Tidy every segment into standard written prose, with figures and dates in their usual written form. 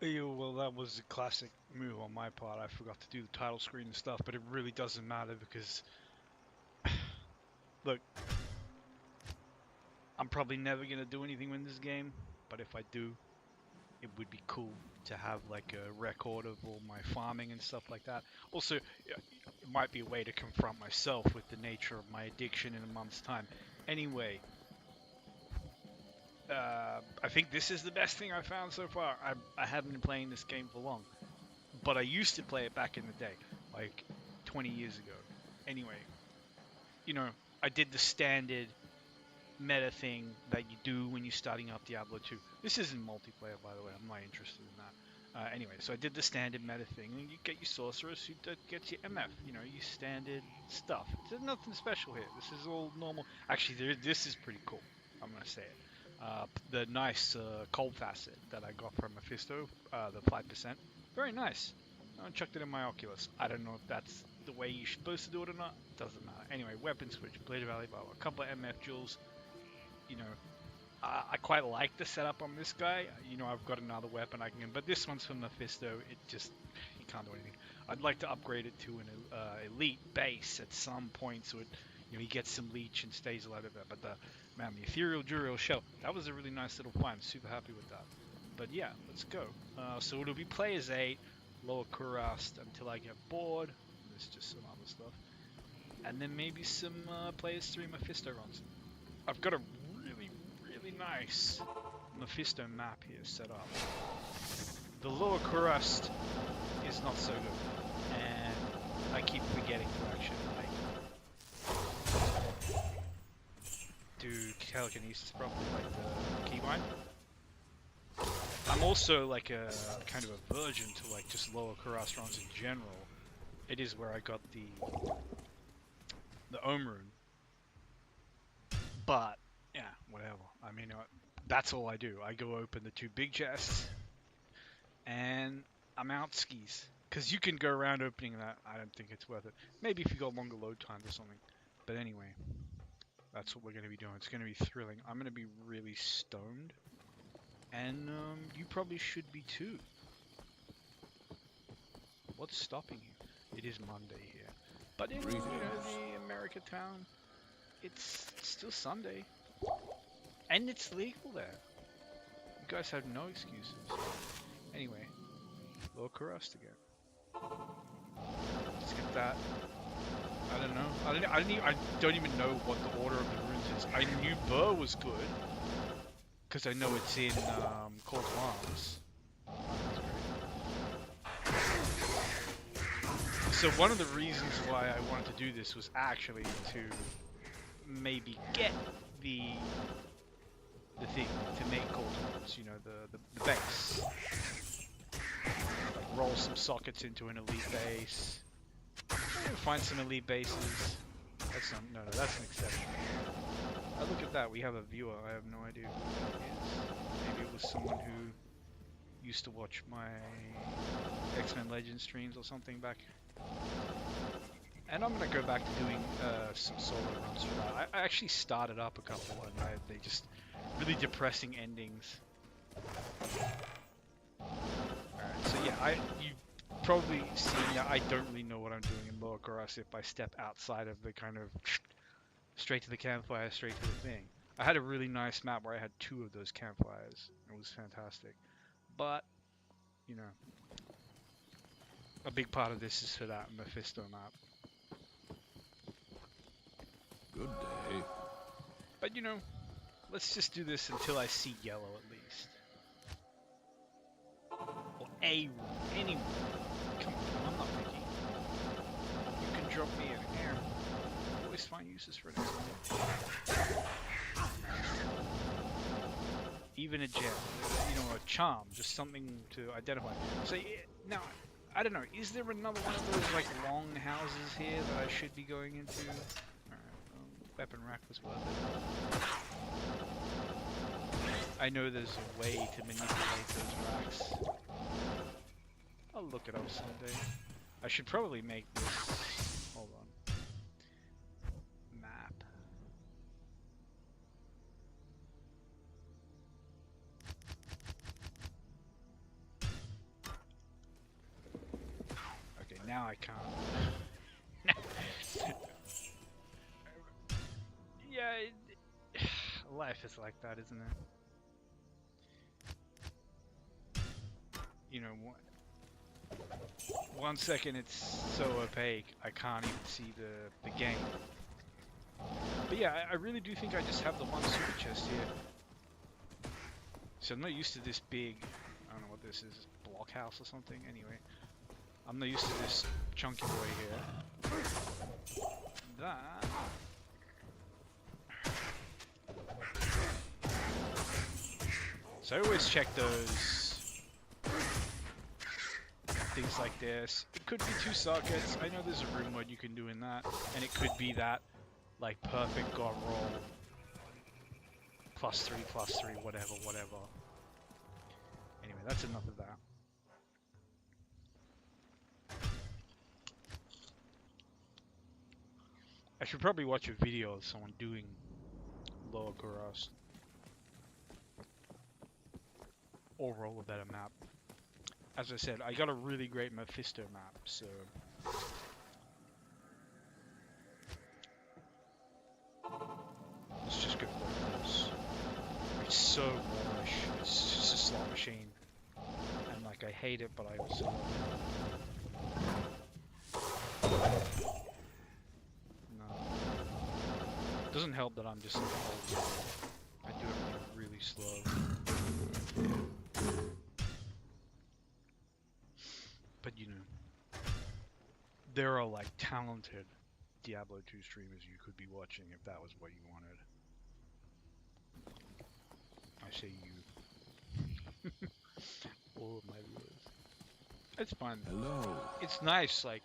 Yeah, well, that was a classic move on my part. I forgot to do the title screen and stuff, but it really doesn't matter because, look, I'm probably never gonna do anything in this game, but if I do, it would be cool to have like a record of all my farming and stuff like that. Also, it might be a way to confront myself with the nature of my addiction in a month's time. Anyway, I think this is the best thing I found so far. I haven't been playing this game for long, but I used to play it back in the day, like 20 years ago. Anyway, you know, I did the standard meta thing that you do when you're starting up Diablo 2. This isn't multiplayer, by the way. I'm not interested in that. Anyway, so I did the standard meta thing, and you get your sorceress who gets your MF. You know, your standard stuff. There's nothing special here. This is all normal. Actually, this is pretty cool. I'm gonna say it. The nice cold facet that I got from Mephisto, the 5%, very nice. I chucked it in my Oculus. I don't know if that's the way you're supposed to do it or not. Doesn't matter. Anyway, weapon switch, Blade of Valley, a couple of MF jewels, you know, I quite like the setup on this guy. You know, I've got another weapon I can, but this one's from Mephisto. It just, you can't do anything. I'd like to upgrade it to an elite base at some point, so it, you know, he gets some leech and stays alive with that. But the ethereal Duriel shell, that was a really nice little find. Super happy with that. But yeah, let's go. So it'll be players 8, lower Kurast until I get bored. There's just some other stuff, and then maybe some players 3 Mephisto runs. I've got a really nice Mephisto map here set up. The lower crust is not so good, and I keep forgetting to actually like do telekinesis properly, like the keybind. I'm also like a kind of a virgin to like just lower Kuras runs in general. It is where I got the Ohm rune, but yeah, whatever. I mean, that's all I do. I go open the 2 big chests, and I'm out skis. Because you can go around opening that. I don't think it's worth it. Maybe if you got longer load times or something. But anyway, that's what we're going to be doing. It's going to be thrilling. I'm going to be really stoned. And you probably should be too. What's stopping you? It is Monday here. But in the America town, it's still Sunday. And it's legal there. You guys have no excuses. Anyway, low Kurast again. Let's get that. I don't know. I don't even know what the order of the runes is. I knew Burr was good because I know it's in Cold of Arms. So one of the reasons why I wanted to do this was actually to maybe get the thing to make Cold of Arms. You know, the base. Like roll some sockets into an elite base. Find some elite bases. That's not, no, that's an exception. Oh, look at that, we have a viewer. I have no idea who that is. Maybe it was someone who used to watch my X-Men Legends streams or something back. And I'm gonna go back to doing some solo runs for that. I actually started up a couple and they just really depressing endings. Alright, so yeah, you probably seen that I don't really know what I'm doing in Lower Kuras if I step outside of the kind of straight to the campfire, straight to the thing. I had a really nice map where I had 2 of those campfires. It was fantastic. But, you know, a big part of this is for that Mephisto map. Good day. But, you know, let's just do this until I see yellow at least. Or a room, any room. Come on, I'm not picky. You can drop me an air. Always find uses for it. Even a gem, you know, a charm, just something to identify. So now, I don't know, is there another one of those like long houses here that I should be going into? Alright, weapon rack was worth it. I know there's a way to manipulate those racks. I'll look it up someday. I should probably make this, hold on, map. now I can't. Yeah, life is like that, isn't it? You know, one second it's so opaque I can't even see the game. But yeah, I really do think I just have the one super chest here. So I'm not used to this big, I don't know what this is, blockhouse or something. Anyway, I'm not used to this chunky boy here. That. So I always check those things like this. It could be 2 sockets. I know there's a room what you can do in that, and it could be that like perfect god roll. +3, whatever. Anyway, that's enough of that. I should probably watch a video of someone doing Lower Kuros. Or roll a better map. As I said, I got a really great Mephisto map, so... let's just go for this. It's so Moorish. It's just a slot machine. And like, I hate it, but I also love it. No. It doesn't help that I'm just like old. I do everything really slow. But you know, there are like talented Diablo 2 streamers you could be watching if that was what you wanted. I say you. All of my viewers. It's fun. Hello. It's nice, like,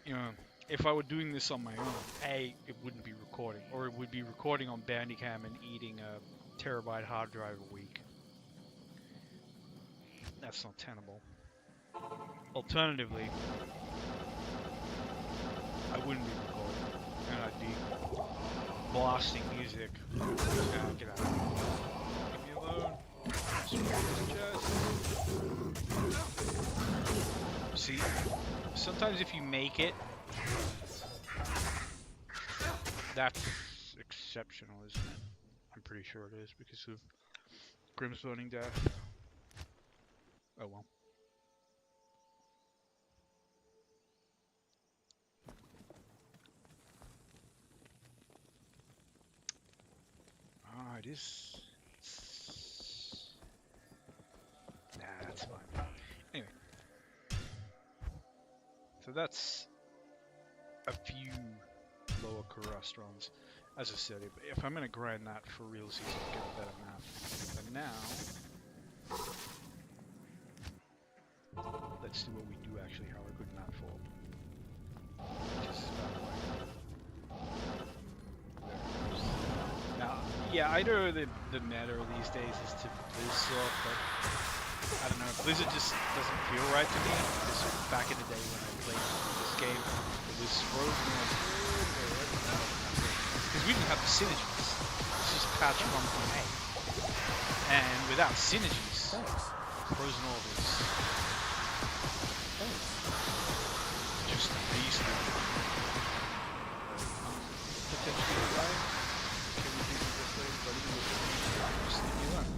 you know, if I were doing this on my own, A, it wouldn't be recording, or it would be recording on Bandicam and eating a terabyte hard drive a week. That's not tenable. Alternatively, I wouldn't be recording, and I'd be blasting music. Get out of here. Leave me alone. See, sometimes if you make it, that's exceptional, isn't it? I'm pretty sure it is because of Grimm's Burning Death. Oh well. Ah, it is. Nah, that's fine. Anyway. So that's a few lower Kuros runs. As I said, if I'm gonna grind that for real season, I'll get a better map. But now, let's do what we do actually have a good map for. Which is now, yeah, I know the meta these days is to Blizzard, but I don't know, Blizzard just doesn't feel right to me. Because back in the day when I played this game, it was frozen like, because we didn't have the synergies. It's just patch 1.8. And without synergies, frozen orb is just a beast. Potentially right? Can we do this way, buddy? Just leave me alone.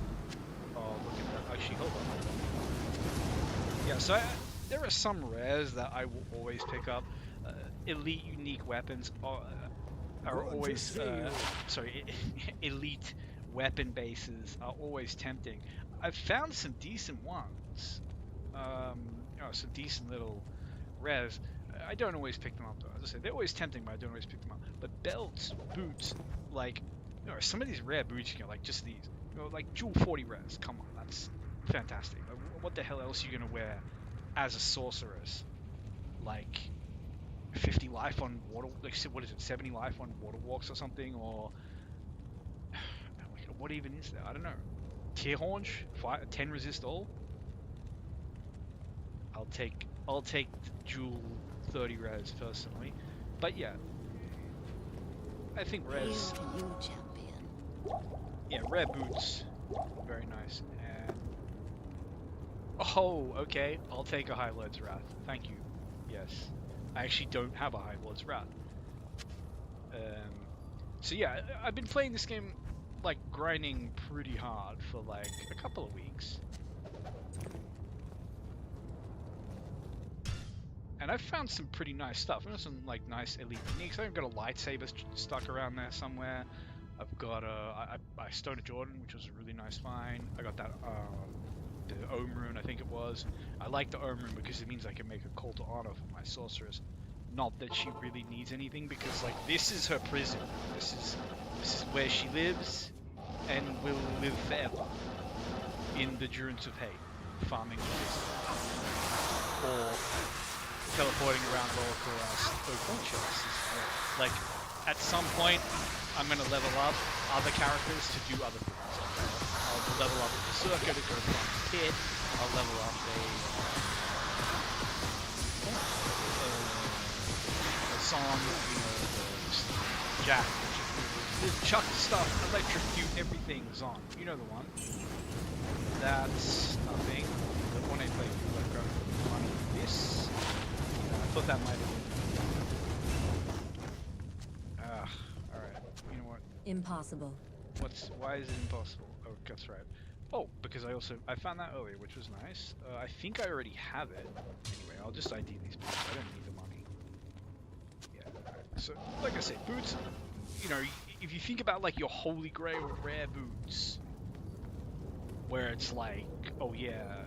Oh, look at that. Actually, hold on. Yeah, so there are some rares that I will always pick up. Elite unique weapons are always, elite weapon bases are always tempting. I've found some decent ones. Some decent little rares. I don't always pick them up though. As I said, they're always tempting, but I don't always pick them up. But belts, boots, like, some of these rare boots, like just these, like Jewel 40 rares. Come on, that's fantastic. Like, what the hell else are you gonna wear as a sorceress? Like 50 life on water, like what is it, 70 life on water walks or something, or what even is that? I don't know. Tear Haunch, 10 resist all. I'll take Jewel 30 res personally, but yeah, I think res. You champion. Yeah, rare boots, very nice, and Oh, okay. I'll take a High Lord's Wrath. Thank you. Yes. I actually don't have a High Lord's Wrath. So yeah, I've been playing this game, like, grinding pretty hard for, like, a couple of weeks. And I've found some pretty nice stuff. I've got some, like, nice elite uniques. I've got a lightsaber stuck around there somewhere. I've got I Stone of Jordan, which was a really nice find. I got that, the Ohm Rune, I think it was. I like the Ohm Rune because it means I can make a call to honor for my sorceress. Not that she really needs anything, because, like, this is her prison. This is where she lives and will live forever. In the Durance of Hate, farming or teleporting around open chests. Like, at some point, I'm going to level up other characters to do other things. I'll level up a Berserker to go from the pit. I'll level up a song, Jack. The chuck stuff, electrocute, everything's on. You know the one. That's nothing. The one I played with, like, money. This. I thought that might have been. Alright. You know what? Impossible. Why is it impossible? Oh, that's right. Oh, because I found that earlier, which was nice. I think I already have it. Anyway, I'll just ID these boots. I don't need the money. Yeah. So, like I said, boots, you know, if you think about, like, your holy grail rare boots, where it's like, oh yeah,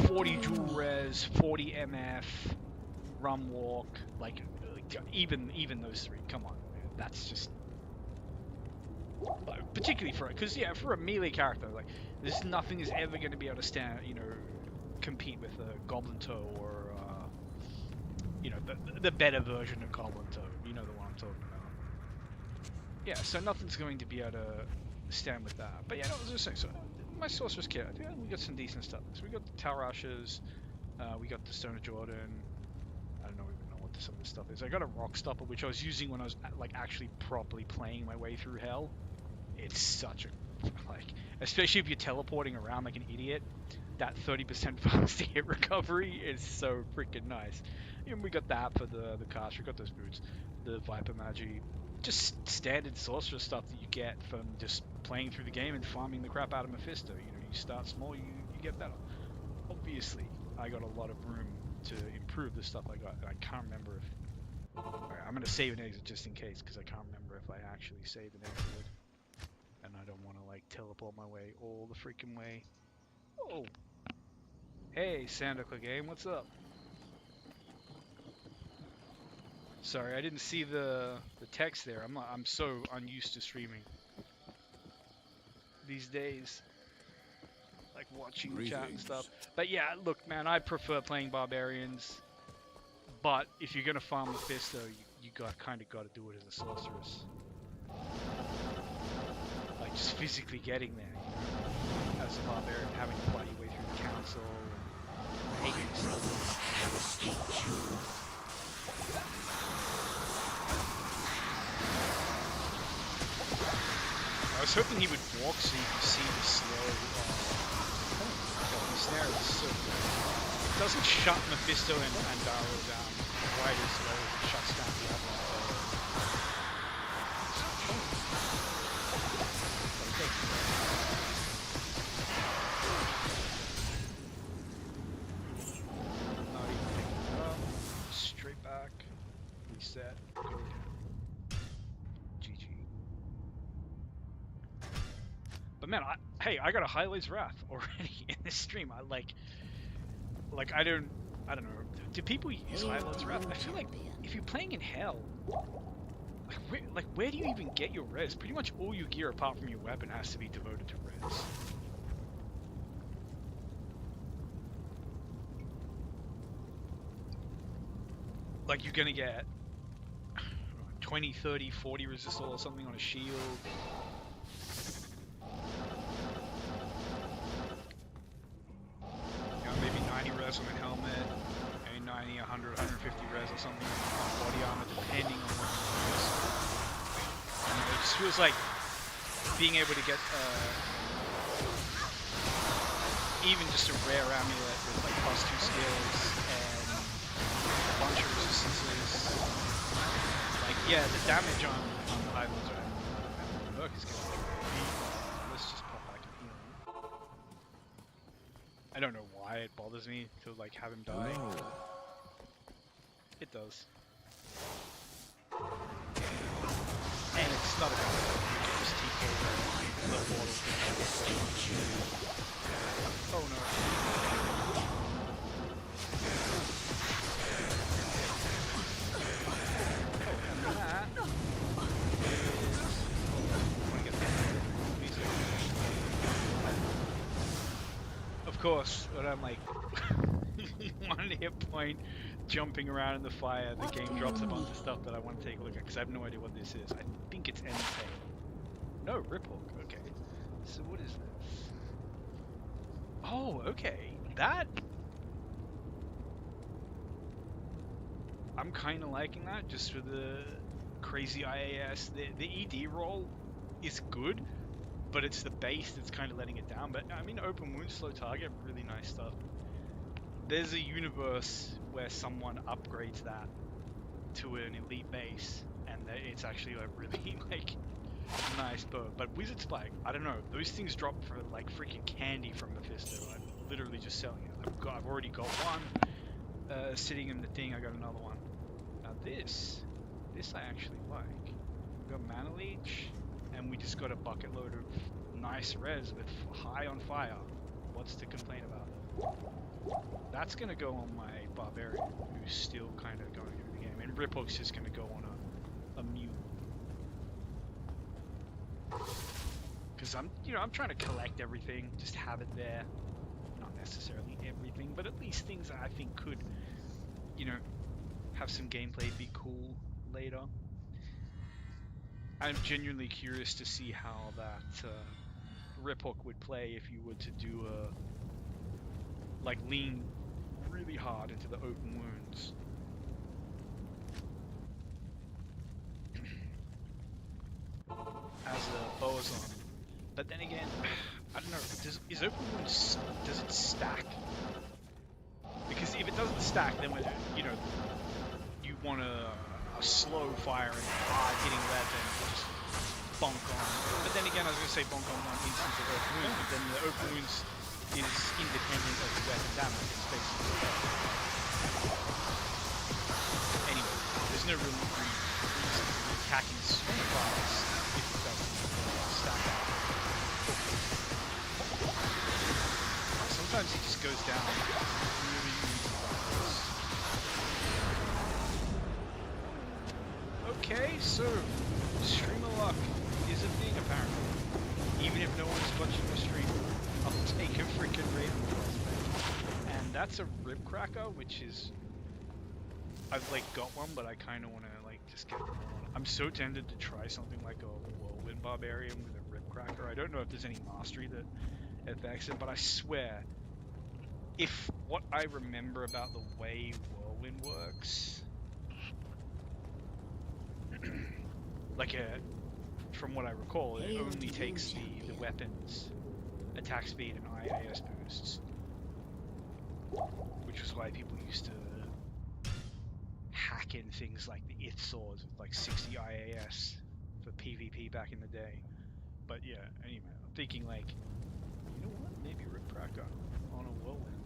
40 jewel res, 40 MF, rum walk, like, even those three, come on, man, that's just, particularly because yeah, for a melee character, like, nothing is ever going to be able to compete with a Goblin Toe or, you know, the better version of Goblin Toe, you know the one I'm talking about. Yeah, so nothing's going to be able to stand with that, but yeah, no, I was just saying, so, my sorceress kit, I think we got some decent stuff. So we got the Talrashes, we got the Stone of Jordan. I don't even know what some of this stuff is. I got a Rock Stopper, which I was using when I was, like, actually properly playing my way through hell. It's such a, like, especially if you're teleporting around like an idiot, that 30% fast hit recovery is so freaking nice. And we got that for the cast. We got those boots, the Viper Magi. Just standard sorcerer stuff that you get from just playing through the game and farming the crap out of Mephisto. You know, you start small, you get better. Obviously, I got a lot of room to improve the stuff I got, and I can't remember if... Alright, I'm going to save an exit just in case, because I can't remember if I actually saved an exit. And I don't want to, like, teleport my way all the freaking way. Oh! Hey, Sandoka game, what's up? Sorry, I didn't see the text there. I'm so unused to streaming these days, like watching the chat and stuff. But yeah, look, man, I prefer playing barbarians. But if you're gonna farm Mephisto, you kind of got to do it as a sorceress. Like, just physically getting there, you know? As a barbarian, having to fight your way through the council. And hate yourself. I was hoping he would walk so you could see the slow. The snare is so good. It doesn't shut Mephisto and Diablo down quite as low as it shuts down Diablo. Not even picking it up. Straight back. Reset. Go again. GG. But man, hey, I got a Highlight's Wrath already in this stream. I don't know. Do people use Highlight's Wrath? I feel like if you're playing in hell, where do you even get your res? Pretty much all your gear apart from your weapon has to be devoted to res. Like, you're gonna get 20, 30, 40 resistance or something on a shield. Maybe 90 res on the helmet, maybe 90, 100, 150 res or something on body armor, depending on what you use. It just feels like being able to get even just a rare amulet with like +2 skills and a bunch of resistances. Like, yeah, the damage on items and Merc is gonna be. Let's just pop back and heal him. I don't know why it bothers me to like have him die. Hello. It does. And it's not a bad thing. You can just TK the portal. Oh no. Oh, and that is... Of course, when I'm like 1 hit point jumping around in the fire, the game drops a bunch of stuff that I want to take a look at because I have no idea what this is. I think it's end tail. No, Riphook. Okay. So what is this? Oh, okay. That... I'm kind of liking that just for the crazy IAS. The ED roll is good, but it's the base that's kind of letting it down. But I mean, open wound, slow target, really nice stuff. There's a universe where someone upgrades that to an elite base, and it's actually a really like nice bow. But Wizard Spike, I don't know. Those things drop for like freaking candy from Mephisto. I'm literally just selling it. I've already got one sitting in the thing. I got another one. Now this I actually like. We got Mana Leech, and we just got a bucket load of nice res with high on fire. What's to complain about? That's gonna go on my Barbarian, who's still kind of going through the game, and Riphook's just gonna go on a mute. Because I'm trying to collect everything, just have it there. Not necessarily everything, but at least things that I think could, have some gameplay, be cool later. I'm genuinely curious to see how that Riphook would play if you were to do lean really hard into the open wounds. As a Boazon. But then again, I don't know, is open wounds, does it stack? Because if it doesn't stack, then you want a slow firing, hard hitting weapon, just bonk on. But then again, I was going to say bonk on one instance of open wounds, but then the open wounds is independent of the weapon damage. It's basically anyway, there's no real reason to be attacking super fast if it doesn't stack up. Sometimes he just goes down really easy like this. Okay, so streamer luck is a thing apparently. Even if no one's watching the stream, I'll take a freaking Raven prospect. And that's a Rib Cracker, which is... I've got one, but I kind of want to just get one. I'm so tempted to try something like a Whirlwind Barbarian with a Rib Cracker. I don't know if there's any mastery that affects it, but I swear, if what I remember about the way Whirlwind works... from what I recall, it only takes the weapon's attack speed and IAS boosts. Which was why people used to hack in things like the Ith swords with 60 IAS for PvP back in the day. But yeah, anyway, I'm thinking you know what, maybe Rip Cracker on a Whirlwind.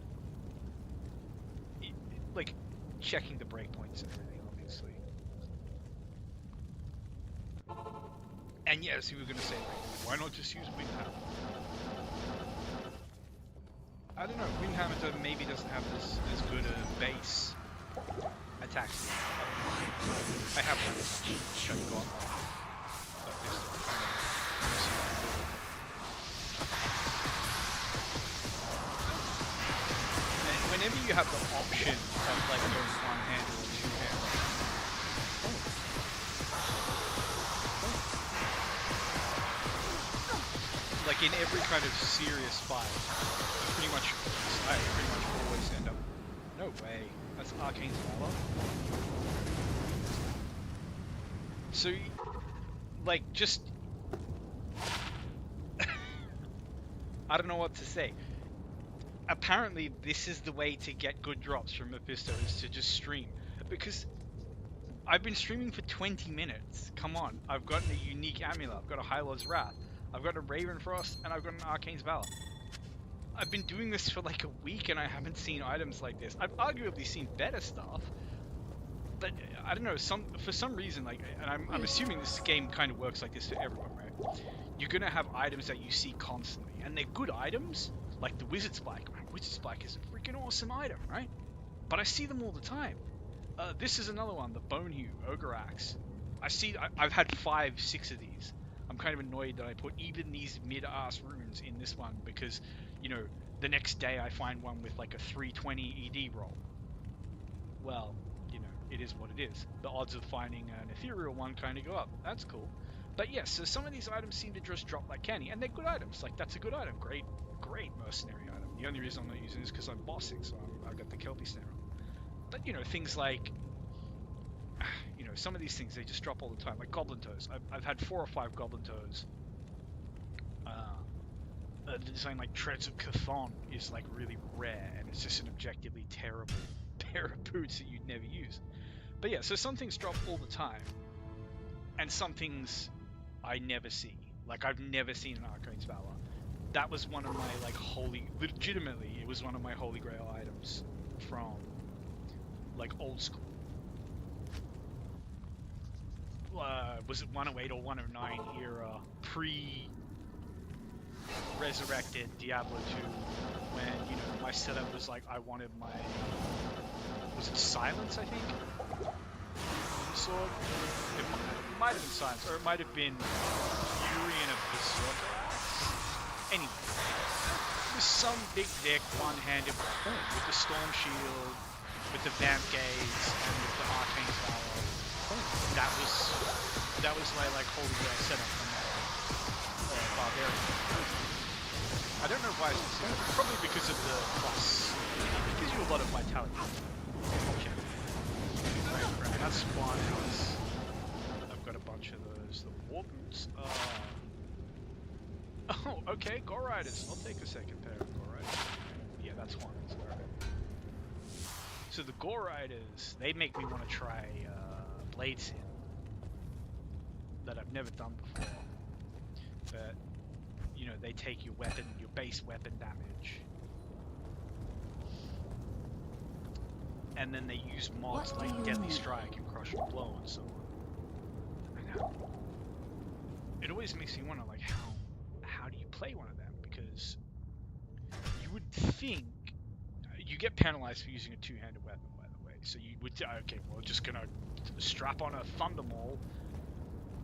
Checking the breakpoints and everything, obviously. And yes, you were going to say, why not just use Windhammer? I don't know, Windhammer maybe doesn't have as good a base attack speed. I have one which I've got like this to kind of see what I do. And whenever you have the option of going one hand or two hands, in every kind of serious fight, I pretty much always end up... No way. That's Arcane's Valor. So, just... I don't know what to say. apparently this is the way to get good drops from Mephisto, is to just stream. Because I've been streaming for 20 minutes. Come on, I've gotten a unique amulet. I've got a High Lord's Wrath. I've got a Raven Frost, and I've got an Arcane's Valor. I've been doing this for like a week, and I haven't seen items like this. I've arguably seen better stuff, but I don't know. For some reason, like, and I'm assuming this game kind of works like this for everyone, right? You're gonna have items that you see constantly, and they're good items, like the Wizard Spike. Man, Wizard Spike is a freaking awesome item, right? But I see them all the time. This is another one, the Bone Hue Ogre Axe. I've had 5, 6 of these. I'm kind of annoyed that I put even these mid-ass runes in this one because, you know, the next day I find one with like a 320 ED roll. Well, you know, it is what it is. The odds of finding an ethereal one kind of go up. That's cool. But yes, so some of these items seem to just drop like candy, and they're good items. Like, that's a good item. Great mercenary item. The only reason I'm not using it is because I'm bossing, so I've got the Kelpie Snare on. But, you know, things like, you know, some of these things, they just drop all the time. Like Goblin Toes. I've had 4 or 5 Goblin Toes. The design like Treads of Chthon is like really rare, and it's just an objectively terrible pair of boots that you'd never use. But yeah, so some things drop all the time, and some things I never see. Like, I've never seen an Arcane's Valor. That was one of my like legitimately, it was one of my holy grail items from like old school. Was it 108 or 109 era, pre-resurrected Diablo 2, when, you know, my setup was like, I wanted my, was it Silence, I think? Sword? It might have been Silence, or it might have been Fury and a Berserker Axe. Anyway, it was some big dick, one-handed weapon with the Storm Shield, with the Vamp Gaze, and with the Arcane's Valor. That was my like holy grail setup from Barbarian. I don't know why it's set up. Probably because of the plus. It gives you a lot of vitality. Okay. Right, that's one else. I've got a bunch of those. The war boots. Oh, okay, Gore Riders. I'll take a second pair of Gore Riders. Yeah, that's one. Alright. So the Gore Riders, they make me want to try Blade Sin. That I've never done before. But, you know, they take your weapon, your base weapon damage. And then they use mods like Deadly Strike and Crushing Blow and so on. And it always makes me wonder, like, how do you play one of them? Because you would think you get penalized for using a two-handed weapon, by the way. So you would, okay, well, just gonna strap on a Thunder Maul.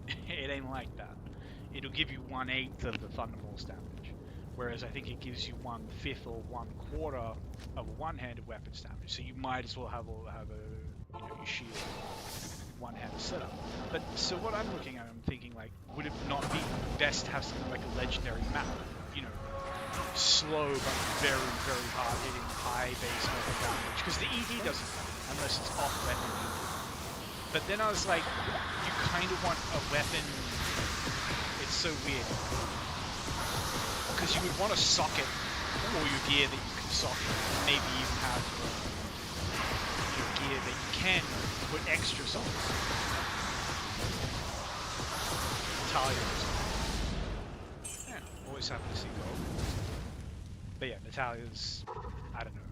It ain't like that. It'll give you 1/8 of the Thunder Maul's damage, whereas I think it gives you 1/5 or 1/4 of a one-handed weapon's damage. So you might as well have a, you know, your shield one-handed setup. But so what I'm looking at, I'm thinking, like, would it not be best to have something like a legendary map? You know, slow but very, very hard-hitting, high base weapon damage, because the ED doesn't unless it's off weapon. But then I was like, you kind of want a weapon. It's so weird. Because you would want to socket all your gear that you can socket. Maybe even have your gear that you can put extra sockets. Natalia. Yeah, always happy to see gold. But yeah, Natalia's, I don't know.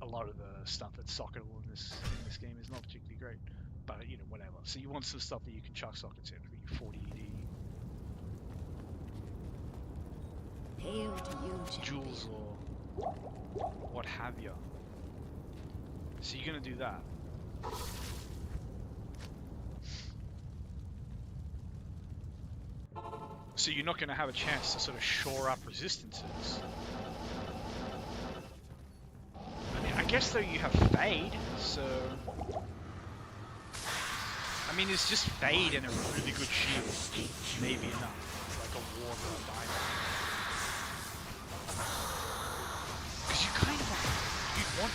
A lot of the stuff that's socketable in this game is not particularly great, but you know, whatever. So you want some stuff that you can chuck sockets in for your 40 ED. Hail to you, Jewels or what have you. So you're gonna do that. So you're not gonna have a chance to sort of shore up resistances. I guess though you have Fade, so I mean it's just Fade and a really good shield, maybe enough, like a War or a Diamond. Because you kind of want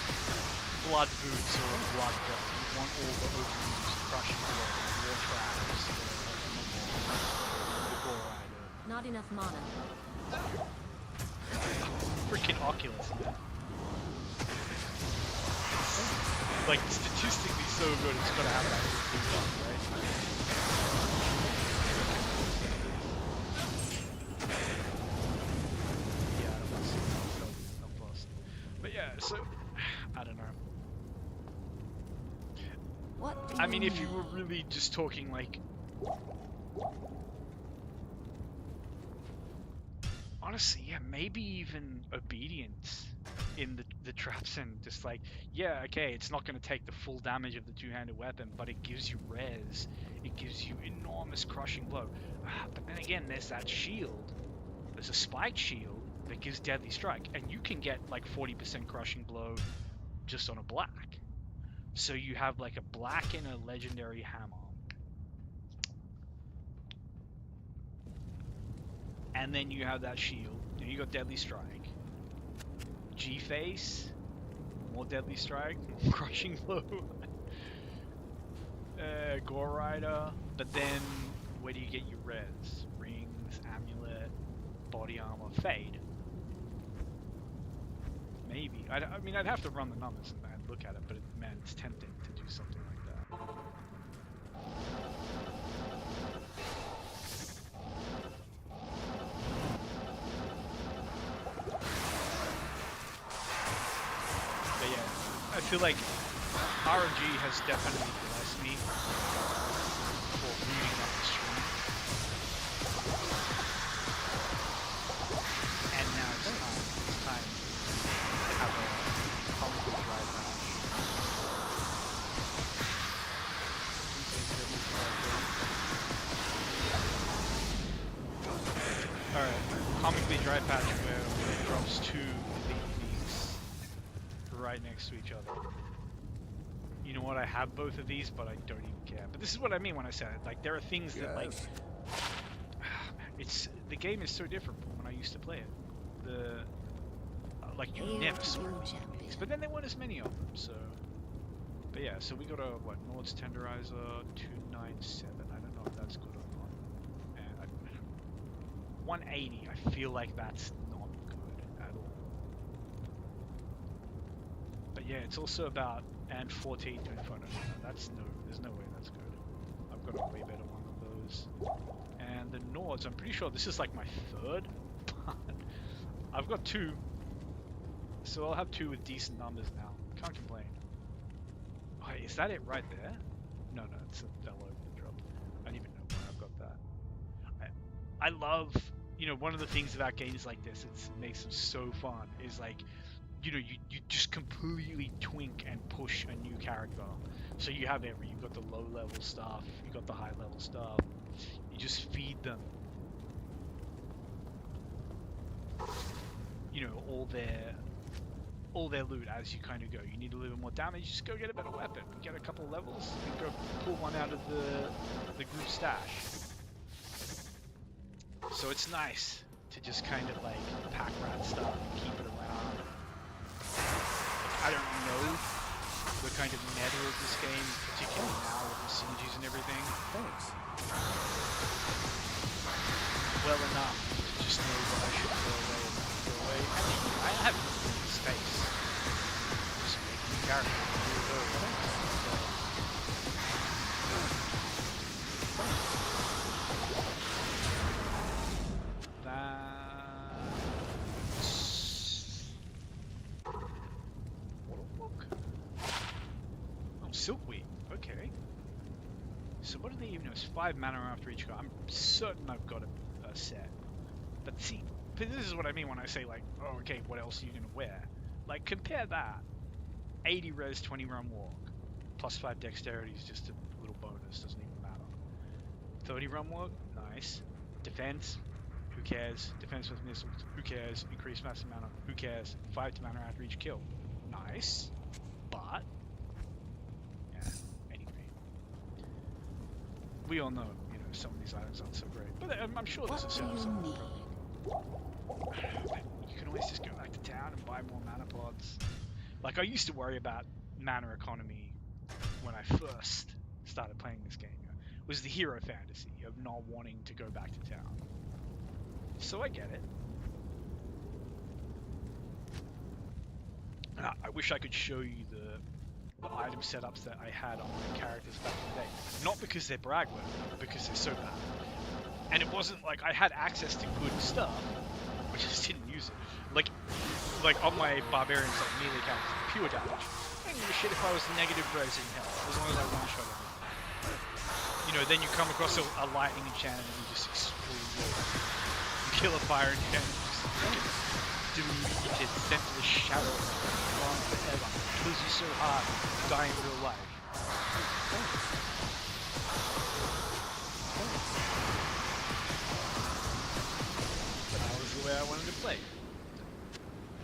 Blood Boots or a Blood Belt. You want all the overuse, Crushing Blow, War Traps, the Gore Rider. Not enough mana. Freaking Oculus, man. Like, statistically so good, it's gonna have that feedback, right? Yeah, I don't know. Not fast. But yeah, so I don't know. What do I mean, you if you were need? really just talking like, honestly, yeah, maybe even obedience in the traps and just like, yeah, okay, it's not going to take the full damage of the two-handed weapon, but it gives you res, it gives you enormous crushing blow. But then again, there's that shield. There's a spiked shield that gives deadly strike, and you can get like 40% crushing blow just on a black. So you have like a black and a legendary hammer. And then you have that shield. You got deadly strike. G-face, more deadly strike, crushing blow. Gore Rider. But then where do you get your res? Rings, amulet, body armor, fade. Maybe. I mean, I'd have to run the numbers and look at it, but man, it's tempting to do something like that. But yeah, I feel like RNG has definitely blessed me for reading up the stream. And now it's time to have a comically dry patch. Alright, comically dry patch where it drops two elite beaks right next to each other. You know what, I have both of these, but I don't even care. But this is what I mean when I say it. Like, there are things that, like, the game is so different from when I used to play it. Like, you never saw these, but then there weren't as many of them, so. But yeah, so we got a, what, Nord's Tenderizer 297. I don't know if that's good or not. And 180, I feel like that's not good at all. But yeah, it's also about, and 14 to info. No, there's no way that's good. I've got a way better one of those. And the Nords, I'm pretty sure this is like my third, but I've got two. So I'll have two with decent numbers now. Can't complain. Oh, is that it right there? No, it's a fellow drop. I don't even know why I've got that. I love, one of the things about games like this, it makes them so fun, is like, you just completely twink and push a new character. So you've got the low level stuff, you got the high level stuff. You just feed them, all their loot as you kind of go. You need a little bit more damage, just go get a better weapon. Get a couple levels, and go pull one out of the group stash. So it's nice to just kind of like pack rat stuff and keep it around. I don't know the kind of meta of this game, particularly now with the synergies and everything. Thanks. Well enough to just know what I should throw away and not throw away. I mean, I have space. Just make new characters and do those. Oh, Silkweed. Okay. So what do they even know? It's 5 mana after each card. I'm certain I've got a set. But see, this is what I mean when I say like, oh, okay, what else are you going to wear? Like, compare that. 80 res, 20 run walk. Plus 5 dexterity is just a little bonus. Doesn't even matter. 30 run walk? Nice. Defense? Who cares? Defense with missiles? Who cares? Increased massive mana? Who cares? 5 to mana after each kill. Nice. But yeah, anyway. We all know, some of these items aren't so great. But I'm sure there's a set of some probably. You can always just go back to town and buy more mana pods. Like, I used to worry about mana economy when I first started playing this game. It was the hero fantasy of not wanting to go back to town. So I get it. I wish I could show you the item setups that I had on my characters back in the day. Not because they're brag-worthy, but because they're so bad. And it wasn't like I had access to good stuff, I just didn't use it. Like on my barbarians, like melee characters, pure damage. I don't give a shit if I was negative res in health, as long as I one-shot it. You know, then you come across a lightning enchant and you just explode. You kill a fire enchant and just deleted, sent to the shadow, gone forever. Kills you so hard, you die in real life. But that was the way I wanted to play.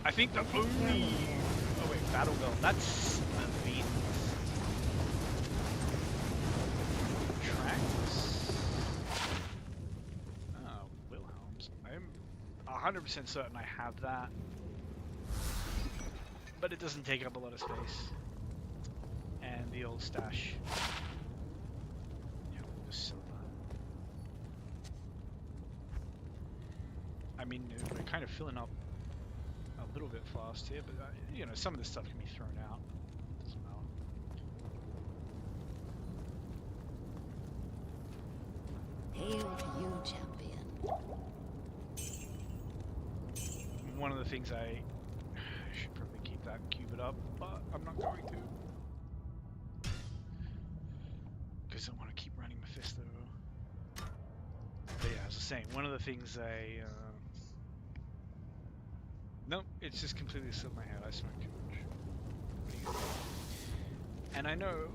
I think the only... Oh wait, Battle Belt, that's a Venus. Tracks? Oh, Wilhelm's. I'm 100% certain I have that. But it doesn't take up a lot of space. And the old stash. Yeah, we'll just sell that. I mean, we're kind of filling up a little bit fast here, but you know, some of this stuff can be thrown out. Doesn't matter. Hail to you, champion. One of the things I should probably keep that cubed up, but I'm not going to. Because I want to keep running Mephisto. But yeah, as I was saying, one of the things I... No, it's just completely slipped my head. I smoked too much. And I know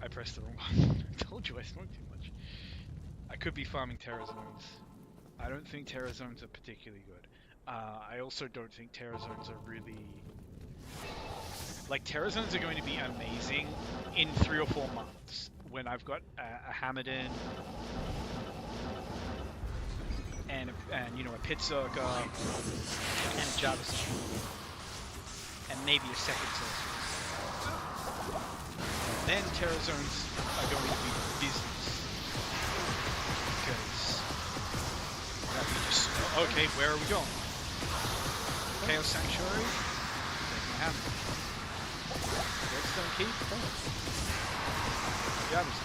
I pressed the wrong button. I told you I smoked too much. I could be farming Terra Zones. I don't think Terra Zones are particularly good. I also don't think Terra Zones are really... Like, Terra Zones are going to be amazing in 3 or 4 months. When I've got a Hamadin... And you know, a Pit Circa, and a Jarvis, and maybe a second sorcerer. Then Terra Zones are going to be business. Because that we just, okay, where are we going? Chaos Sanctuary? Take my hammer. Redstone Keep? Jarvis.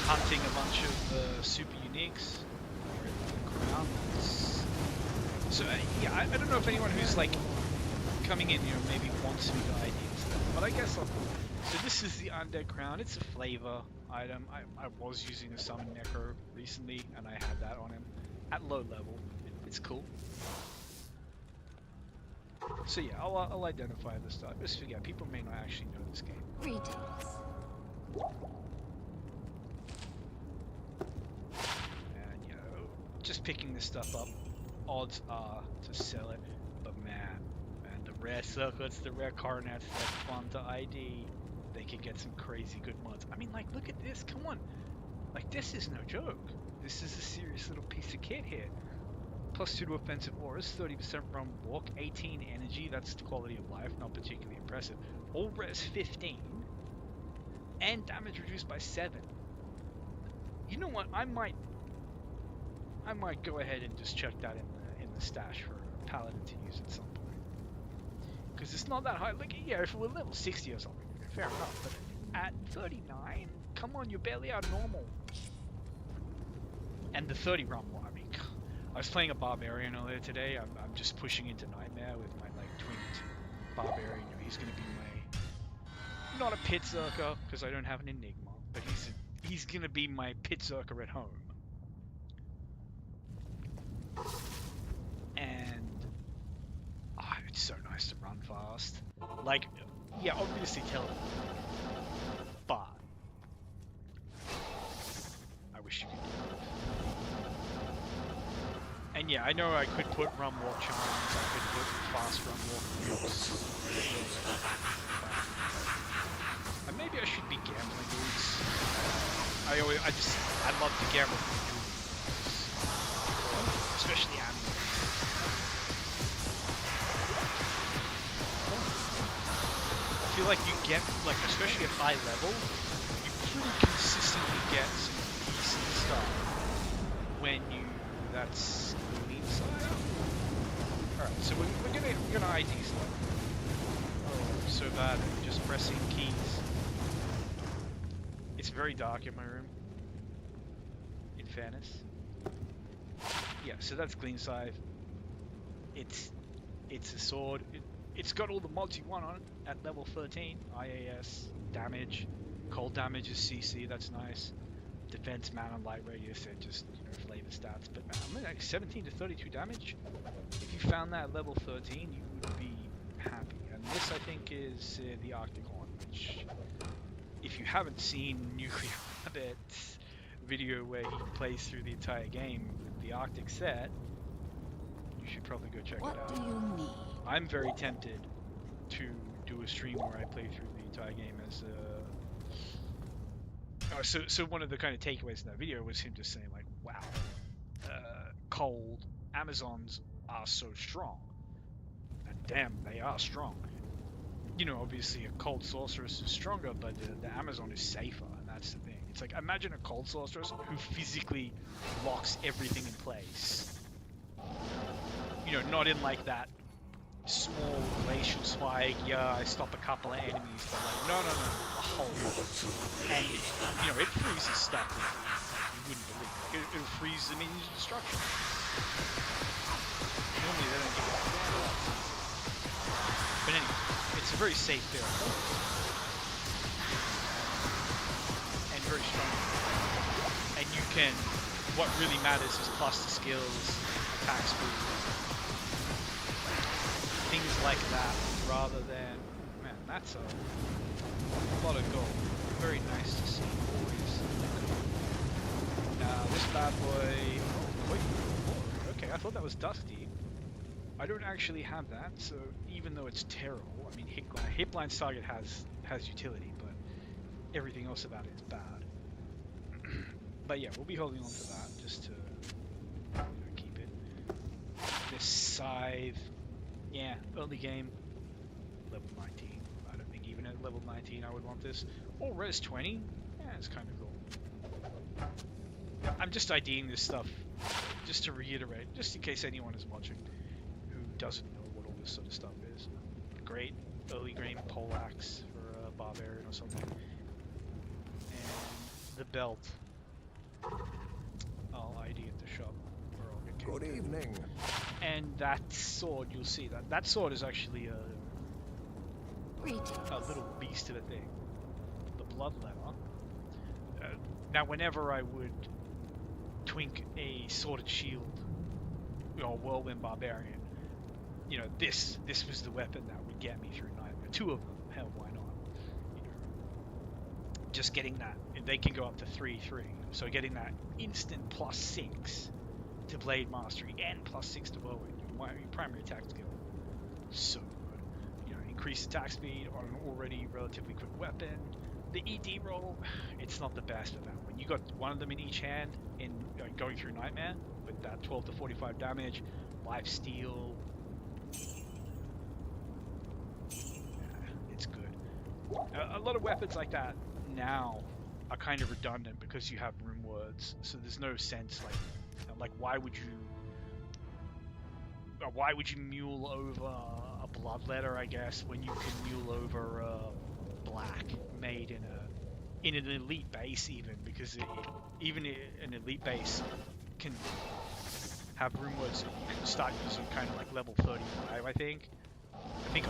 Hunting a bunch of super uniques. So yeah, I don't know if anyone who's like coming in, you know, maybe wants me to ID and stuff, but I guess I'll. So this is the Undead Crown. It's a flavor item. I was using a Summon Necro recently, and I had that on him at low level. It's cool. So yeah, I'll identify this stuff. Just forget, people may not actually know this game. Greetings. Just picking this stuff up, odds are to sell it, but man, the rare circlets, the rare coronets, they're fun to ID. They can get some crazy good mods. I mean, like, look at this, come on. Like, this is no joke. This is a serious little piece of kit here. Plus 2 to offensive auras, 30% run walk, 18 energy, that's the quality of life, not particularly impressive. All res 15, and damage reduced by 7. You know what, I might go ahead and just check that in the stash for a paladin to use at some point. Because it's not that high. Like, yeah, if it were level 60 or something, fair enough. But at 39, come on, you're barely out of normal. And the 30 run, I mean, I was playing a barbarian earlier today. I'm just pushing into Nightmare with my like twinned barbarian. You know, he's going to be my not a Pit Zerker because I don't have an Enigma, but he's going to be my Pit Zerker at home. And it's so nice to run fast. Like, yeah, obviously teleport, but I wish you could do it. And yeah, I know I could put run walk charms, I could put fast run walk moves. And maybe I should be gambling dudes. I love to gamble for jewels. Especially amulets. I feel like you get, like, especially at high level, you pretty consistently get some start when you. That's inside. All right, so we're gonna ID stuff. Oh, so bad. Just pressing keys. It's very dark in my room. In fairness. Yeah, so that's clean scythe. It's a sword. It's got all the mods you want on it at level 13. IAS, damage, cold damage is CC, that's nice. Defense, mana, light radius, and just flavor stats. But man, like 17 to 32 damage. If you found that at level 13, you would be happy. And this, I think, is the Arctic one, which, if you haven't seen Nuclear Rabbit's video where he plays through the entire game with the Arctic set, you should probably go check it out. What do you need? I'm very tempted to do a stream where I play through the entire game as so one of the kind of takeaways in that video was him just saying like, wow, cold Amazons are so strong. And damn, they are strong. Obviously a cold sorceress is stronger, but the Amazon is safer, and that's the thing. It's like, imagine a cold sorceress who physically locks everything in place. Not in like that small glacial spike, I stop a couple of enemies, but like, no, a whole lot. And, it freezes stuff that you wouldn't believe. It'll freeze them into destruction. Normally they don't get that. But anyway, it's a very safe build. And very strong. And you can, what really matters is plus the skills, attack speed, things like that, rather than, man, that's a lot of gold. Very nice to see, always. Now, this bad boy, oh, wait, okay, I thought that was Dusty. I don't actually have that, so even though it's terrible, I mean, Hitblind's target has utility, but everything else about it is bad. But yeah, we'll be holding on to that, just to keep it. This scythe, yeah, early game, level 19. I don't think even at level 19 I would want this. Or res 20, yeah, it's kind of cool. I'm just IDing this stuff, just to reiterate, just in case anyone is watching who doesn't know what all this sort of stuff is. Great early game poleaxe for a barbarian or something. And the belt, I'll ID at the shop. Or I'll get Good evening. And that sword, you'll see that sword is actually a little beast of a thing. The bloodletter. Now, whenever I would twink a sword and shield, whirlwind barbarian, this was the weapon that would get me through nightmare. Two of them, hell, why not? Just getting that, and they can go up to 3/3. So getting that instant +6 to blade mastery and +6 to bow and primary attack skill, so good. Increased attack speed on an already relatively quick weapon. The ED roll, it's not the best of that. When you got one of them in each hand in going through nightmare with that 12 to 45 damage, life steal, it's good. A lot of weapons like that now are kind of redundant because you have room words, so there's no sense like why would you mule over a bloodletter, I guess, when you can mule over black made in an elite base, even because even an elite base can have room words that you can start using kind of like level 35. I think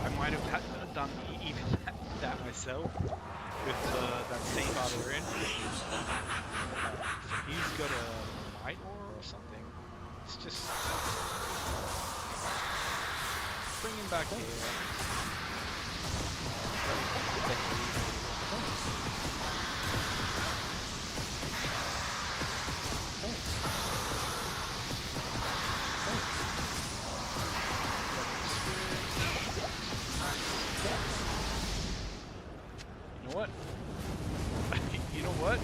I might have done even that myself with that same barbarian. So he's got a might or something. It's just bring him back here. You know what? You know what?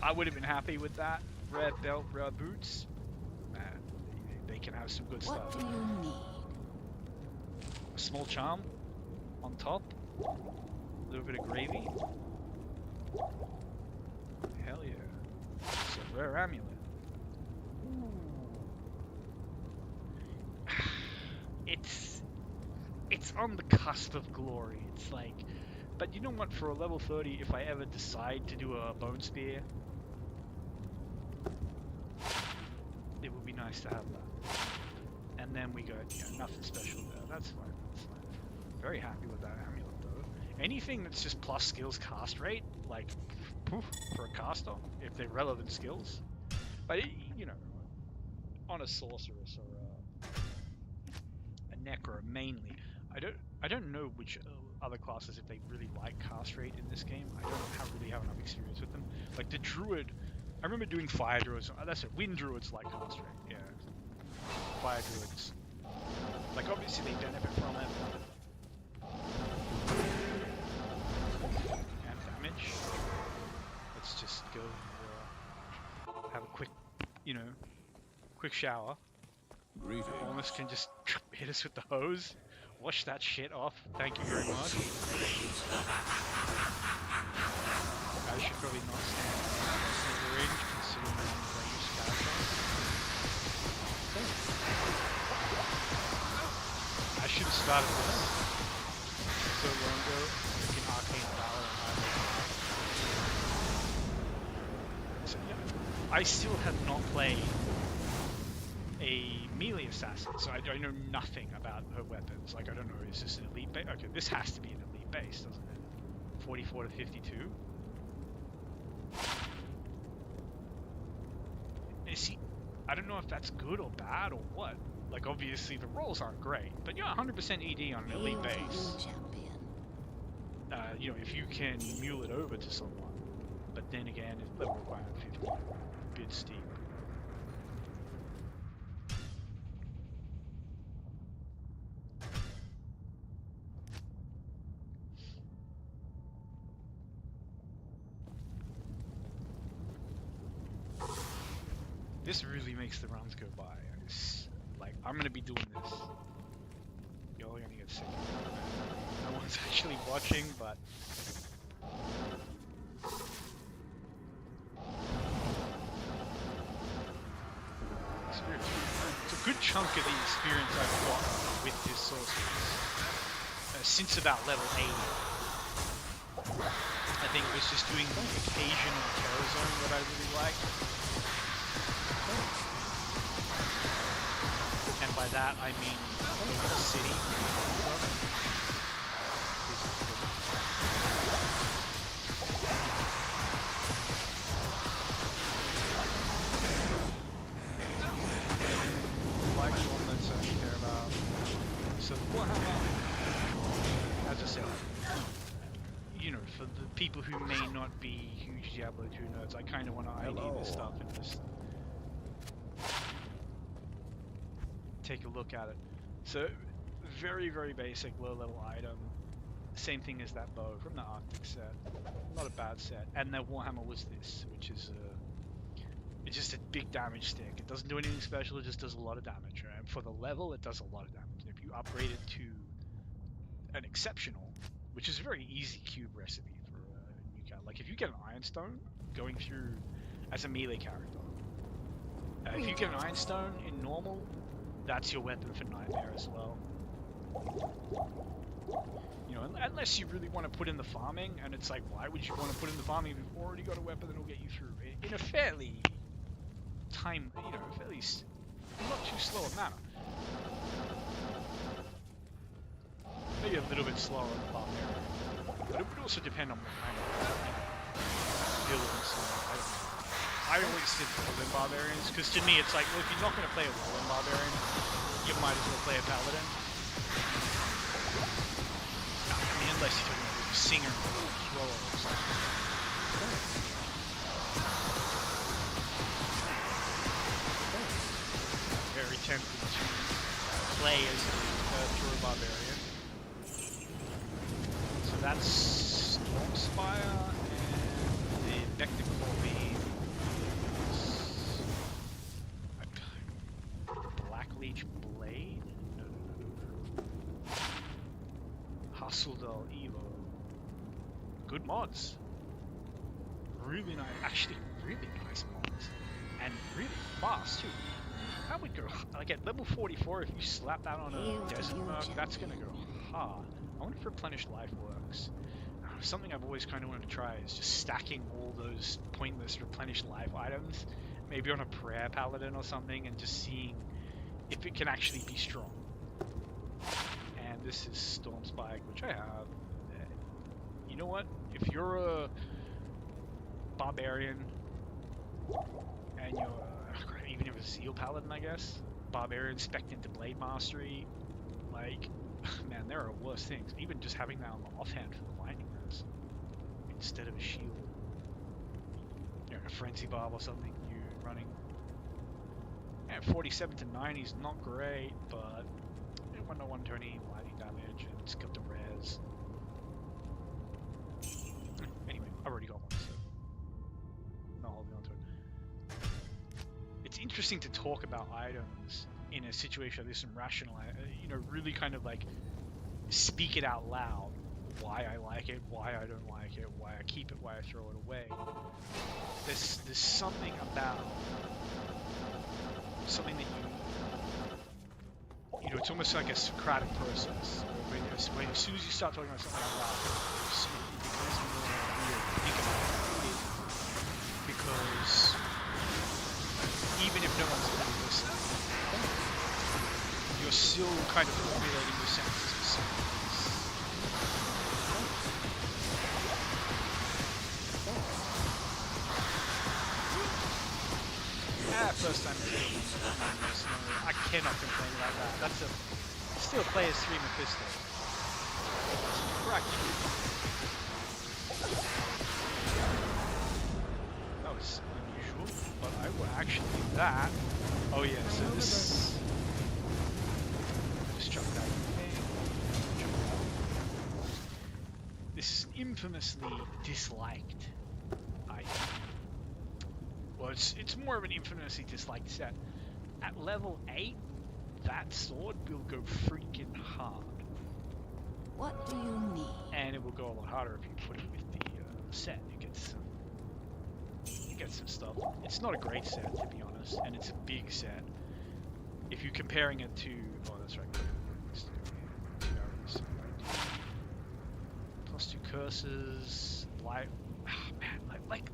I would have been happy with that. Red belt, red boots. Man, they can have some good stuff. What do you need? A small charm on top. A little bit of gravy. Hell yeah. Rare amulet. It's on the cusp of glory. It's like, but you know what? For a level 30, if I ever decide to do a bone spear, it would be nice to have that. And then we go, nothing special there. That's fine. That's fine. Very happy with that amulet though. Anything that's just plus skills cast rate, like poof, for a caster, if they're relevant skills. But you know, on a sorceress or a necro mainly, I don't know which other classes if they really like cast rate in this game. I don't really have enough experience with them. Like the druid, I remember doing fire druids. That's it. Wind druids like cast rate. Yeah, fire druids. Like obviously they benefit from it. And damage. Let's just go have a quick, quick shower. Greetings. Almost can just hit us with the hose. Wash that shit off. Thank you very much. I should probably not stand in the range considering I'm a dangerous character. I should have started this so long ago in Arcane Valor and so yeah, I still have not played a melee assassin, so I know nothing about her weapons. Like, I don't know, is this an elite base? Okay, this has to be an elite base, doesn't it? 44 to 52? I don't know if that's good or bad or what. Like, obviously the rolls aren't great, but yeah, 100% ED on an elite base. If you can mule it over to someone. But then again, it's level requirement 50. A bit steep. This really makes the runs go by. Like, I'm gonna be doing this. Y'all are gonna get sick. No one's actually watching, but it's a good chunk of the experience I've got with this sorceress since about level 80. I think it was just doing the occasional terror zone that I really liked. And by that I mean the city. Like one that's I care about. So as I said, for the people who may not be huge Diablo 2 nerds, I kind of want to ID this stuff and just take a look at it. So, very, very basic, low-level item. Same thing as that bow from the Arctic set. Not a bad set. And that Warhammer was this, which is it's just a big damage stick. It doesn't do anything special, it just does a lot of damage. Right? And for the level, it does a lot of damage. And if you upgrade it to an exceptional, which is a very easy cube recipe for a new cat. Like if you get an Ironstone going through as a melee character, if you get an Ironstone in normal, that's your weapon for Nightmare as well. Unless you really want to put in the farming, and it's like, why would you want to put in the farming if you've already got a weapon that will get you through in a fairly fairly not too slow a manner. Maybe a little bit slower on the Barbarian, but it would also depend on what kind of build and stuff. I always did Whirlwind Barbarians, because to me it's like, well, if you're not going to play a Whirlwind Barbarian, you might as well play a Paladin. Unless you're talking about a Singer or a Thrower or something. Very tempted to play as a Thrower Barbarian. So that's Stormspire and the Vector Corby. Blackleech Blade? No. Hustledal Evo. Good mods. Really nice. Actually, really nice mods. And really fast too. That would go, like at level 44, if you slap that on Hail a to desert you, merc, that's gonna champion. go hard. I wonder if replenished life works. Something I've always kind of wanted to try is just stacking all those pointless replenished life items, maybe on a prayer paladin or something, and just seeing if it can actually be strong. And this is Storm Spike, which I have. You know what? If you're a barbarian and you're even if it's Zeal Paladin, I guess, barbarian spec'd into Blade Mastery, like, man, there are worse things. Even just having that on the offhand for the lightning res instead of a shield. You know, a Frenzy Barb or something you running. Yeah, 47 to 90 is not great, but 1 to 120 lightning damage, and it's got the res. Anyway, I've already got one, so not holding on to it. It's interesting to talk about items in a situation like this and rationalize, really kind of like speak it out loud. Why I like it, why I don't like it, why I keep it, why I throw it away. There's something about something that it's almost like a Socratic process. When as soon as you start talking about something out loud, it becomes more weird to think about it. Because even if no one's really listening, you're still kind of formulating your sentences for something. First time I cannot complain about that. That's still players 3 Mephisto. Correct. That was unusual, but I will actually do that. Oh yeah, so this. Just chuck that thing. This is an infamously disliked item. Well, it's more of an infamously disliked set. At level 8, that sword will go freaking hard. What do you need? And it will go a lot harder if you put it with the set. You get some stuff. It's not a great set, to be honest, and it's a big set. If you're comparing it to... Oh, that's right. Plus 2 curses, life... Oh, man, like...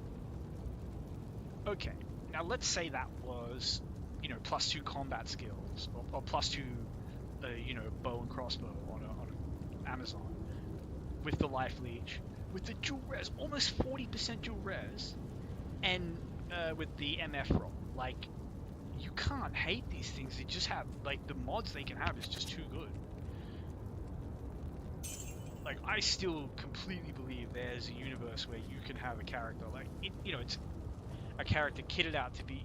Okay, now let's say that was, plus 2 combat skills, or plus 2, bow and crossbow on Amazon, with the life leech, with the dual res, almost 40% dual res, and with the MF roll. Like, you can't hate these things. They just have, like, the mods they can have is just too good. Like, I still completely believe there's a universe where you can have a character like, it's a character kitted out to be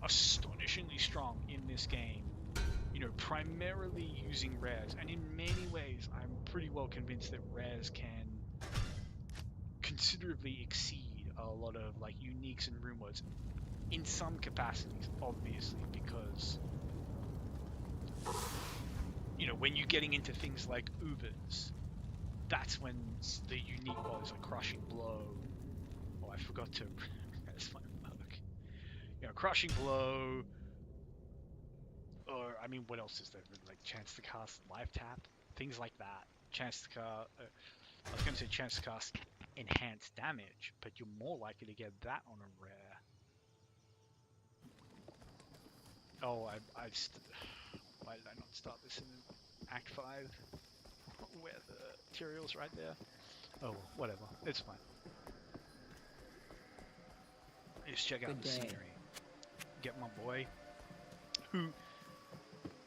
astonishingly strong in this game, primarily using res, and in many ways I'm pretty well convinced that res can considerably exceed a lot of like uniques and rune words in some capacities, obviously, because when you're getting into things like Ubers, that's when the unique ones like Crushing Blow. Oh, I forgot to that's my Crushing Blow, or I mean, what else is there? Like chance to cast Life Tap, things like that. Chance to cast. I was going to say chance to cast enhanced damage, but you're more likely to get that on a rare. Oh, why did I not start this in Act 5? Where the material's right there. Oh, well, whatever. It's fine. Just check out the scenery. Get my boy, who,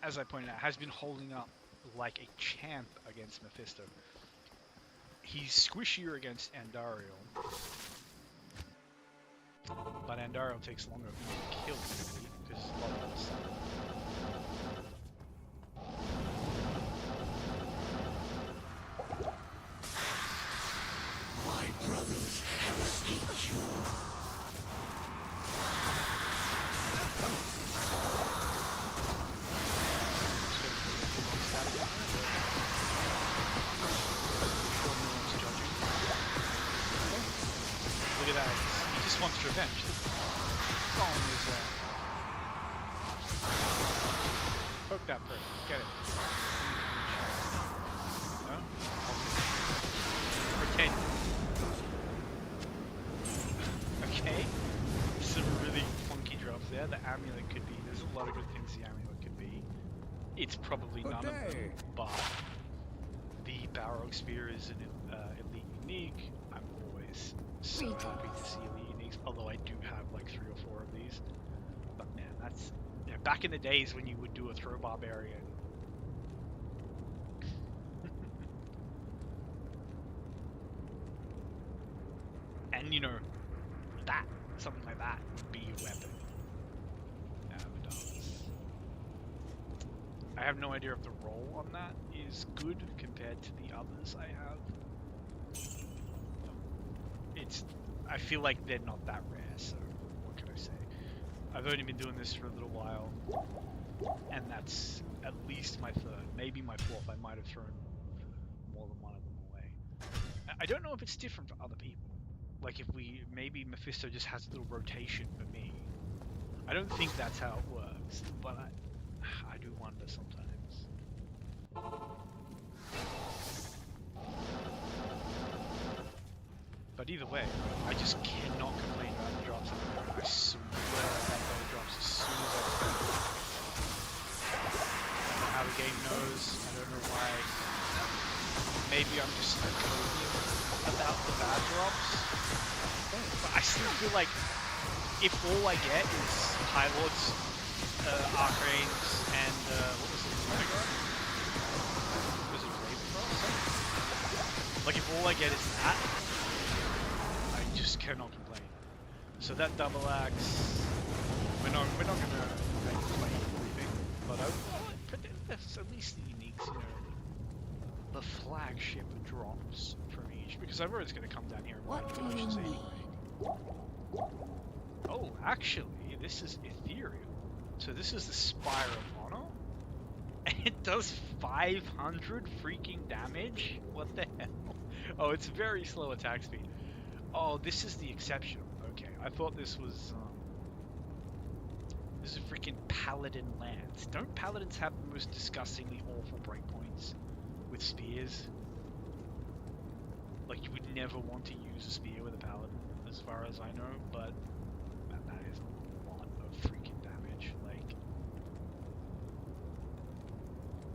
as I pointed out, has been holding up like a champ against Mephisto. He's squishier against Andariel, but Andariel takes longer to kill typically because a lot of other stuff. My brothers have escaped you. Look at that. He just wants revenge. Go on, poke that prick. Get it. No? Pretend. Okay. Some really funky drops there. The amulet could be. There's a lot of good things the amulet could be. It's probably Good none of them, day. but the Balrog Spear is an elite unique. I'm always so happy to see elite uniques, although I do have like 3 or 4 of these. But man, that's back in the days when you would do a throw barbarian. And you know, that, something like that would be your weapon. I have no idea if the roll on that is good compared to the others I have. I feel like they're not that rare, so what can I say? I've only been doing this for a little while, and that's at least my 3rd, maybe my 4th. I might have thrown more than one of them away. I don't know if it's different for other people. Like if maybe Mephisto just has a little rotation for me. I don't think that's how it works, but I do wonder sometimes. But either way, I just cannot complain about the drops. I swear that those drops as soon as I start. I don't know how the game knows. I don't know why. Maybe I'm just psychotic about the bad drops. But I still feel like if all I get is High Lords, Archranes, and what was it? Oh my god. Was it Ravenfrost or something? Like if all I get is that, I just cannot complain. So that double axe, we're not gonna play everything, but that's at least the uniques, you know, the flagship drops from each, because I'm always gonna come down here and buy What do you potions need? anyway. Oh, actually, this is ethereal. So this is the Spire of Honor, and it does 500 freaking damage. What the hell? Oh, it's very slow attack speed. Oh, this is the exceptional. Okay, I thought this was this is a freaking Paladin Lance. Don't Paladins have the most disgustingly awful breakpoints with spears? Like, you would never want to use a spear with a Paladin, as far as I know, but man, that is a lot of freaking damage. Like,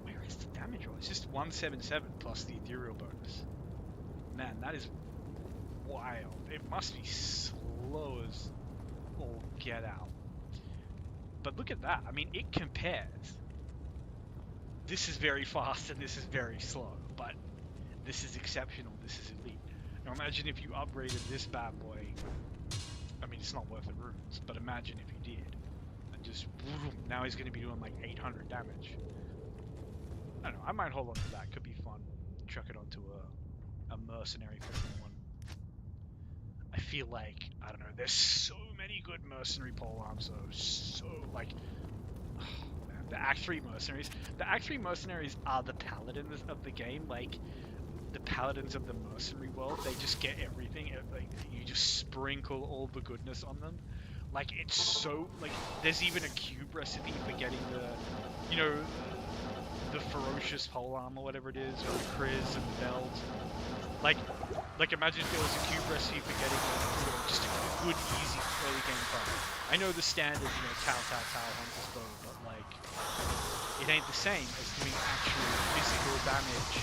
where is the damage roll? It's just 177 plus the ethereal bonus. Man, that is wild. It must be slow as all get out. But look at that. I mean, it compares. This is very fast and this is very slow, but this is exceptional. This is elite. Now imagine if you upgraded this bad boy. I mean, it's not worth the runes, but imagine if you did. And just, now he's going to be doing like 800 damage. I don't know. I might hold on to that. Could be fun. Chuck it onto a mercenary for someone. I feel like, I don't know, there's so many good mercenary polearms though. So, like, oh, man, the Act 3 mercenaries. The Act 3 mercenaries are the paladins of the game. Like, the paladins of the mercenary world. They just get everything. Like, you just sprinkle all the goodness on them. Like, it's so, like, there's even a cube recipe for getting the, you know, the ferocious polearm or whatever it is, or the Kriz and the belt. Like imagine if there was a cube recipe for getting just a good, easy early game fight. I know the standard, you know, Tau Hunter's bow, but like, it ain't the same as doing actual physical damage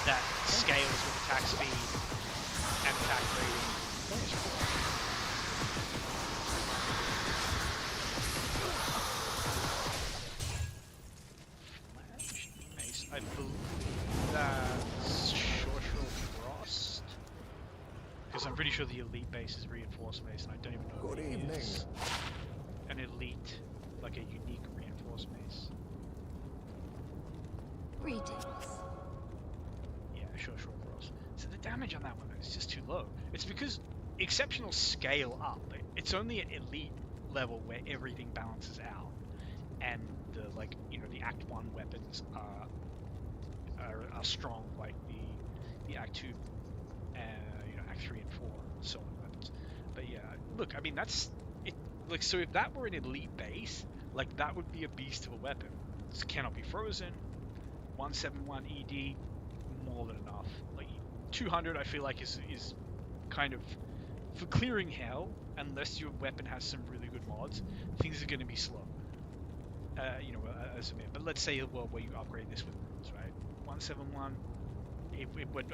that scales with attack speed and attack rating. Nice. I believe that's Short Frost. Because I'm pretty sure the elite base is reinforced mace, and I don't even know Good if it evening. is an elite, like a unique reinforced mace. Greetings. Yeah, Short Frost. So the damage on that one is just too low. It's because exceptional scale up. It's only at elite level where everything balances out, and the, like, you know, the Act 1 weapons are strong, like the Act 2, you know, Mark 3 and 4 sort of weapons. But yeah, look, I mean that's it. Like, so if that were an elite base, like that would be a beast of a weapon. It cannot be frozen. 171 ED, more than enough. Like 200, I feel like is kind of for clearing hell. Unless your weapon has some really good mods, things are going to be slow. You know, as a man. But let's say a world where you upgrade this with runes, right? 171.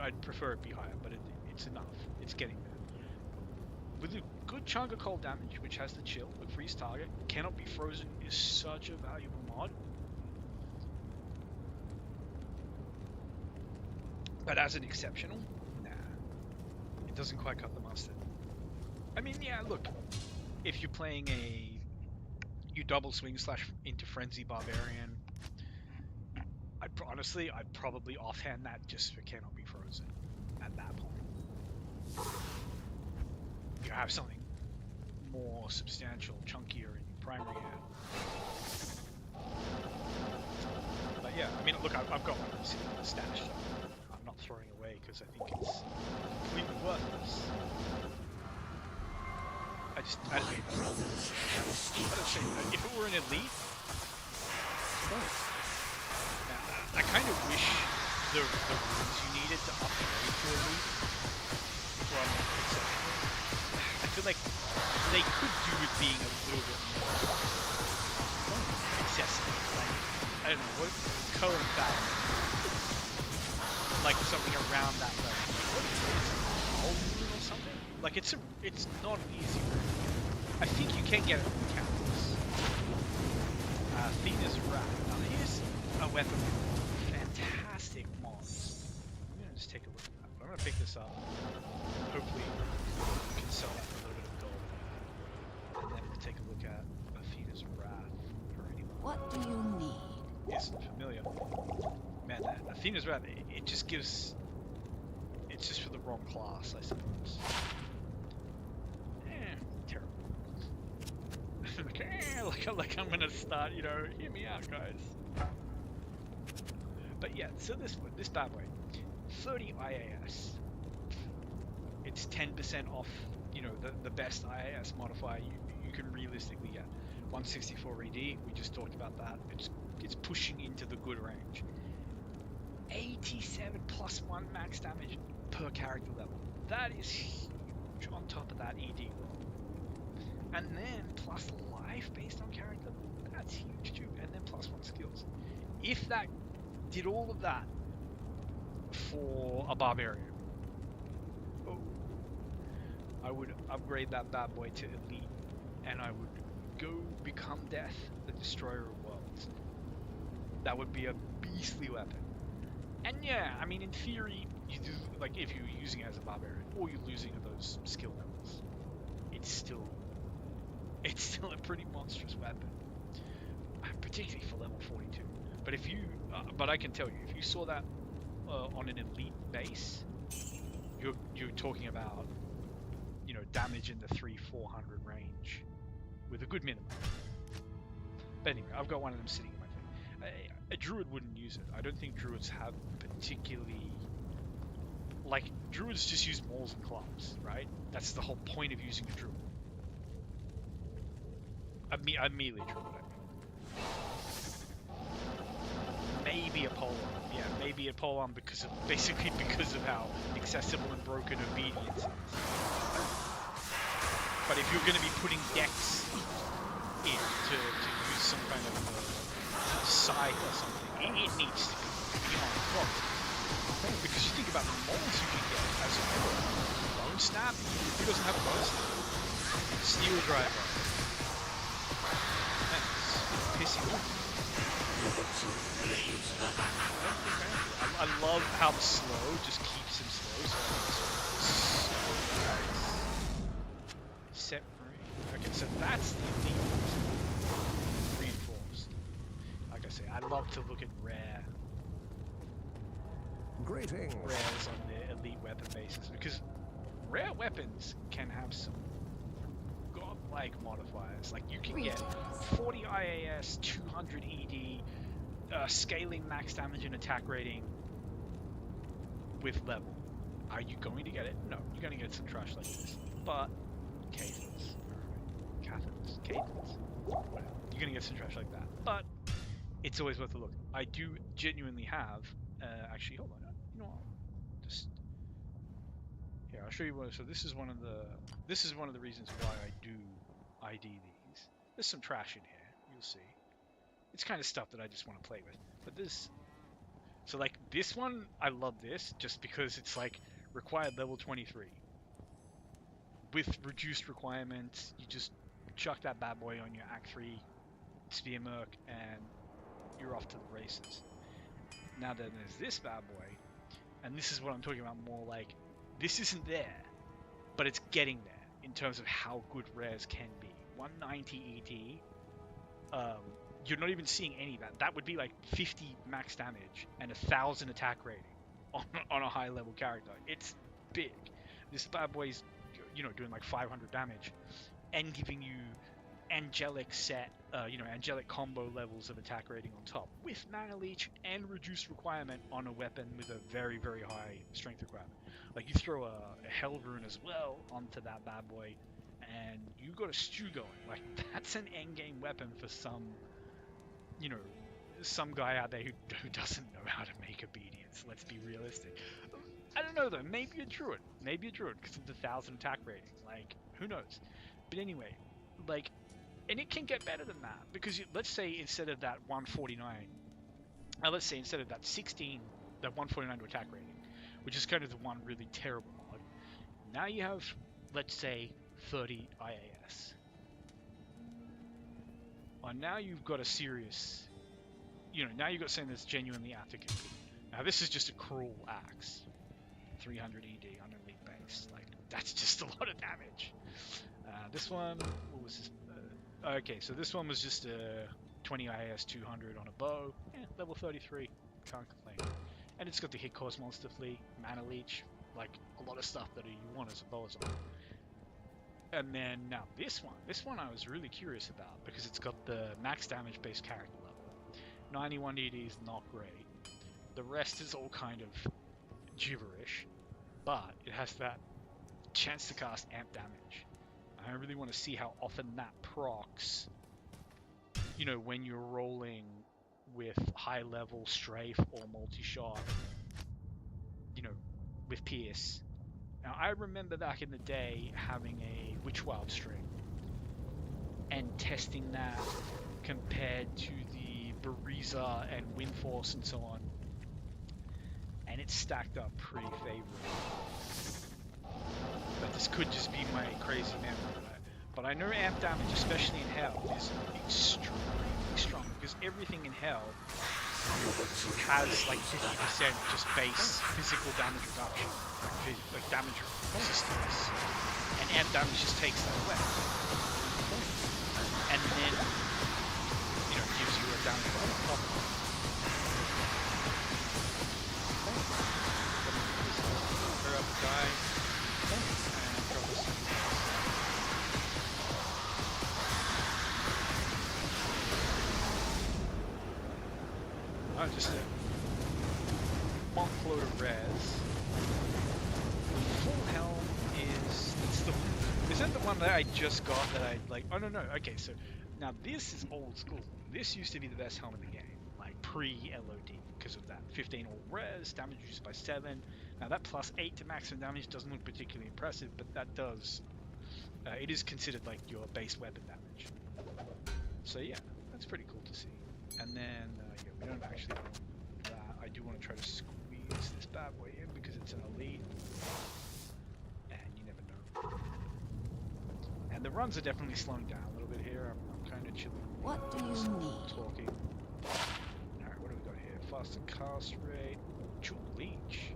I'd prefer it be higher, but it's enough. It's getting there. With a good chunk of cold damage, which has the chill, with freeze target, cannot be frozen is such a valuable mod. But as an exceptional, nah, it doesn't quite cut the mustard. I mean, yeah, look, if you're playing you double swing / into frenzy barbarian, honestly, I'd probably offhand that just for cannot be frozen at that point. You have something more substantial, chunkier in primary hand. But yeah, I mean, look, I've got one sitting stashed. I'm not throwing away because I think it's completely worthless. I don't say if it were an elite, I kind of wish the runes you needed to upgrade to elite from exceptional. I feel like they could do with being a little bit more accessible. Like, I don't know, what color that? Like something around that level. What is it? Gold rune or something? Like it's not an easy rune. I think you can get it from counters. Athena's Wrath. Now here's a weapon with fantastic mods. I'm gonna just take a look at that. I'm gonna pick this up. Hopefully we can sell that for a little bit of gold. And then we'll take a look at Athena's Wrath for anyone. What do you need? Isn't familiar. Man, that Athena's Wrath, it just gives... It's just for the wrong class, I suppose. Terrible. like I'm gonna start, you know, hear me out, guys. But yeah, so this bad boy, 30 IAS. It's 10% off, you know, the best IAS modifier you can realistically get. 164 ED, we just talked about that. It's pushing into the good range. 87 plus 1 max damage per character level. That is huge on top of that ED roll. And then plus life based on character level. That's huge too. And then plus 1 skills. If that did all of that for a barbarian, I would upgrade that bad boy to elite, and I would go become Death, the destroyer of worlds. That would be a beastly weapon. And yeah, I mean, in theory, you do, like, if you're using it as a barbarian, or you're losing at those skill levels, it's still a pretty monstrous weapon, particularly for level 42. But if you, but I can tell you, if you saw that on an elite base, you're talking about, you know, damage in the 300-400 range with a good minimum. But anyway, I've got one of them sitting in my thing. A druid wouldn't use it. I don't think druids have particularly, like, druids just use mauls and clubs, right? That's the whole point of using a druid. A melee druid, I mean. Maybe a pole arm. Yeah, maybe a pole arm because of how accessible and broken obedience is. But if you're going to be putting decks in to use some kind of scythe or something, it needs to be on front. Because you think about the molds you can get as a bone snap. Who doesn't have a bone snap? Steel driver. Man, it's pissing off. I love how the slow just keeps him slow. So set free. Okay, so that's the elite reinforced. Like I say, I love to look at rare Greetings. rares on the elite weapon basis, because rare weapons can have some godlike modifiers. Like you can get 40 IAS, 200 ED, scaling max damage and attack rating with level. Are you going to get it? No, you're going to get some trash like this. But cadence, whatever. You're going to get some trash like that. But it's always worth a look. I do genuinely have. Actually, hold on. You know what? Just here, I'll show you what. So this is one of the reasons why I do ID these. There's some trash in here. You'll see. It's kind of stuff that I just want to play with. But this. So like this one, I love this just because it's like required level 23. With reduced requirements, you just chuck that bad boy on your Act 3 Spear Merc and you're off to the races. Now then there's this bad boy, and this is what I'm talking about more like, this isn't there, but it's getting there in terms of how good rares can be. 190 ED, you're not even seeing any of that. That would be like 50 max damage and 1000 attack rating on a high level character. It's big. This bad boy's, you know, doing like 500 damage and giving you angelic set, angelic combo levels of attack rating on top with mana leech and reduced requirement on a weapon with a very, very high strength requirement. Like you throw a hell rune as well onto that bad boy and you got a stew going. Like that's an endgame weapon for some, you know, some guy out there who doesn't know how to make obedience. Let's be realistic. I don't know though, maybe a druid because of the 1000 attack rating. Like who knows? But anyway, like, and it can get better than that because let's say instead of that 149, let's say instead of that 16, that 149 to attack rating, which is kind of the one really terrible mod, now you have, let's say, 30 IAS. Or now you've got a serious, now you've got something that's genuinely afterkick. Now this is just a cruel axe, 300 ED on elite base. Like that's just a lot of damage. This one, what was this? Okay, so this one was just a 20 IAS 200 on a bow. Yeah, level 33. Can't complain. And it's got the hit course monster fleet, mana leech, like a lot of stuff that you want as a bow as well. And then now this one I was really curious about because it's got the max damage based character level. 91 ED is not great. The rest is all kind of gibberish, but it has that chance to cast amp damage. I really want to see how often that procs, when you're rolling with high level strafe or multi-shot, with Pierce. Now I remember back in the day having a Witchwild string and testing that compared to the Bariza and Windforce and so on, and it stacked up pretty favorably. But this could just be my crazy memory. But I know amp damage, especially in Hell, is extremely strong because everything in Hell has like 50% just base physical damage reduction, like damage resistance, and amp damage just takes that away. And then, gives you a damage on top of it. Clear up the guy. Just a bonk load of res. The full helm isn't the one that I just got that I like. Oh no, okay, so now this is old school. This used to be the best helm in the game, like pre-LOD, because of that 15 all res, damage reduced by 7. Now that plus 8 to maximum damage doesn't look particularly impressive, but that does, it is considered like your base weapon damage. So yeah, that's pretty cool to see. And then, we don't actually want that. I do want to try to squeeze this bad boy in because it's an elite. And you never know. And the runs are definitely slowing down a little bit here. I'm kind of chilling. What do you need? Talking. Alright, what do we got here? Faster cast rate. Jewel Leech.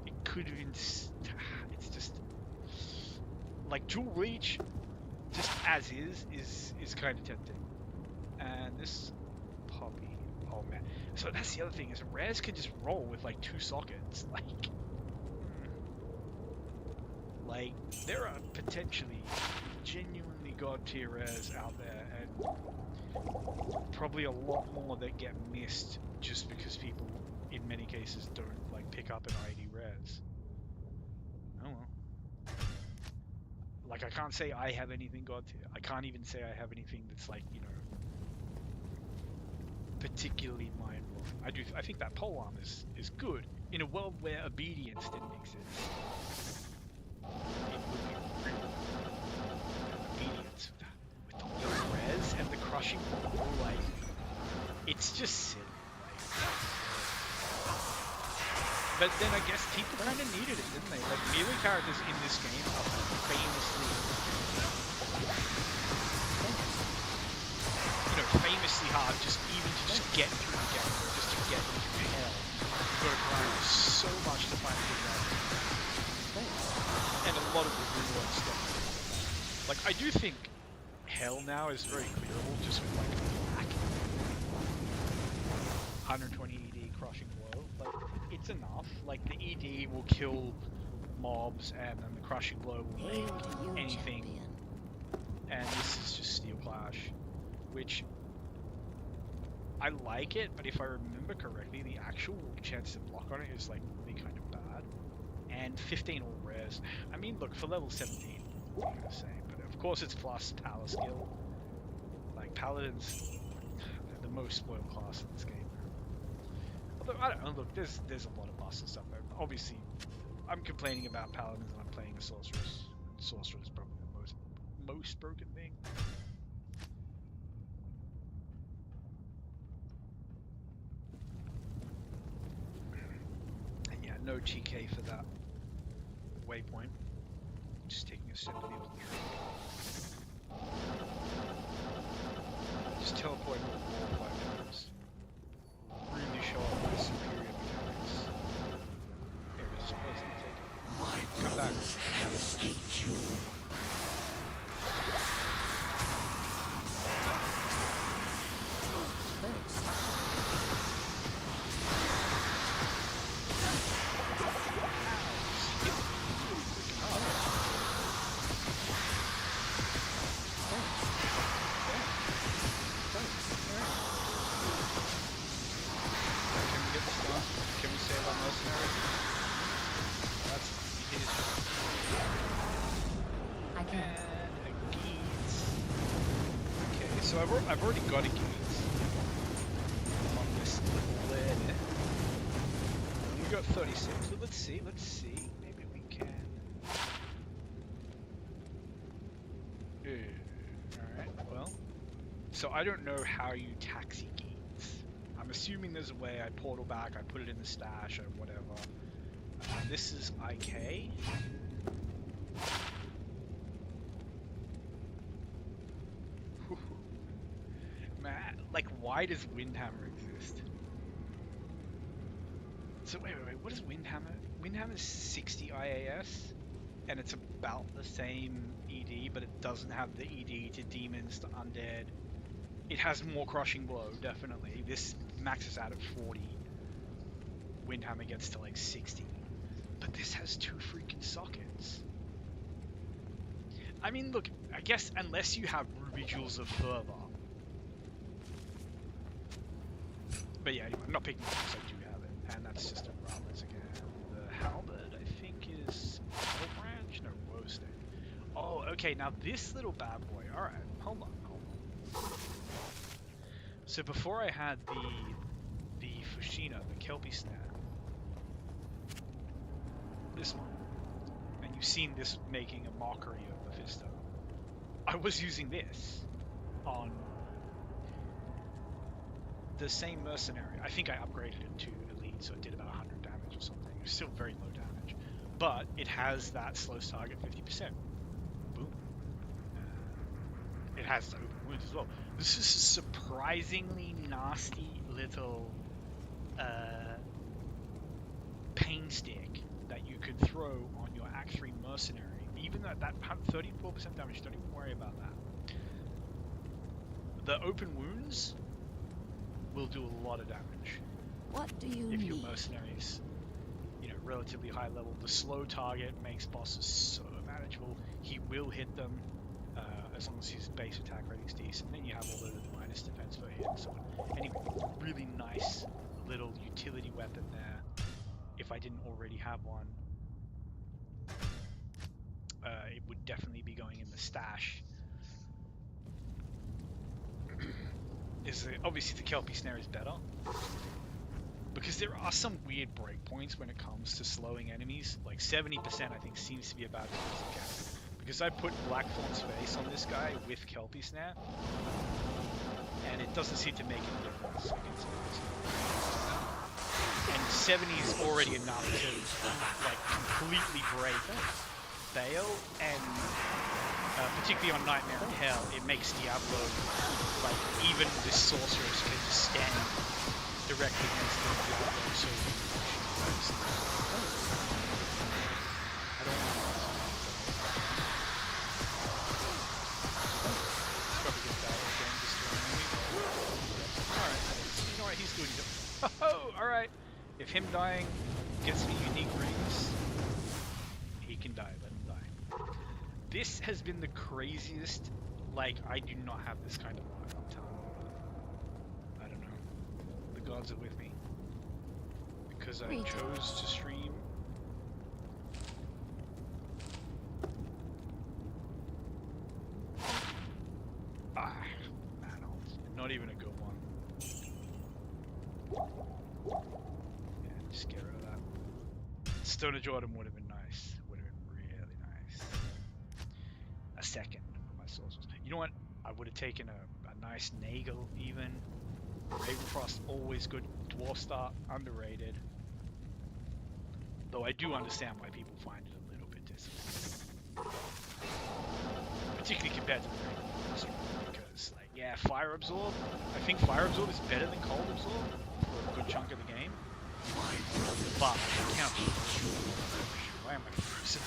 It could have been... It's just... Like, Jewel Leech, just as is kind of tempting. And this poppy, oh man. So that's the other thing, is rares can just roll with like 2 sockets. Like there are potentially genuinely god tier rares out there, and probably a lot more that get missed just because people, in many cases, don't like pick up an ID res. Oh well. Like I can't say I have anything god tier. I can't even say I have anything that's like, you know, particularly mind-blowing. I think that polearm is good in a world where obedience didn't exist. It would be really obedience with the low res and the crushing blow, like it's just silly. But then I guess people kind of needed it, didn't they? Like melee characters in this game are famously, you know, famously hard just even to just get through the game, or just to get into hell. You've got to grind so much to find a good weapon. And a lot of the reward stuff. Like I do think hell now is very clearable just with like black. 120 ED crushing blow. Like it's enough. Like the ED will kill mobs and then the crushing blow will make anything. Champion. And this is just Steel Clash, which I like it, but if I remember correctly, the actual chance to block on it is like really kind of bad. And 15 all rares. I mean, look, for level 17, I'm gonna say, but of course it's plus power skill. Like Paladins, they're the most spoiled class in this game. Although I don't know, look, there's a lot of buffs and stuff. Obviously, I'm complaining about Paladins and I'm playing a Sorceress. Sorcerer is probably the most broken thing. And yeah, no GK for that waypoint. Just taking a sip of the old drink. Just teleport to the wall 5 times. Really show off my superior mechanics. Here it is, supposedly take it. My Come back. brothers have escaped you. Can we get this done? Can we save our mercenary? That's he hit I can't. and a Geats. Okay, so I've already got a Geats on this little lid. We got 36. So let's see. Maybe we can. Alright, well. So I don't know how you taxi Geats. I'm assuming there's a way I portal back, I put it in the stash or whatever. This is IK. Man, like why does Windhammer exist? So wait, what is Windhammer? Windhammer is 60 IAS, and it's about the same ED, but it doesn't have the ED to demons to undead. It has more crushing blow, definitely. This maxes out at 40. Windhammer gets to like 60. But this has 2 freaking sockets. I mean, look, I guess unless you have Ruby Jewels of Fervor. But yeah, anyway, I'm not picking it because I do have it. And that's just a Rollins again. The Halberd, I think, is Battle Branch? No, Woesting. Oh, okay, now this little bad boy. Alright, hold on. So before I had the Fushina, the Kelpie Snare, this one, and you've seen this making a mockery of Mephisto, I was using this on the same mercenary. I think I upgraded it to Elite, so it did about 100 damage or something. It was still very low damage, but it has that slows target 50%. Boom. It has open wounds as well. This is a surprisingly nasty little pain stick that you could throw on your Act 3 mercenary. Even though that 34% damage, don't even worry about that. The open wounds will do a lot of damage. What do you If your need? mercenaries, you know, relatively high level. The slow target makes bosses so manageable. He will hit them as long as his base attack rating's decent. Then you have all the minor bonus defense for hitting someone. Anyway, really nice little utility weapon there. If I didn't already have one, it would definitely be going in the stash. Obviously the Kelpie Snare is better, because there are some weird breakpoints when it comes to slowing enemies. Like 70% I think seems to be about as good as it gets. Because I put Blackthorn's face on this guy with Kelpie Snare, and it doesn't seem to make any difference against enemies. And 70 is already enough to like completely break Bale, and particularly on Nightmare in Hell, it makes Diablo, like, even the sorcerers can stand directly against the Diablo, so I don't want to probably get that again, destroying me. Alright, you know what, he's doing it. Oh, alright. If him dying gets me unique rings, he can die, let him die. This has been the craziest, like, I do not have this kind of luck, I'm telling you. I don't know. The gods are with me. Because I chose to stream. Not even a good one. Yeah, just get rid of that. Stoner Jordan would have been nice. Would have been really nice. A second for my sorcerers. You know what? I would have taken a nice Nagel even. Ravenfrost, always good. Dwarf Star, underrated. Though I do understand why people find it a little bit disappointing. Particularly compared to the Ravenfrost. Because, like, yeah, Fire Absorb. I think Fire Absorb is better than Cold Absorb for a good chunk of the game. But I can't. Why am I so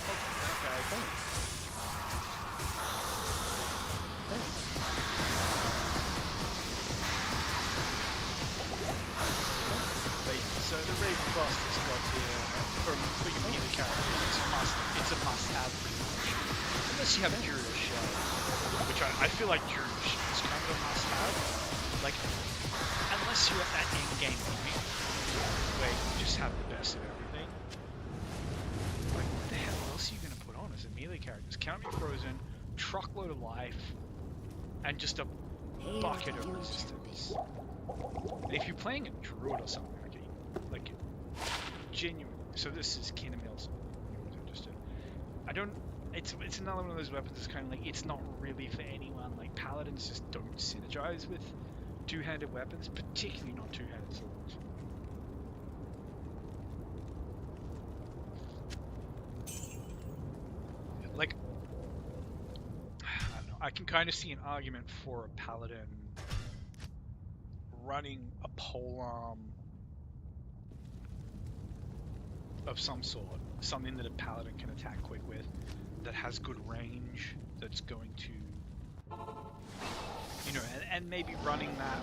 So the Ravenfrost has got here for your melee characters. It's a must-have pretty much. Unless you have Druish, which I feel like Druish is kind of a must-have. Like, unless you're at that end game point where you just have the best of everything. Like, what the hell else are you gonna put on as a melee character? Count Me Frozen, truckload of life, and just a bucket of resistance. And if you're playing a druid or something like genuine. So this is Kin of Mills. I don't. It's another one of those weapons that's kind of like, it's not really for anyone. Like, paladins just don't synergize with two-handed weapons, particularly not two-handed swords. Like, I don't know. I can kind of see an argument for a paladin running a polearm of some sort, something that a paladin can attack quick with, that has good range, that's going to, you know, and maybe running that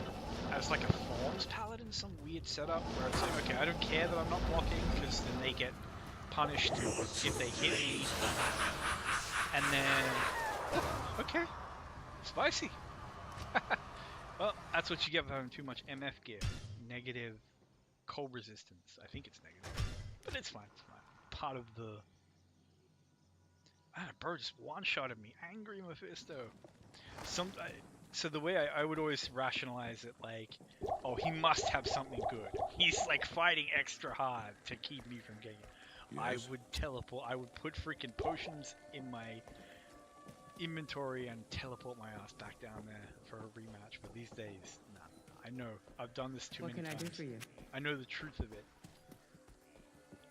as like a Thorns paladin, some weird setup where it's like, okay, I don't care that I'm not blocking, because then they get punished if they hit me, and then, okay, spicy. Well, that's what you get for having too much MF gear. Negative cold resistance. I think it's negative. But it's fine, it's fine. Part of the... Man, a bird just one-shotted me. Angry Mephisto. So the way I would always rationalize it, like, oh, he must have something good. He's, like, fighting extra hard to keep me from getting it. Yes. I would teleport. I would put freaking potions in my inventory and teleport my ass back down there for a rematch. But these days, nah. I know. I've done this too many times. What can I do for you? I know the truth of it.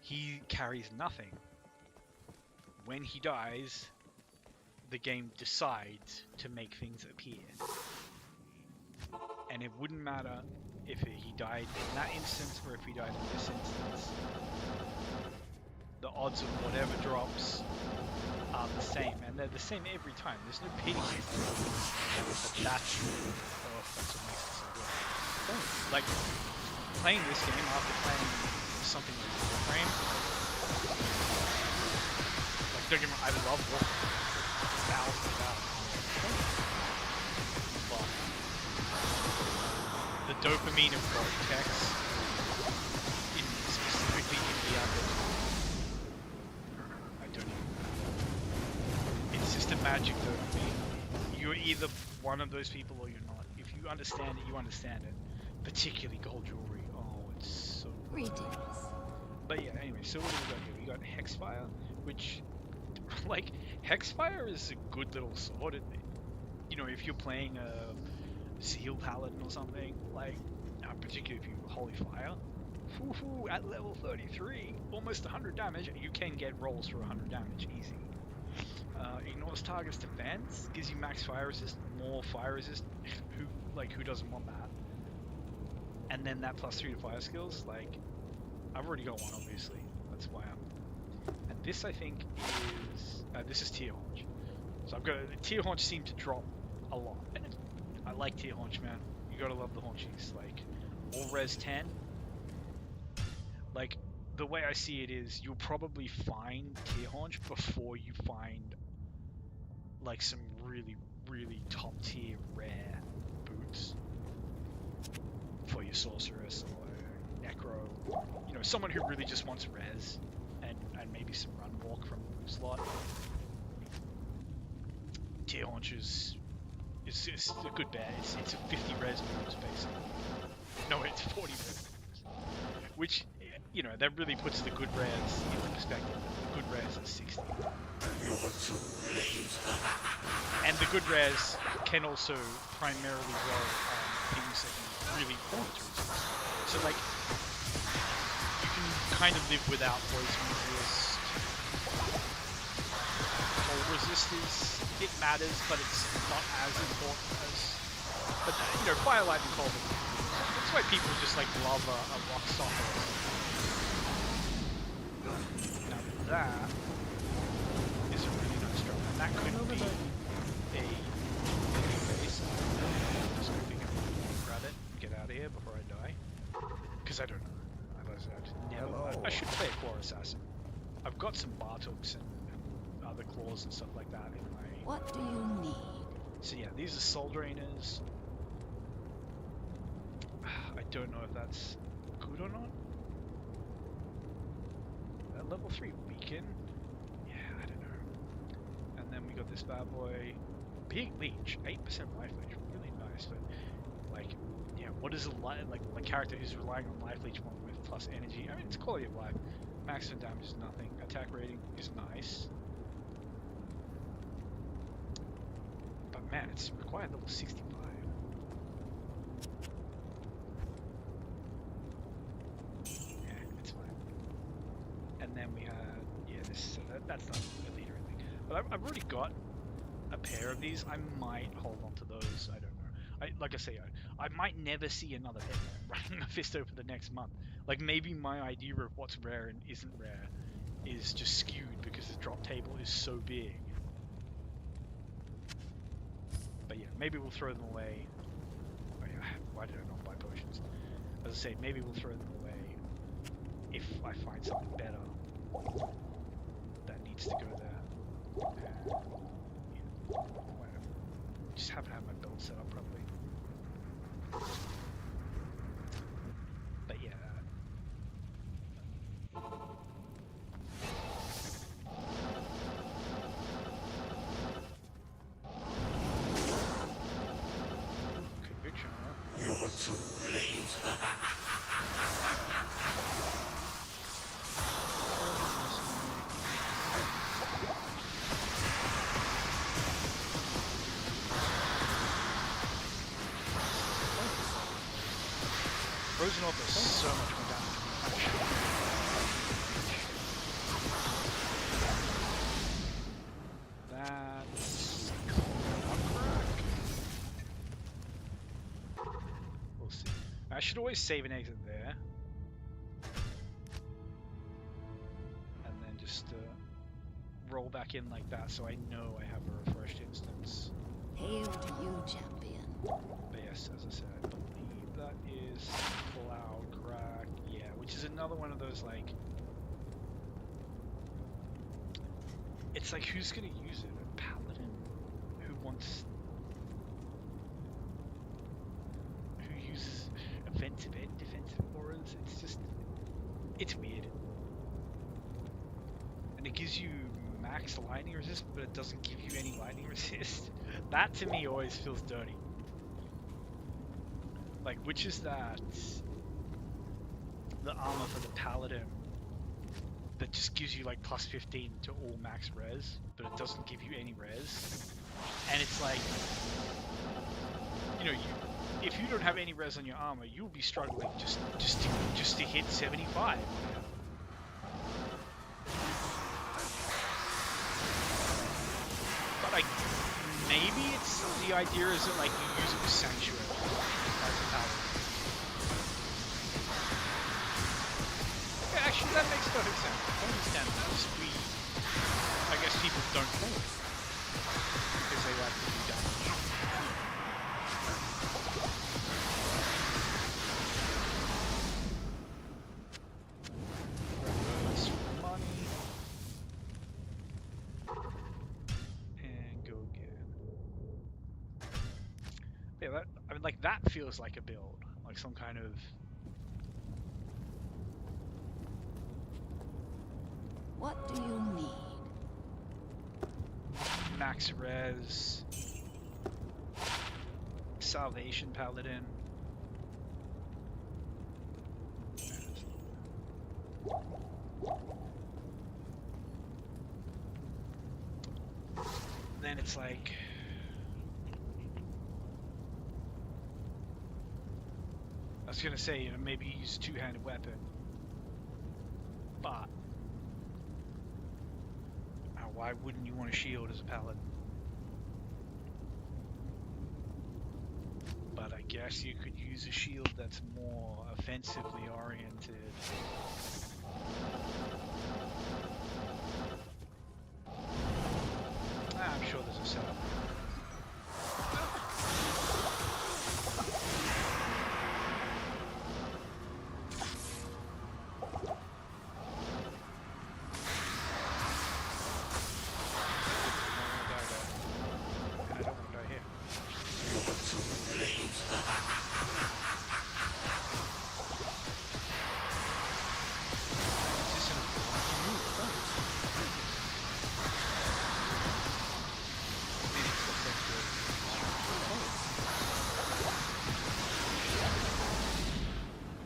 He carries nothing. When he dies, the game decides to make things appear. And it wouldn't matter if he died in that instance or if he died in this instance. The odds of whatever drops are the same, and they're the same every time. There's no pity. But that's what makes it so good. Like, playing this game after playing something like Warframe, like, don't get me wrong, I love Warframe. Thousands of hours. But dopamine of vortex, specifically in Diablo. I don't even. It's just a magic dopamine. You're either one of those people or you're not. If you understand it, you understand it. Particularly gold jewelry. Oh, it's so good. Greetings. But yeah, anyway, so what do we got here? We got Hexfire, which, like, Hexfire is a good little sword. You know, if you're playing a Seal Paladin or something, like, particularly if you Holy Fire, at level 33, almost 100 damage, you can get rolls for 100 damage, easy. Ignores target's defense, gives you max fire resist, more fire resist, who doesn't want that? And then that +3 to fire skills, like, I've already got one, obviously, that's why and this I think is, this is Tear Haunch. So I've got, Tear Haunch seem to drop a lot, and I like Tear Haunch, man. You gotta love the haunchies, like, all res 10. Like, the way I see it is, you'll probably find Tear Haunch before you find, like, some really, really top tier rare boots for your sorceress or necro. You know, someone who really just wants res and maybe some run walk from the slot. Tear Haunch is a good bet. It's a 50 res boots basically. No, it's 40 res. Which, you know, that really puts the good res into perspective. The good res is 60. And the good res can also primarily roll on things that you really want to resist. So, like, you can kind of live without poison resist. Cold resist it matters, but it's not as important as. But, you know, fire, lightning, cold. That's why people just, like, love a rock stopper. Now, that is a really nice drop. And that could be a base. I'm just hoping I can grab it and get out of here before I die. Because I don't know. I should play a Claw Assassin. I've got some Bartooks and other claws and stuff like that in my... What do you need? So yeah, these are Soul Drainers. I don't know if that's good or not. That level 3 Beacon? Yeah, I don't know. And then we got this bad boy. Big Leech, 8% life leech, really nice, but like, yeah, what is a like character who's relying on life leech one with plus energy? I mean, it's quality of life. Maximum damage is nothing. Attack rating is nice. But man, it's required level 65. Yeah, it's fine. And then we had, yeah, this, that's not a leader or anything. But I've already got a pair of these. I might hold on to those. I don't know. Like I say, I might never see another Hitman running a Fisto for the next month. Like, maybe my idea of what's rare and isn't rare is just skewed because the drop table is so big. But yeah, maybe we'll throw them away. Oh yeah, why did I not buy potions? As I say, maybe we'll throw them away if I find something better that needs to go there. Yeah, whatever. Just have to have my build set up properly. But yeah. Conviction, huh? You're too late. Frozen Orb does so much more damage. That's we'll see. I should always save an exit there. And then just roll back in like that so I know I have a refreshed instance. Hail to you, champion. But yes, as I said, I believe that is Cloud Crack. Yeah, which is another one of those, like... It's like, who's gonna use it? A paladin? Who It's weird. And it gives you max lightning resist, but it doesn't give you any lightning resist. That to me always feels dirty. Like, which is that? The armor for the paladin that just gives you like plus 15 to all max res, but it doesn't give you any res. And it's like, you know, if you don't have any res on your armor, you'll be struggling just to hit 75. But like, maybe it's the idea is that like you use it with sanctuary as a paladin. Yeah, actually, that makes perfect sense. I understand this. I guess people don't play it because they like to do damage. Money. And go again. Yeah, that, I mean, like, that feels like a build. Like some kind of... What do you need? Max res, Salvation Paladin. Then it's like, I was gonna say, you know, maybe use a two-handed weapon, but why wouldn't you want a shield as a paladin? But I guess you could use a shield that's more offensively oriented. I'm sure there's a setup.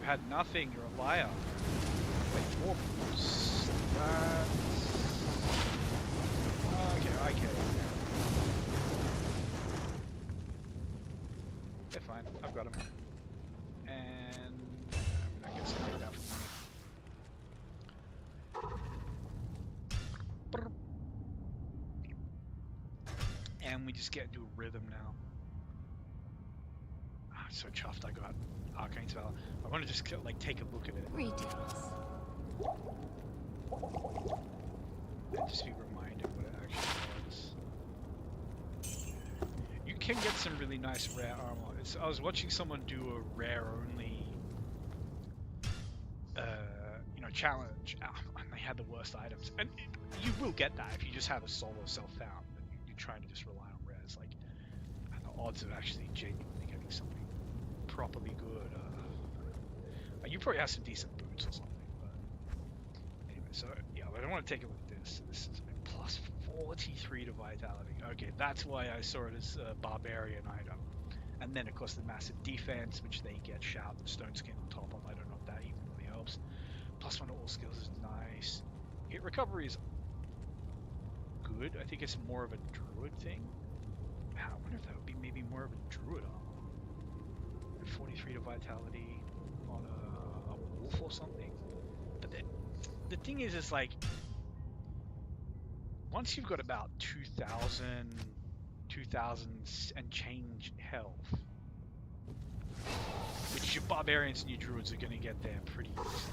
Had nothing, you're a liar. Wait, 4 moves. Okay, I get it. Yeah, fine. I've got him. And I guess I'll take that for money. And we just get into a rhythm now. I'm so chuffed I got Arcane's Valor. I want to just like take a look at it. Greetings. And just be reminded what it actually was. You can get some really nice rare armor. I was watching someone do a rare only you know, challenge, and they had the worst items. And you will get that if you just have a solo self-found and you're trying to just rely on rares. Like, and the odds of actually genuinely getting something properly good. You probably have some decent boots or something, but anyway. So yeah, I don't want to take a look at this. This is a plus 43 to vitality. Okay, that's why I saw it as a barbarian item. And then of course the massive defense, which they get shout and stone skin on top of. I don't know if that even really helps. Plus 1 to all skills is nice. Hit recovery is good. I think it's more of a druid thing. I wonder if that would be maybe more of a druid armor. 43 to vitality on a wolf or something. But the thing is like, once you've got about 2,000 and change health, which your barbarians and your druids are going to get there pretty easily.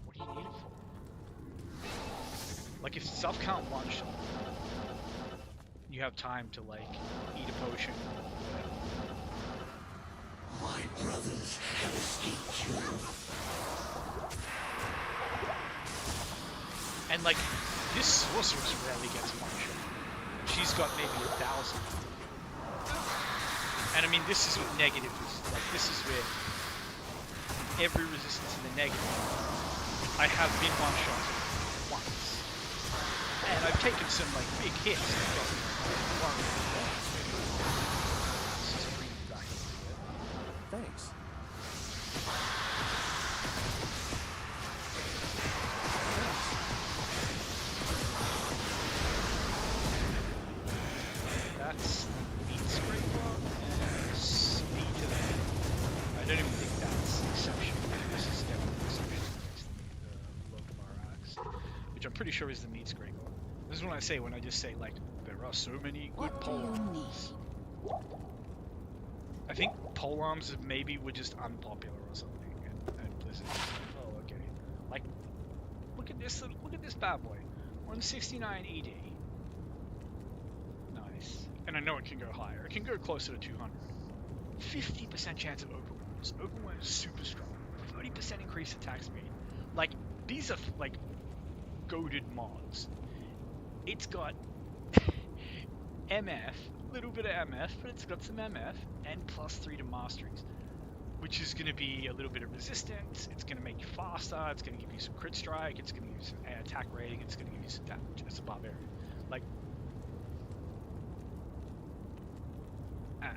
What do you need it for? Like, if self count one shot, you have time to like eat a potion. My brothers have escaped you. And like, this sorceress rarely gets one shot. She's got maybe 1,000. And I mean, this is with negative, like this is where every resistance in the negative, I have been one-shot once. And I've taken some like big hits. This is pretty back. Thanks. That's meat scraper and speed to the head. I don't even think that's exception. This is definitely exception against the low bar axe, which I'm pretty sure is the meat scraper. This is what I say when I just say like there are so many good What do pole you arms. I think pole arms maybe were just unpopular or something, and Blizzard was like, oh okay, like look at this bad boy, 169 ED. Nice. And I know it can go higher. It can go closer to 200. 50% chance of open wounds. Open wound is super strong. 30% increased attack speed. Like, these are, like, goated mods. It's got MF, little bit of MF, but it's got some MF, and +3 to masteries. Which is going to be a little bit of resistance. It's going to make you faster. It's going to give you some crit strike. It's going to give you some attack rating. It's going to give you some damage. It's a barbarian. Like,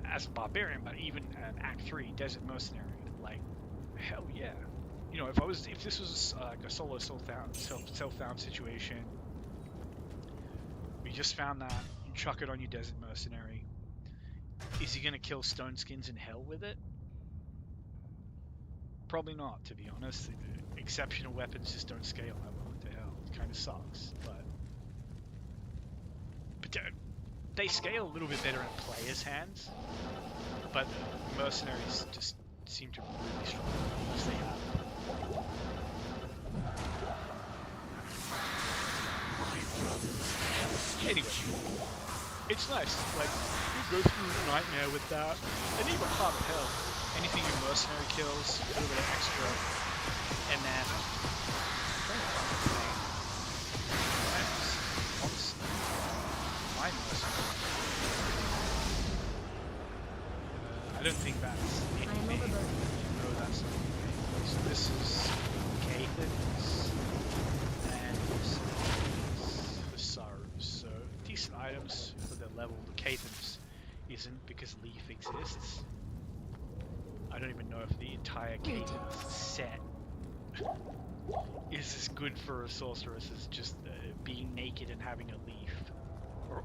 as a barbarian, but even an Act 3 Desert Mercenary, like, hell yeah. You know, if this was like a solo self-found situation, we just found that, you chuck it on your Desert Mercenary. Is he gonna kill Stone Skins in hell with it? Probably not, to be honest. Exceptional weapons just don't scale that well into hell. It kind of sucks, but they scale a little bit better in players' hands, but mercenaries just seem to be really strong unless they have. Anyway, it's nice. Like, you go through a nightmare with that, and even Heart of Hell. Anything your mercenary kills, a little bit of extra, and then my mercenary. I don't think that's anything. No, that's not anything. So this is Caithn's, and this is the Sorrows. So decent items for their level. The Caithn's isn't because Leaf exists. I don't even know if the entire Caithn's set is as good for a sorceress as just being naked and having a leaf,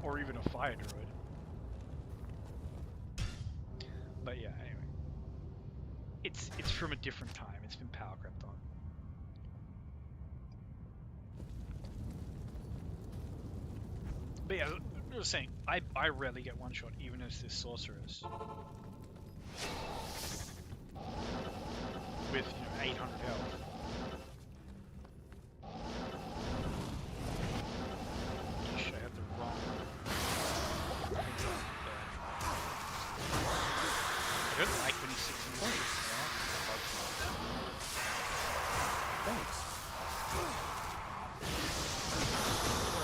or even a fire druid. But yeah, anyway, it's from a different time. It's been power crept on. But yeah, I was saying, I rarely get one shot, even as this sorceress. With, 800 health. Gosh, I had the wrong... I don't like when he sits in the way. Thanks.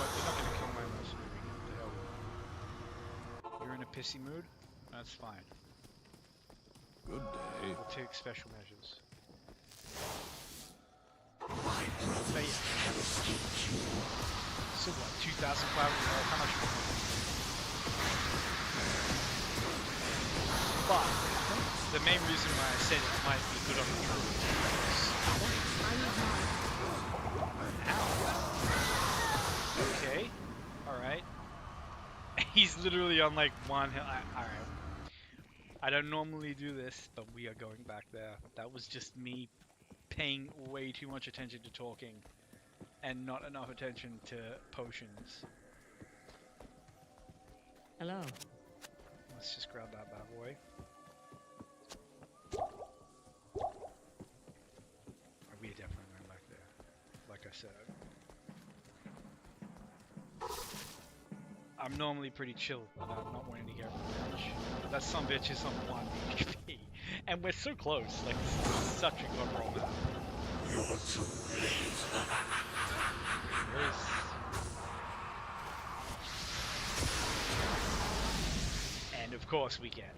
They're not gonna kill my mercenary. What the hell? You're in a pissy mood? That's fine. Good day. We'll take special measures. But yeah. So what, 2,500 how much more? But the main reason why I said it might be good on the druid is... Ow. Okay. Alright. He's literally on like one hill. Alright. I don't normally do this, but we are going back there. That was just me paying way too much attention to talking and not enough attention to potions. Hello. Let's just grab that bad boy. We are definitely going back there, like I said. I'm normally pretty chill about not wanting to get revenge. That some bitch is on 1 HP. And we're so close, like, this is such a good roll map. And of course we get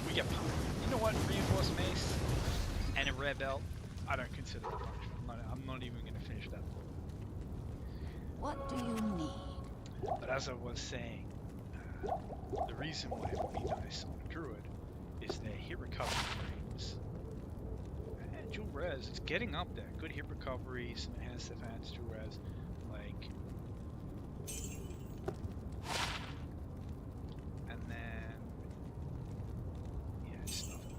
We get you know what? Reinforced mace and a rare belt. I don't consider that punishment. I'm not even going to finish that. What do you need? But as I was saying, the reason why it would be nice on a druid is their hit recovery frames. And dual res, it's getting up there. Good hit recovery, some enhanced defense, dual res. Like, and then, yeah, it's nothing.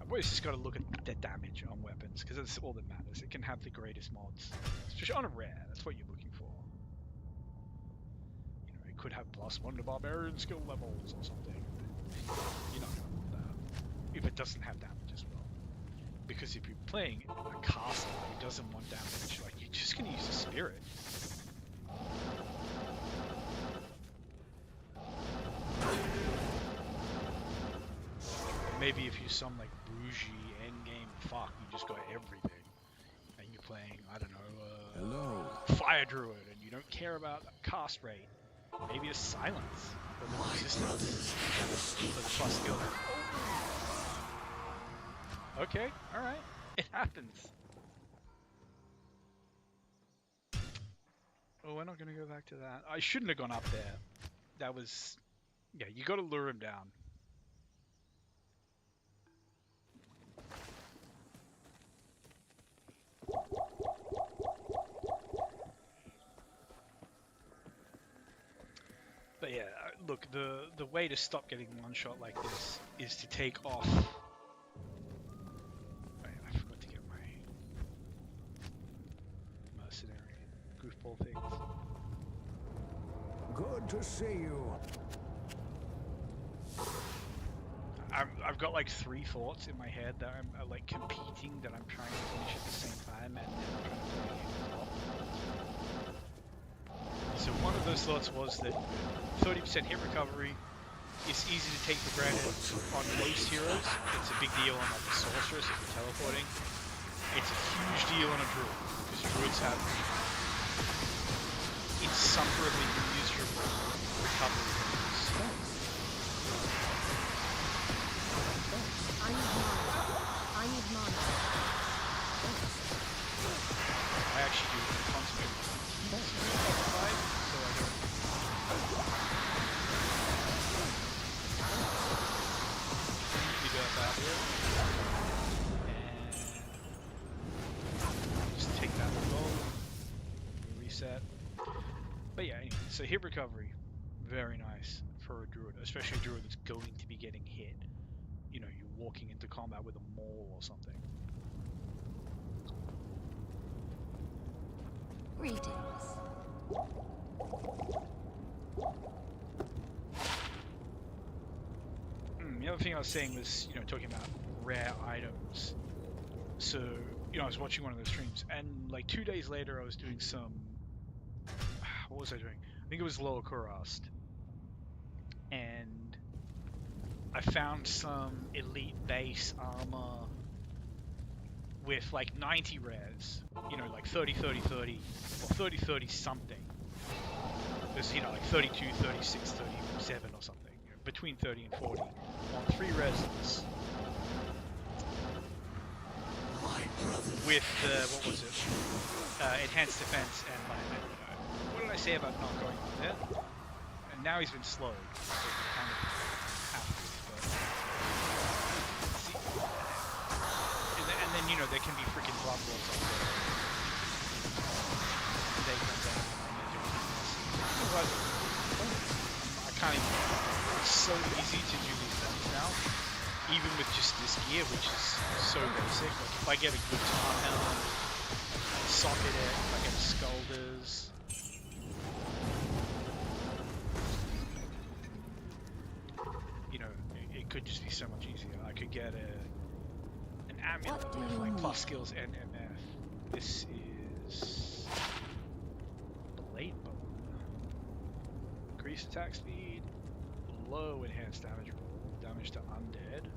I've always just got to look at the damage on weapons because that's all that matters. It can have the greatest mods, especially on a rare. That's what you're looking for. You know, it could have +1 to barbarian skill levels or something. You're not gonna want that if it doesn't have damage as well. Because if you're playing a caster who doesn't want damage, like you're just gonna use a spirit. Maybe if you're some like bougie endgame fuck, you just got everything, and you're playing, I don't know, Hello. fire druid, and you don't care about cast rate. Maybe a silence or the resistance for the plus skill. Okay, all right, it happens. Oh, we're not gonna go back to that. I shouldn't have gone up there. That was, yeah, you got to lure him down. But yeah, look, the way to stop getting one shot like this is to take off. Wait, I forgot to get my mercenary goofball things. Good to see you. I've got like 3 thoughts in my head that I'm like competing, that I'm trying to finish at the same time, and then I'm trying to play it as well. So one of those thoughts was that 30% hit recovery is easy to take for granted on most heroes. It's a big deal on like the sorceress if you're teleporting. It's a huge deal on a druid because druids have insufferably miserable recovery rates. I need mana. I need mana. I actually do concentrate on fight, so I don't. We do have that here. And just take that goal. Reset. But yeah, anyway, so hit recovery, very nice for a druid, especially a druid that's going to be getting hit. You know, you're walking into combat with a maul or something. Greetings. The other thing I was saying was, you know, talking about rare items. So, you know, I was watching one of those streams, and like 2 days later, I was doing some. What was I doing? I think it was Lower Kurast, and I found some elite base armor with like 90 rares, you know, like 30, 30, 30, or 30, 30 something. There's, you know, like 32, 36, 37 or something, you know, between 30 and 40 on 3 resins. With, what was it? Enhanced defense and like, what did I say about not going on there? And now he's been slowed, so he kind of have to, but... See, and then, you know, there can be freaking blood lords up there. They come down and they're doing this. But I can't even... It's so easy to do these things now, even with just this gear, which is so basic. Like, if I get a good time helm, I socket it, if I get a Skulders... You know, it could just be so much easier. I could get an amulet with like plus skills and MF. This is Blade Bone. Increased attack speed, low enhanced damage roll, damage to undead.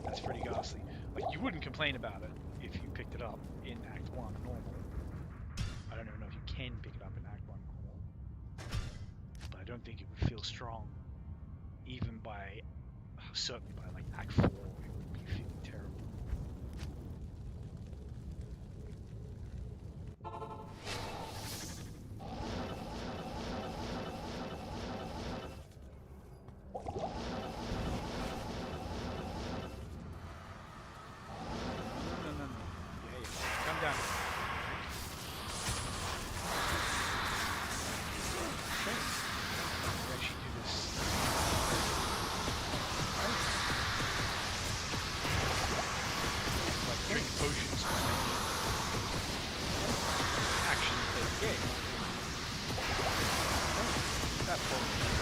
That's pretty ghastly. Like, you wouldn't complain about it if you picked it up in Act 1 normal. I don't even know if you can pick it up in Act 1 normal. But don't think it would feel strong, even by, certainly by like Act 4, it would be feeling terrible. No. Yeah, come down. We actually do this. Like drink potions when actually play the game. That potion.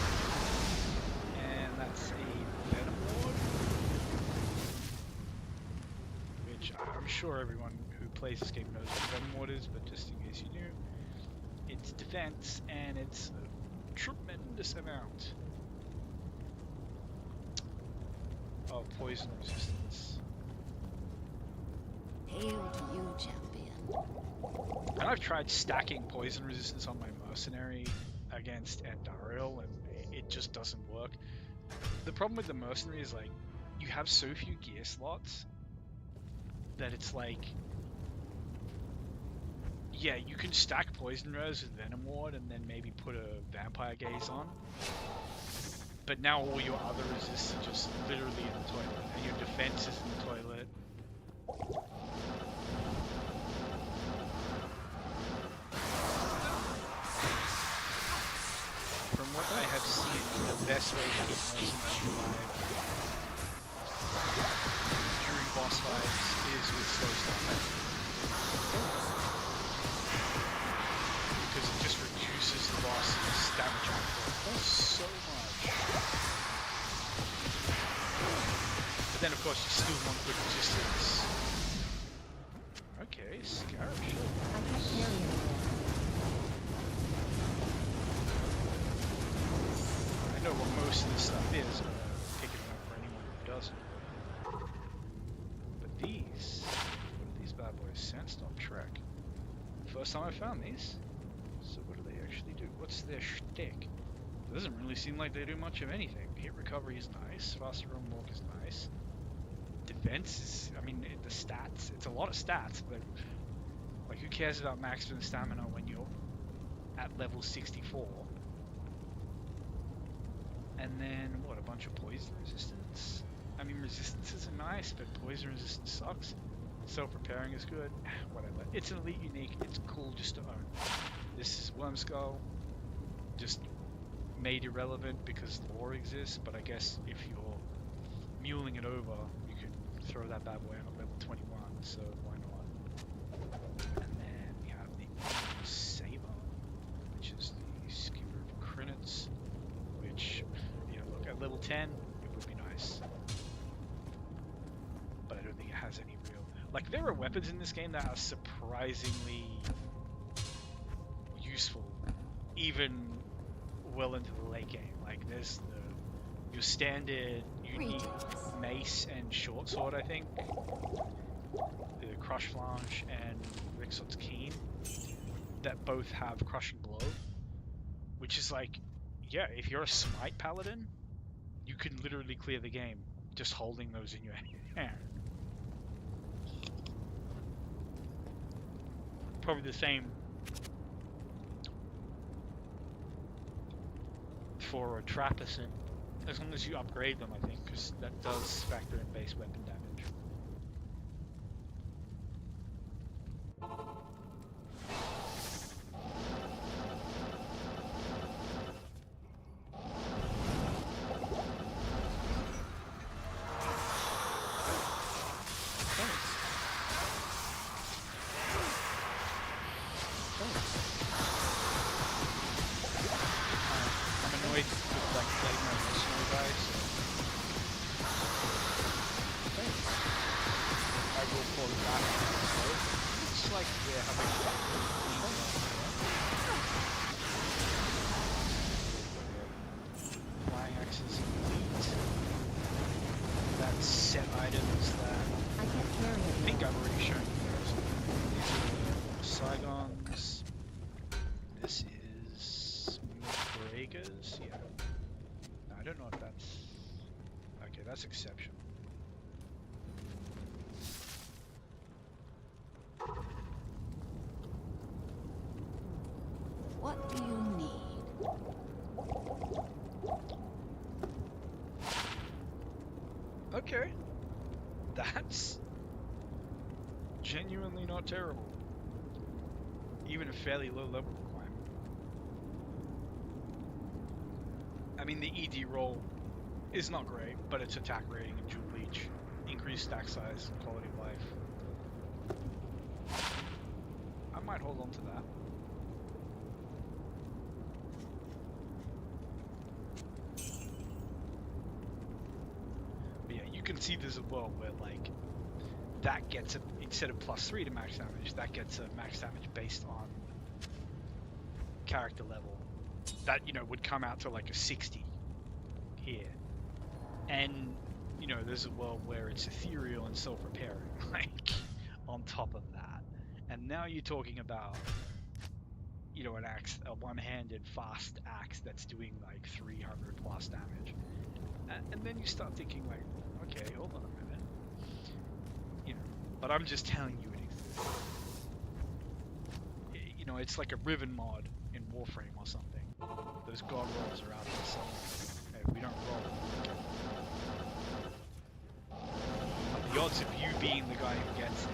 And that's a Venom Ward. Which I'm sure everyone who plays this game knows what Venom Ward is, but just in case you knew, it's defense and it's a tremendous amount of poison resistance. Hail to you, champion. And I've tried stacking poison resistance on my mercenary against Andariel, and it just doesn't work. The problem with the mercenary is like you have so few gear slots that it's like, yeah, you can stack poison res with Venom Ward and then maybe put a vampire gaze on, but now all your other resists are just literally in the toilet, and your defense is in the toilet. From what I have seen, the best way to keep mercenaries alive during boss fights is with slow start, because it just reduces the boss's damage output so much. But then of course you still want good resistance. Okay, Scarab Shield. I can't carry anymore. I know what most of this stuff is, but I'm picking it up for anyone who doesn't. But these, what are these bad boys? Sandstorm Trek. First time I found these. So what do they actually do? What's their shtick? It doesn't really seem like they do much of anything. Hit recovery is nice. Faster run walk is nice. Defense is, I mean, the stats. It's a lot of stats, but like, who cares about maximum stamina when you're at level 64? And then, what, a bunch of poison resistance? I mean, resistances are nice, but poison resistance sucks. Self-repairing is good. Whatever. It's an elite unique. It's cool just to own. This is Worm Skull. Just made irrelevant because lore exists, but I guess if you're muling it over, you could throw that bad boy in at level 21, so why not? And then we have the Saber, which is the Skewer of Crinets, which, you know, look, at level 10, it would be nice. But I don't think it has any real... Like, there are weapons in this game that are surprisingly useful, even well into the late game. Like, there's your standard unique mace and short sword, I think. The Crush Flange and Rixot's Keen, that both have Crushing Blow, which is like, yeah, if you're a Smite Paladin, you can literally clear the game just holding those in your hand. Probably the same for a Trapeson, as long as you upgrade them, I think, because that does factor in base weapon damage. don't know if that's... Okay, that's exceptional. What do you need? Okay. That's genuinely not terrible. Even a fairly low level requirement. I mean, the ED roll is not great, but its attack rating and dual leech, increased stack size, quality of life. I might hold on to that. But yeah, you can see there's a world where like that gets a, instead of +3 to max damage, that gets a max damage based on character level. That, you know, would come out to like a 60 here. And, you know, there's a world where it's ethereal and self-repairing, like, on top of that. And now you're talking about, you know, an axe, a one-handed fast axe that's doing like 300 plus damage. And then you start thinking like, okay, hold on a minute. You know, but I'm just telling you it exists. You know, it's like a Riven mod in Warframe or something. Those god rolls are out there somewhere. Hey, we don't roll. The odds of you being the guy who gets it.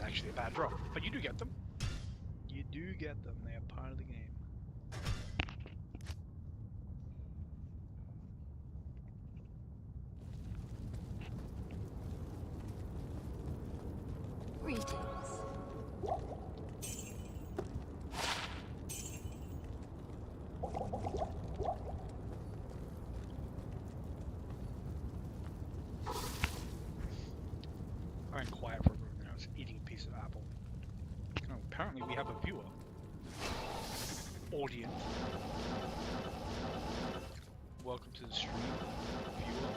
Actually a bad drop, but you do get them. You do get them. They are part of the game. Greetings. I went quiet for a moment. I was eating a piece of apple. Oh, apparently we have a viewer. Audience. Welcome to the stream, viewer.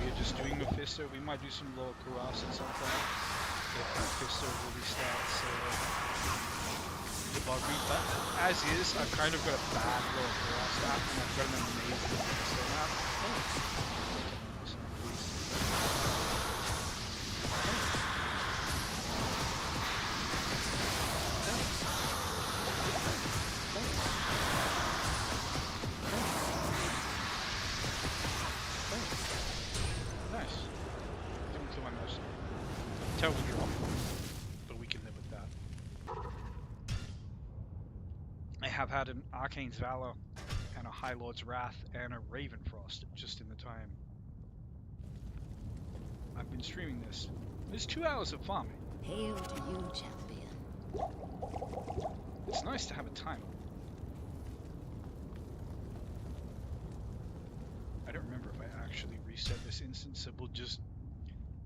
We are just doing Mephisto. We might do some lower Kuras at some point. If Mephisto really starts debugging. But as is, I've kind of got a bad lower Kuras stat, and I've got an amazing Mephisto map. Have had an Arcane's Valor and a High Lord's Wrath and a Ravenfrost just in the time I've been streaming this. There's 2 hours of farming. Hail to you, champion. It's nice to have a timer. I don't remember if I actually reset this instance, so we'll just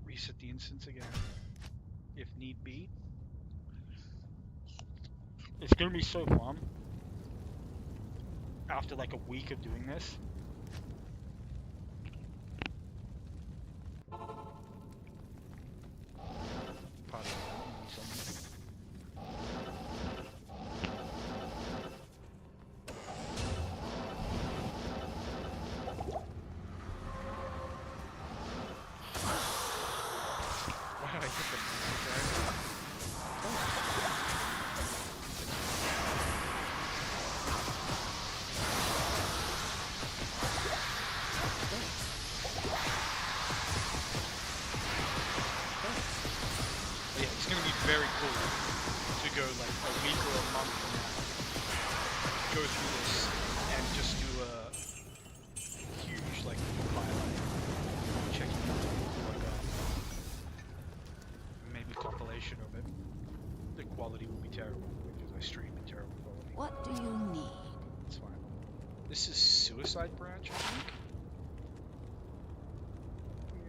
reset the instance again if need be. It's gonna be so fun. After like a week of doing this. Pardon me. Why did I hit them? Very cool to go like a week or a month from now, go through this and just do a huge like highlight, checking out what I got, maybe compilation. resolution of it, the quality will be terrible because I stream in terrible quality. What do you need? It's fine. This is Suicide Branch, I think.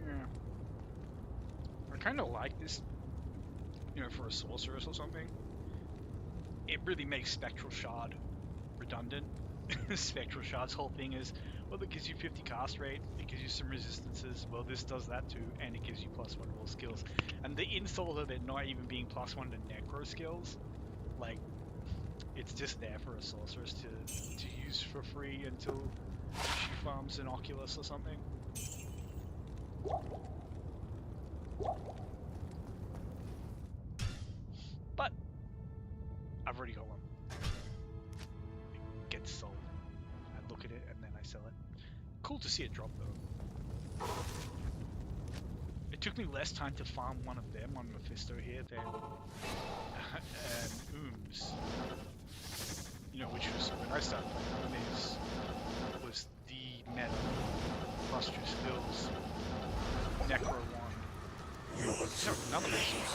Yeah. I kind of like this, you know, for a sorceress or something. It really makes Spectral Shard redundant. Spectral Shard's whole thing is, well, it gives you 50 cast rate, it gives you some resistances, well, this does that too, and it gives you +1 to all skills. And the insult of it not even being +1 to necro skills, like, it's just there for a sorceress to use for free until she farms an Oculus or something. But I've already got one. It gets sold. I look at it and then I sell it. Cool to see it drop though. It took me less time to farm one of them on Mephisto here than Ooms. You know, which was when I started playing Ooms was the meta. Lustrous Hills, Necro one. No, another resource.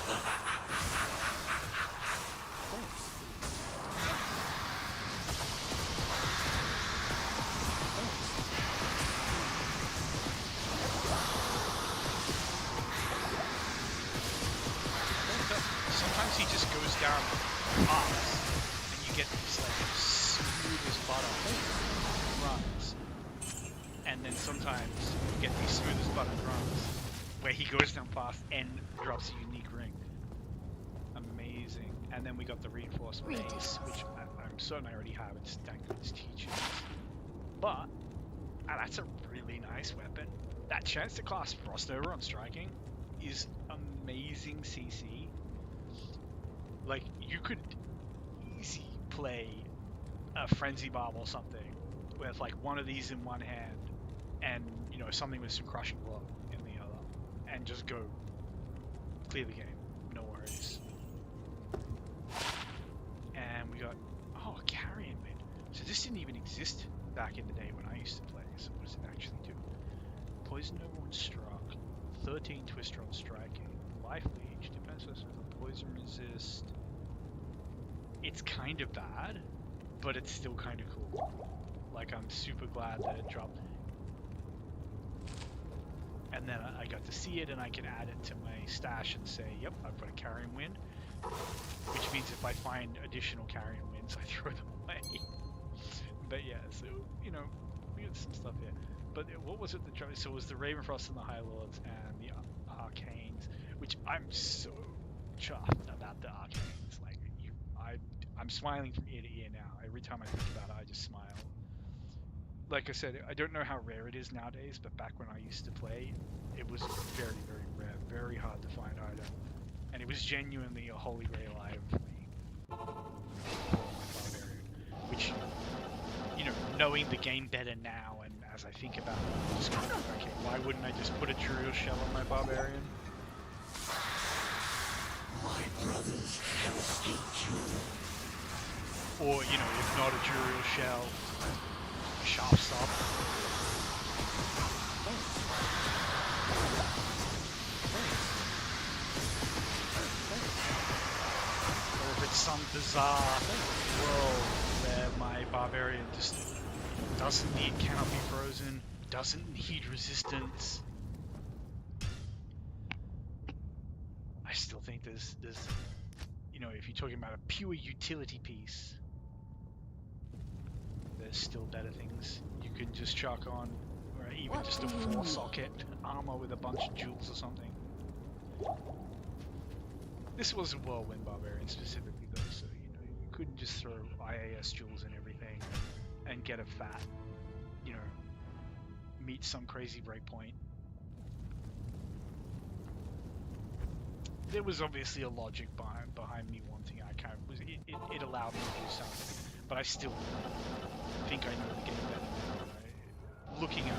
Sometimes he just goes down paths, and you get these like smooth as butter runs, and then sometimes you get these smooth as butter runs where he goes down fast and drops a unique ring. Amazing. And then we got the reinforced base, which I'm certain I already have. It's Dango's teachings, but that's a really nice weapon. That chance to cast Frost over on striking is amazing CC. Like, you could easy play a Frenzy Barb or something with like one of these in one hand and, you know, something with some Crushing Blow in the other, and just go clear the game, no worries. And we got, oh, Carrion Wind. So this didn't even exist back in the day when I used to play. So what does it actually do? Poison over when struck, 13 Twister on striking, Life Leech, defense with a poison resist. It's kind of bad, but it's still kind of cool. Like, I'm super glad that it dropped. And then I got to see it, and I can add it to my stash and say, yep, I've got a Carrion Wind. Which means if I find additional Carrion Winds, I throw them away. But yeah, so, you know, we got some stuff here. But what was it that dropped? So it was the Ravenfrost and the High Lords and the Arcanes, which I'm so chuffed about the Arcanes. Like, I'm smiling from ear to ear now. Every time I think about it, I just smile. Like I said, I don't know how rare it is nowadays, but back when I used to play, it was very, very rare, very hard to find item. And it was genuinely a holy grail item for me. Barbarian. Which, you know, knowing the game better now, and as I think about it, I'm just kind of, okay, why wouldn't I just put a Juriel shell on my Barbarian? My brothers have escaped you. Or, you know, if not a Juriel shell, Sharp Stop. Or if it's some bizarre world where my Barbarian just cannot be frozen, doesn't need resistance. I still think there's, you know, if you're talking about a pure utility piece, there's still better things you can just chuck on, or even just a 4-socket armor with a bunch of jewels or something. This was a Whirlwind Barbarian specifically though, so you know, you couldn't just throw IAS jewels and everything and get a fat, you know, meet some crazy breakpoint. There was obviously a logic behind me wanting it allowed me to do something, but I still think I know the game better now. Looking at it,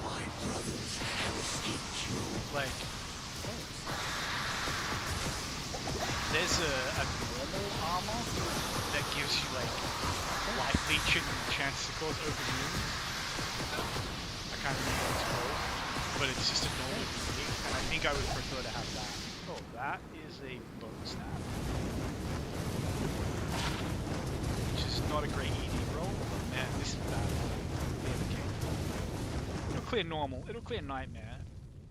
My brothers have escaped you. like, there's a normal armor that gives you like light leech and chance to cause open wounds. I can't remember what it's called, but it's just a normal thing, and I think I would prefer to have that. Oh, that is a bone snap, which is not a great ED roll, but man, this is bad. It'll clear normal. It'll clear nightmare.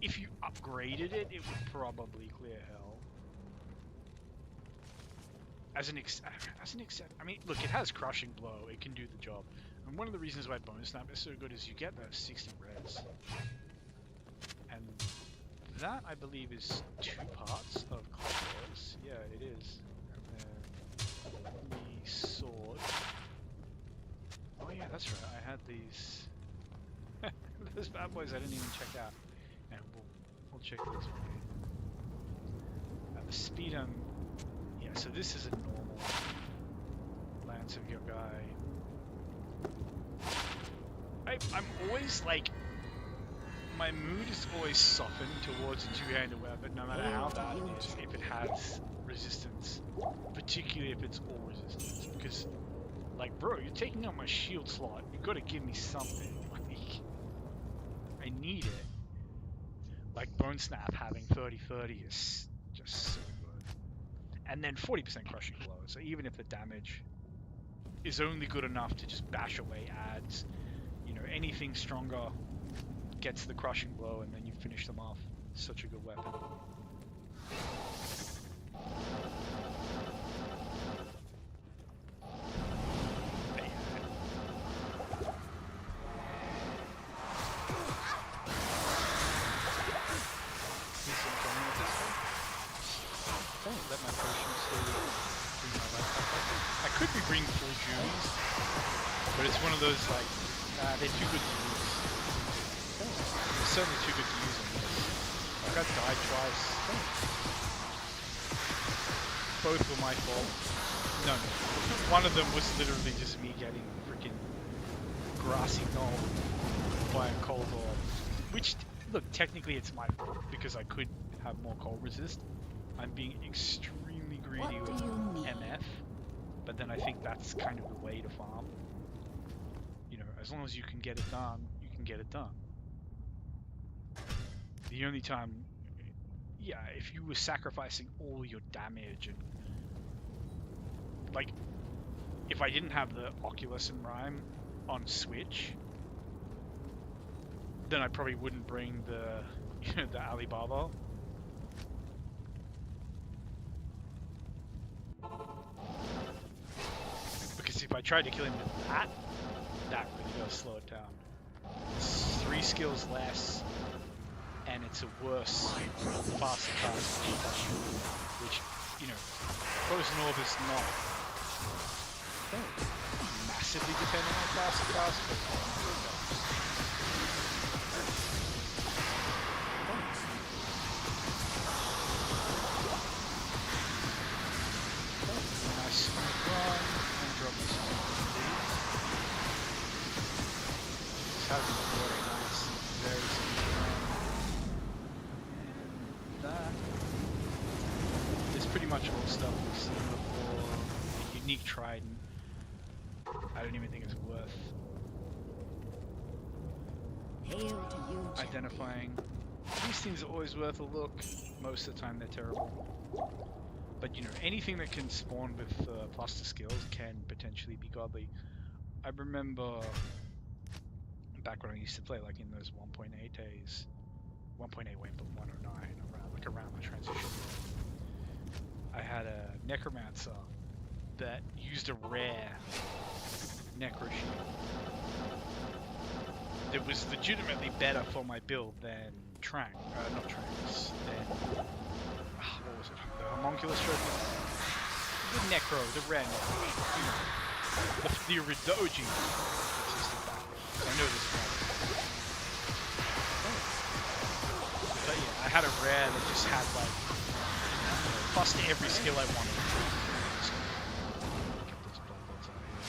If you upgraded it, it would probably clear hell. As an except, I mean, look, it has crushing blow. It can do the job. And one of the reasons why bone snap is so good is you get those 60 reds. And that, I believe, is 2 parts of claws. Yeah, it is. And then the sword. Oh yeah, that's right. I had these. Those bad boys I didn't even check out. And we'll check those one. The speed yeah, so this is a normal Lance of your guy. I'm always like, my mood is always softened towards a two-handed weapon, no matter how bad it is, if it has resistance, particularly if it's all resistance. Because, like, bro, you're taking out my shield slot. You gotta give me something. Like, I need it. Like Bone Snap having 30-30 is just so good. And then 40% crushing blow. So even if the damage is only good enough to just bash away ads, you know, anything stronger gets the crushing blow and then you finish them off. Such a good weapon. Let my potion slowly bring my life back up. I could be bringing full Juies, but it's one of those like, they're too good to use. They're certainly too good to use on this. Like I died twice. Both were my fault. No, one of them was literally just me getting freaking grassy knoll by a cold orb. Which, look, technically it's my fault because I could have more cold resist. I'm being extremely greedy with MF, but then I think that's kind of the way to farm. You know, as long as you can get it done, you can get it done. The only time, yeah, if you were sacrificing all your damage and, like, if I didn't have the Oculus and Rhyme on Switch, then I probably wouldn't bring the, you know, the Alibaba. Because if I tried to kill him with that really does slow it down. It's 3 skills less, and it's a worse, faster cast, which, you know, Frozen Orb is not massively dependent on faster cast, but nice run. Drop this one. Just having the water nice, very simple. And that is pretty much all stuff we've seen before. A unique trident. I don't even think it's worth identifying. These things are always worth a look. Most of the time they're terrible. But, you know, anything that can spawn with plus the skills can potentially be godly. I remember back when I used to play, like in those 1.8 days, 1.8 went but 109, around the transition. I had a Necromancer that used a rare Necro Shield that was legitimately better for my build than not Tranks, than what was it? The Homunculus Trophy? The Necro, the rare Necro. The OG. I know this is but yeah, I had a rare that just had like plus to every skill I wanted. So, get those bullets out of here.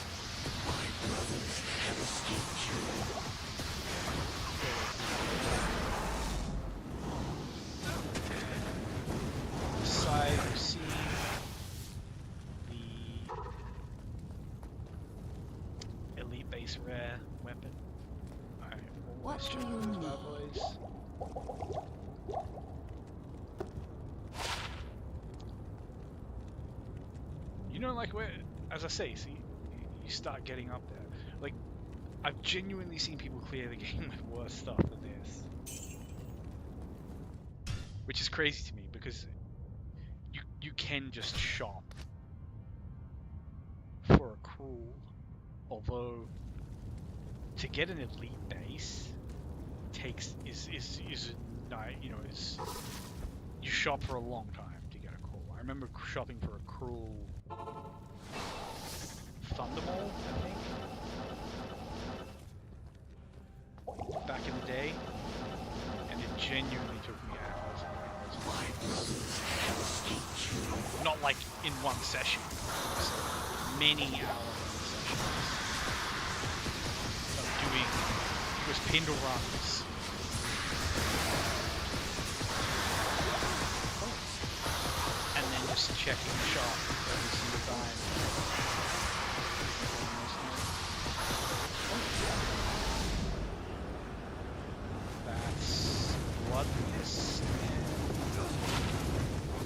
Side receive. What Let's do check you those need? bad boys. You know, like where, as I say, see, you start getting up there. Like, I've genuinely seen people clear the game with worse stuff than this, which is crazy to me because you can just shop for a cruel, although to get an elite base takes is you know, is you shop for a long time to get a cruel. I remember shopping for a cruel Thundermaul, I think, back in the day, and it genuinely took me hours and hours. Not like in one session, it was many hours of doing, it was Pindle runs. And then just checking the shop every single time. That's Bloodfist.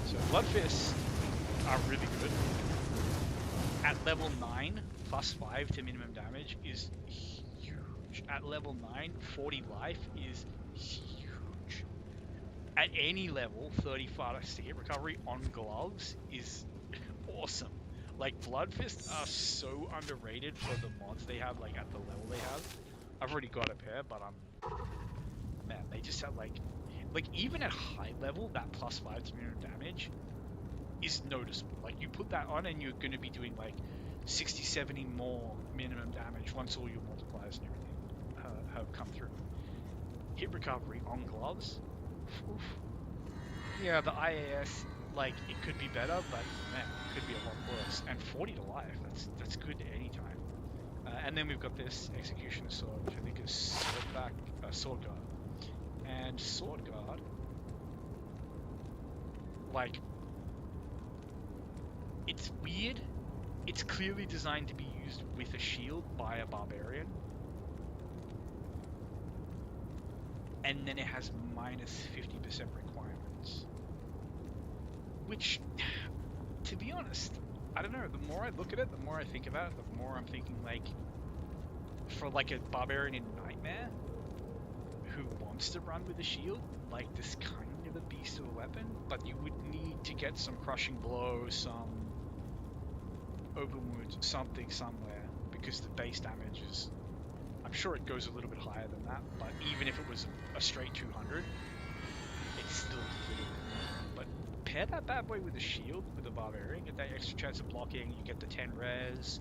So Bloodfist are really good. At level 9, plus 5 to minimum damage is huge. At level 9, 40 life is huge. At any level, 35 hit recovery on gloves is awesome. Like, Bloodfist are so underrated for the mods they have, like, at the level they have. I've already got a pair, but man, they just have, like, even at high level, that plus 5 to minimum damage is noticeable. Like, you put that on and you're going to be doing, like, 60, 70 more minimum damage once all your multipliers and everything have come through. Hit recovery on gloves. Oof. Yeah, the IAS, like, it could be better, but man, it could be a lot worse. And 40 to life, that's good at any time. And then we've got this Executioner Sword, which I think is Sword Guard. And Sword Guard, like, it's weird. It's clearly designed to be used with a shield by a barbarian. And then it has minus 50% requirements. Which, to be honest, I don't know. The more I look at it, the more I think about it, the more I'm thinking, like, for like a barbarian in Nightmare who wants to run with a shield, like, this kind of a beast of a weapon, but you would need to get some crushing blow, some open wounds, something somewhere, because the base damage is, I'm sure it goes a little bit higher than that, but even if it was a straight 200, it's still little. But pair that bad boy with a shield, with a barbarian, get that extra chance of blocking, you get the 10 res,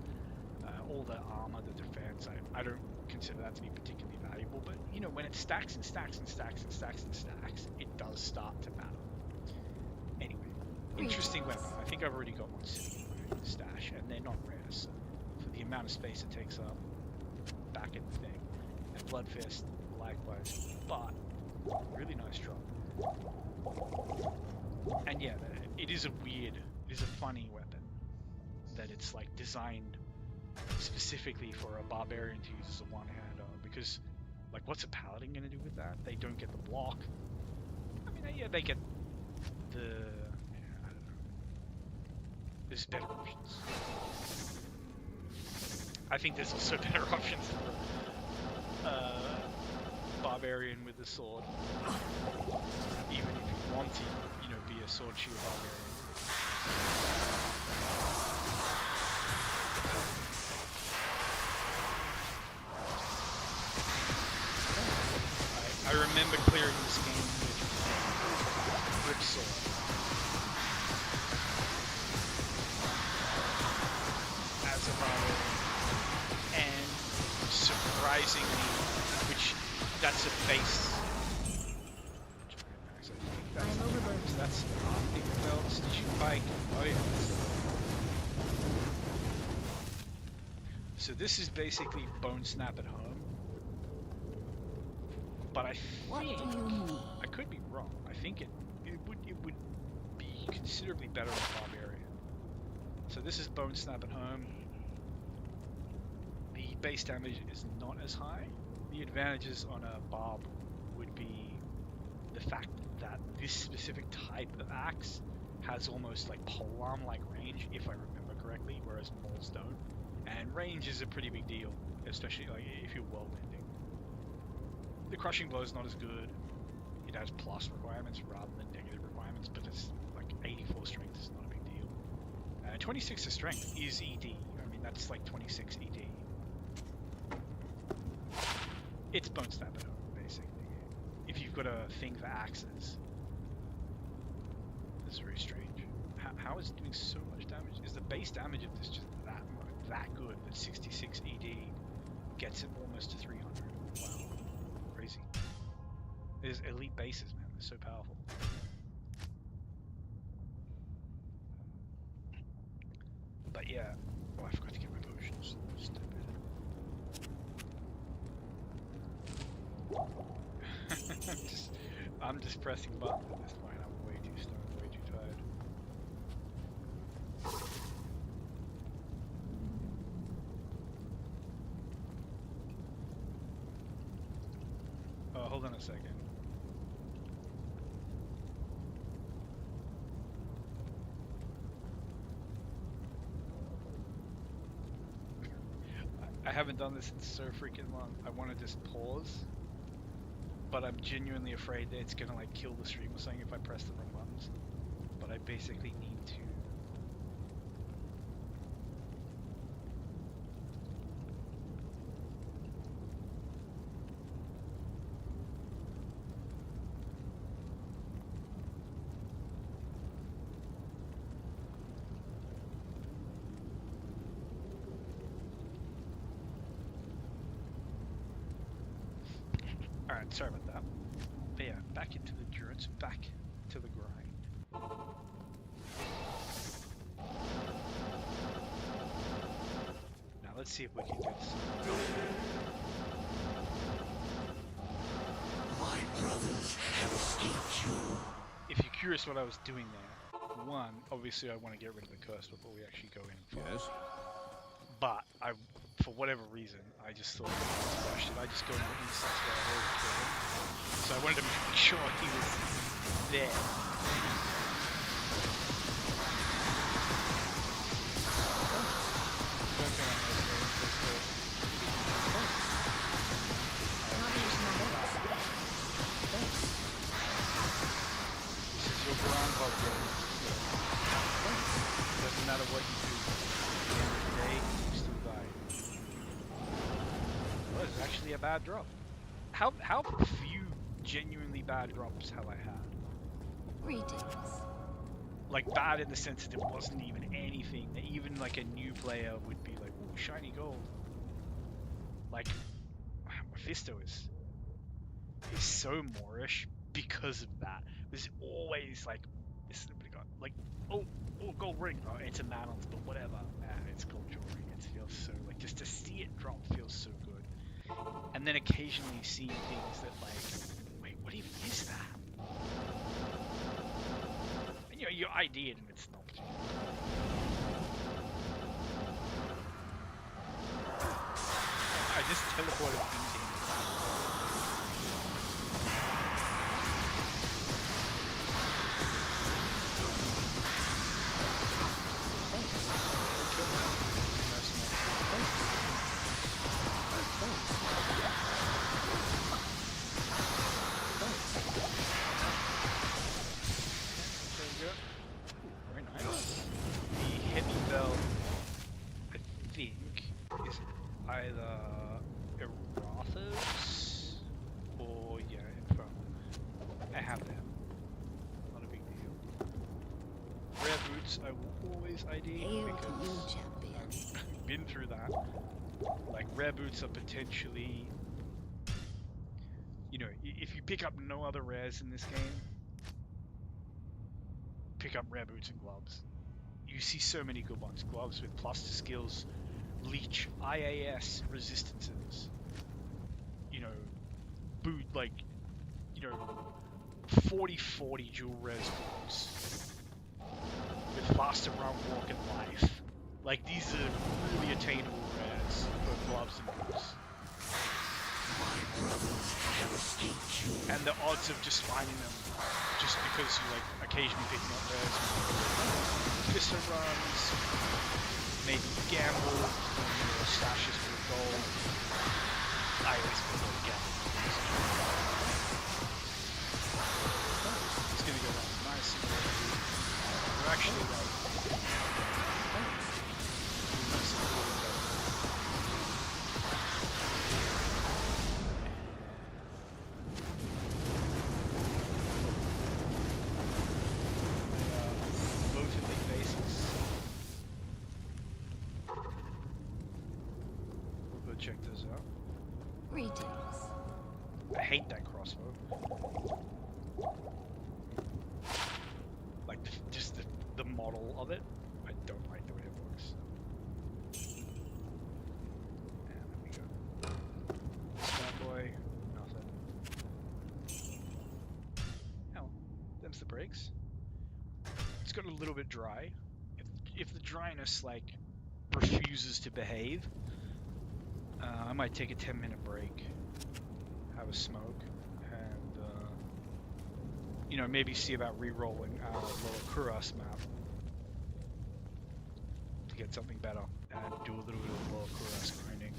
all the armor, the defense. I don't consider that to be particularly valuable, but you know, when it stacks and stacks and stacks and stacks and stacks, it does start to matter. Anyway, interesting weapon. I think I've already got one sitting in my stash, and they're not rare, so for the amount of space it takes up back in the thing. And Bloodfist, likewise, but really nice drop. And yeah, it is a funny weapon that it's like designed specifically for a barbarian to use as a one-hander, because like, what's a paladin gonna do with that? They don't get the block. I mean, yeah, they get the, I don't know. There's better options. I think there's also better options for barbarian with the sword. Even if you want to, you know, be a sword shield barbarian. I remember clearing this game with Grip Sword. As a barbarian. And surprisingly, which that's a base. I'm overburdened. That's Arctic belts. Did you bike? Oh yeah. So this is basically Bone Snap at home. But I What do think you need? I could be wrong. I think it would be considerably better than Barbarian. So this is Bone Snap at home. The base damage is not as high. The advantages on a barb would be the fact that this specific type of axe has almost like polearm-like range, if I remember correctly, whereas mauls don't. And range is a pretty big deal, especially like if you're world ending. The crushing blow is not as good. It has plus requirements rather than negative requirements, but it's like 84 strength is not a big deal. 26 of strength is ED. I mean, that's like 26 ED. It's bone stamina, basically. If you've got a thing for axes. It's very strange. How is it doing so much damage? Is the base damage of this just that good that 66 ED gets it almost to 300? Wow. Crazy. There's elite bases, man. They're so powerful. But yeah. Oh, I forgot to get my potions. Stupid. I'm just pressing buttons at this point. I'm way too stoned, way too tired. Hold on a second. I haven't done this in so freaking long. I want to just pause, but I'm genuinely afraid that it's gonna like kill the stream or something if I press the wrong buttons. But I basically need to. Alright, sorry about that. But yeah, back into the endurance, back to the grind. Now let's see if we can get some. My brothers have escaped you. If you're curious what I was doing there, one, obviously I want to get rid of the curse before we actually go in and fight. Yes? But for whatever reason, I just thought I rushed it. I just go into the insects where I already killed him. So I wanted to make sure he was there. Don't think I know this first. This is your groundhog day. Doesn't matter what you do. At the end of the day, you still die. Well, it's actually a bad drop. How few genuinely bad drops have I had? Greetings. Like bad in the sense that it wasn't even anything that even like a new player would be like, ooh, shiny gold. Like Mephisto is so Moorish because of that. There's always like this like oh gold ring. Oh, it's a mantle, but whatever. It's gold jewelry. It feels so like just to see it drop feels so good. And then occasionally seeing things that like, wait, what even is that? And you ID it and it's not. I just teleported into him. Very nice. The heavy belt, I think, is either Erathos or Infernal. I have them. Not a big deal. Rare boots I will always ID Hail to you, because champion. I've been through that. Like rare boots are potentially, you know, if you pick up no other rares in this game, pick up rare boots and gloves. You see so many good ones. Gloves with plus to skills, leech, IAS resistances. You know, boot like, you know, 40/40 dual res boots with faster run, walk, and life. Like these are really attainable rares for gloves and boots. And the odds of just finding them just because you like occasionally picking up those Fister runs, maybe gamble, stashes for the gold. I always prefer to gamble. It's gonna go like nice and early. We're actually like nice and early. Check this out. Greetings. I hate that crossbow. Like just the model of it. I don't like the way it looks. And there we go. This bad boy, nothing. Oh, them's the brakes. It's got a little bit dry. If the dryness like refuses to behave, I might take a 10-minute break, have a smoke, and you know, maybe see about re-rolling our Lower Kuras map to get something better and do a little bit of Lower Kuras grinding.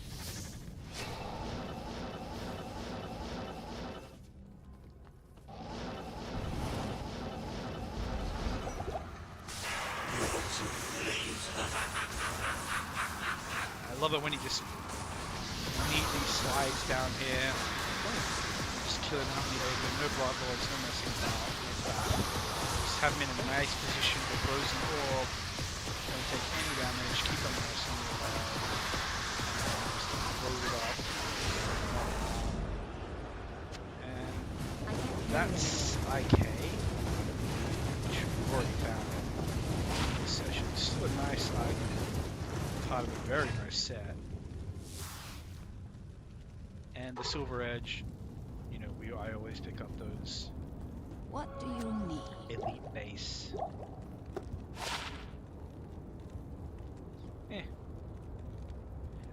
I love it when he just neatly slides down here, just killing how many over, no blood lords, no messing about with that. Just have him in a nice position for frozen orb, don't take any damage, keep him nice on the just load it up. And that's IK, which we've already found in this session. Still a nice item, part of a very nice set. And the Silver Edge, you know, I always pick up those. What do you need? Elite base.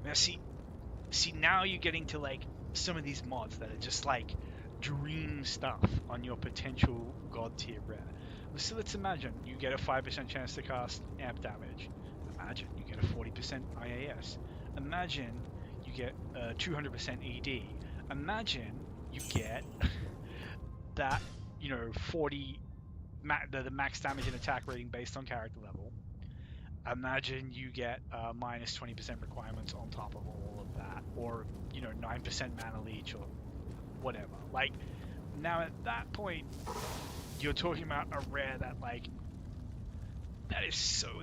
Now see now you're getting to like some of these mods that are just like dream stuff on your potential god tier rare. So let's imagine you get a 5% chance to cast amp damage. Imagine you get a 40% IAS. Imagine you get 200% ED. Imagine you get that, you know, 40 the max damage and attack rating based on character level. Imagine you get minus 20% requirements on top of all of that, or you know, 9% mana leech or whatever. Like now at that point, you're talking about a rare that like that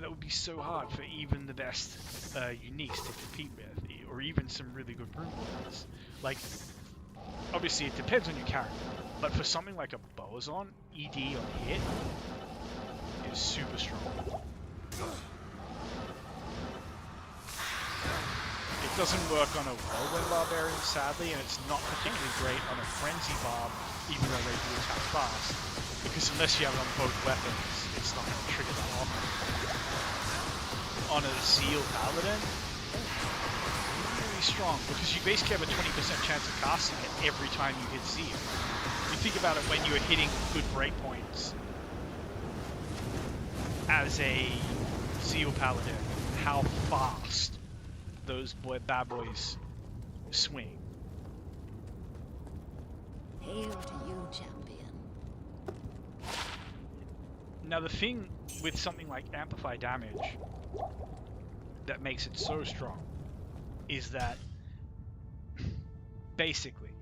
would be so hard for even the best uniques to compete with, or even some really good room ones. Like, obviously it depends on your character, but for something like a Boazon, ED on hit is super strong. It doesn't work on a Whirlwind Barbarian, sadly, and it's not particularly great on a Frenzy Barb, even though they do attack fast, because unless you have it on both weapons, it's not going to trigger that often. On a Zeal Paladin, really strong, because you basically have a 20% chance of casting it every time you hit Zeal. You think about it when you're hitting good breakpoints as a Zeal Paladin, how fast those bad boys swing. Hail to you, champion. Now the thing with something like Amplify Damage that makes it so strong is that basically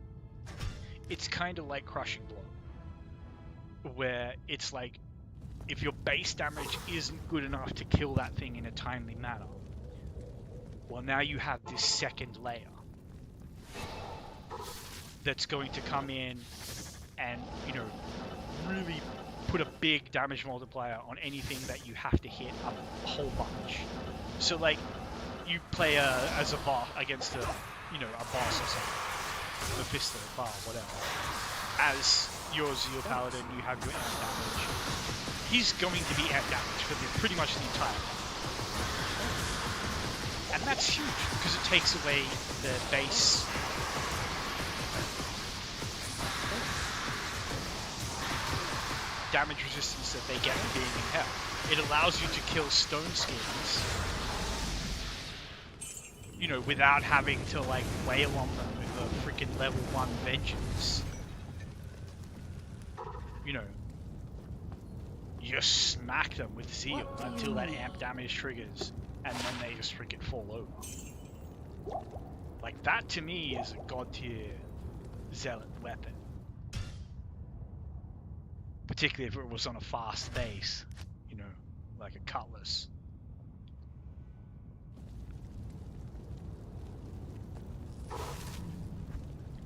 it's kind of like Crushing Blow, where it's like if your base damage isn't good enough to kill that thing in a timely manner, well, now you have this second layer that's going to come in and, you know, really put a big damage multiplier on anything that you have to hit a whole bunch. So, like, you play as a boss against a, you know, a boss or something, Mephisto, Bar, whatever. As your Zeal Paladin, you have your amp damage. He's going to be amp damage for pretty much the entire time. And that's huge, because it takes away the base damage resistance that they get from being in hell. It allows you to kill stone skins, you know, without having to like wail on them with a freaking level 1 vengeance. You know, you just smack them with seal until that amp damage triggers, and then they just freaking fall over. Like, that to me is a god tier zealot weapon. Particularly if it was on a fast base, you know, like a cutlass.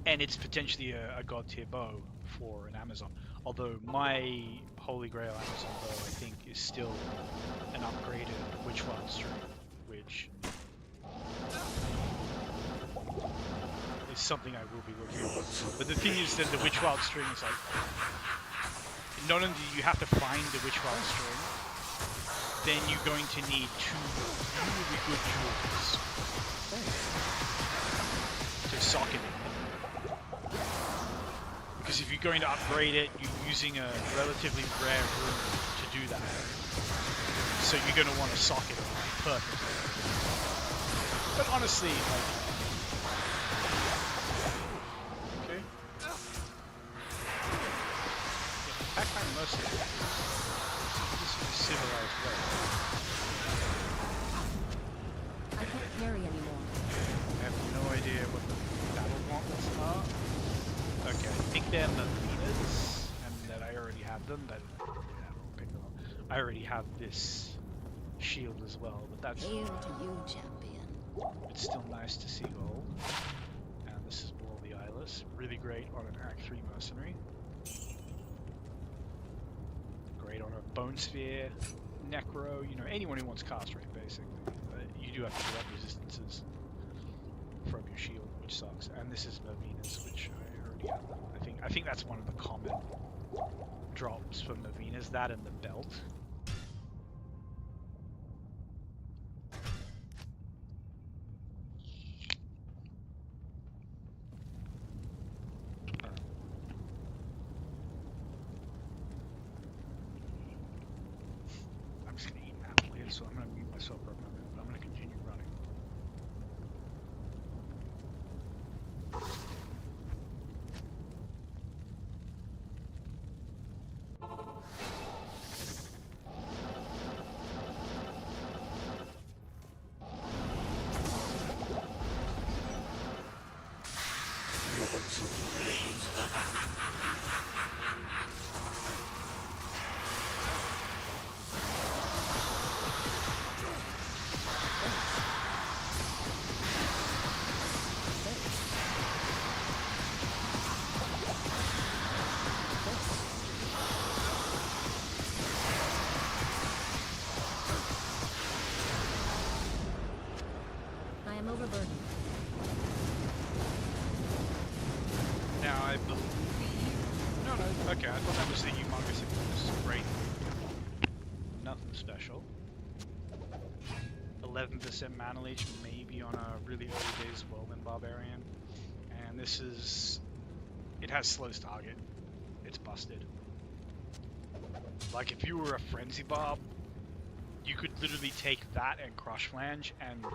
And it's potentially a god tier bow for an Amazon. Although my Holy Grail Amazon bow, I think, is still an upgraded Witchwild string, which is something I will be looking at. But the thing is that the Witchwild string is like, not only do you have to find the Witchwild string, then you're going to need 2 really good jewels to socket it. Because if you're going to upgrade it, you're using a relatively rare room to do that. So you're going to want to socket it perfectly. But honestly, like... Okay. Yeah, Pac-Man Mercenary. This is a civilized way. I can't carry anymore. I have no idea what the battle gauntlets are. Okay, I think they're Mavinas, and that I already have them, but yeah, I'll pick them up. I already have this shield as well, but that's... Hail to you, champion. It's still nice to see gold. And this is Ball the Eyeless. Really great on an Act 3 Mercenary. Great on a Bone Sphere, Necro, you know, anyone who wants cast rate, basically. But you do have to give up resistances from your shield, which sucks. And this is Mavinas, which I already have. I think that's one of the common drops from Mavinas, that and the belt. I'm just gonna eat an apple here, so I'm gonna mute myself for a moment, but I'm gonna continue running. I am overburdened. Now I believe... No, okay, I thought that was the humongous Ignis. Great. Nothing special. 11% mana leech, maybe on a really early days Whirlwind Barbarian. And this is... It has slows target. It's busted. Like, if you were a Frenzy Barb, you could literally take that and Crush Flange and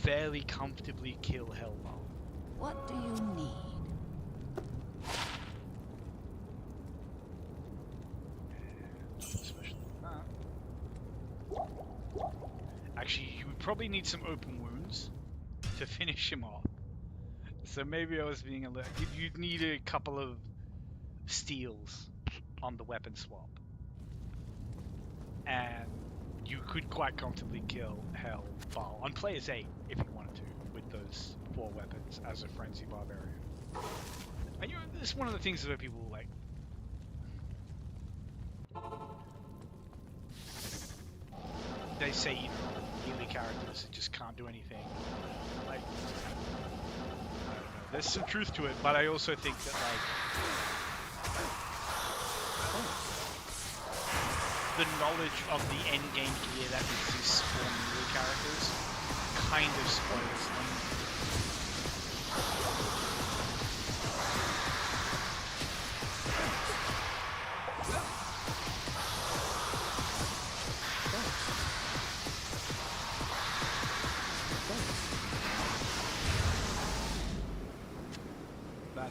fairly comfortably kill Hellbound. What do you need? Nothing special than that. Actually, you would probably need some open wounds to finish him off. So maybe I was being a little... You'd need a couple of steals on the weapon swap. And you could quite comfortably kill Hellbound on Players 8 if you wanted to, with those 4 weapons as a Frenzy Barbarian. And you know, this is one of the things that people like... They say, you know, melee characters that just can't do anything. Like, I don't know. There's some truth to it, but I also think that, like, the knowledge of the end game gear that exists for melee characters kind of spoils them.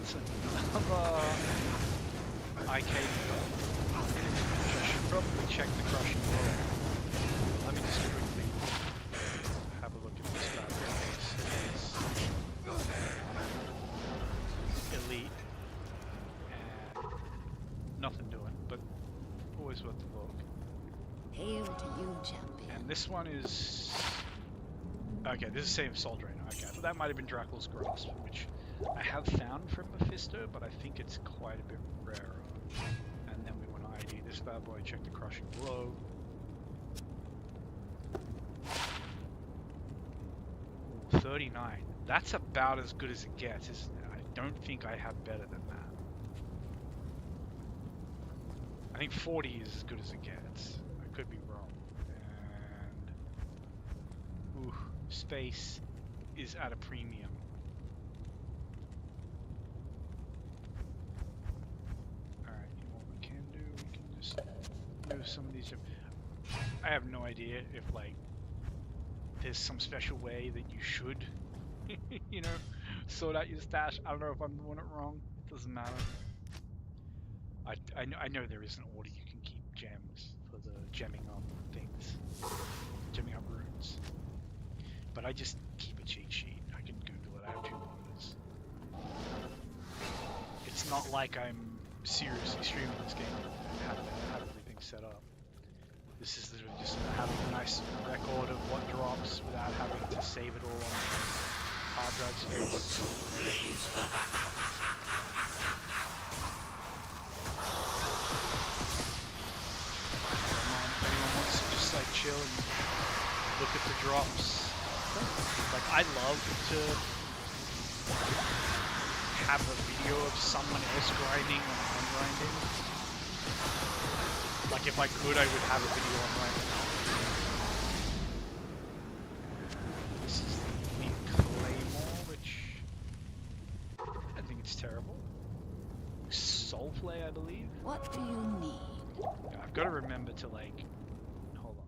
That's another arcade film. I should probably check the crushing blow. Let me just quickly have a look at this bad boy. It's elite and nothing doing, but always worth the look. Hail to you, champion. And this one is okay. This is same Soul Drainer. Okay, so that might have been Dracula's Grasp, which I have found from Mephisto, but I think it's quite a bit rarer. And then we want to ID this bad boy, check the crushing blow. Ooh, 39. That's about as good as it gets, isn't it? I don't think I have better than that. I think 40 is as good as it gets. I could be wrong. And ooh, space is at a premium. Alright, you know what we can do? We can just move some of these. I have no idea if, like, there's some special way that you should, you know, sort out your stash. I don't know if I'm doing it wrong. It doesn't matter. I know there is an order you can keep gems for the gemming up things, gemming up runes. But I just keep a cheat sheet. I can Google it. I have 2 monitors. It's not like I'm seriously streaming this game and have everything set up. This is literally just having a nice record of what drops without having to save it all on hard drive space. If anyone wants to just like chill and look at the drops. Like, I love to have a video of someone else grinding when I'm grinding. Like, if I could, I would have a video on right now. This is the Claymore, which I think it's terrible. Soulflay, I believe. What do you need? Yeah, I've got to remember to, like, hold on,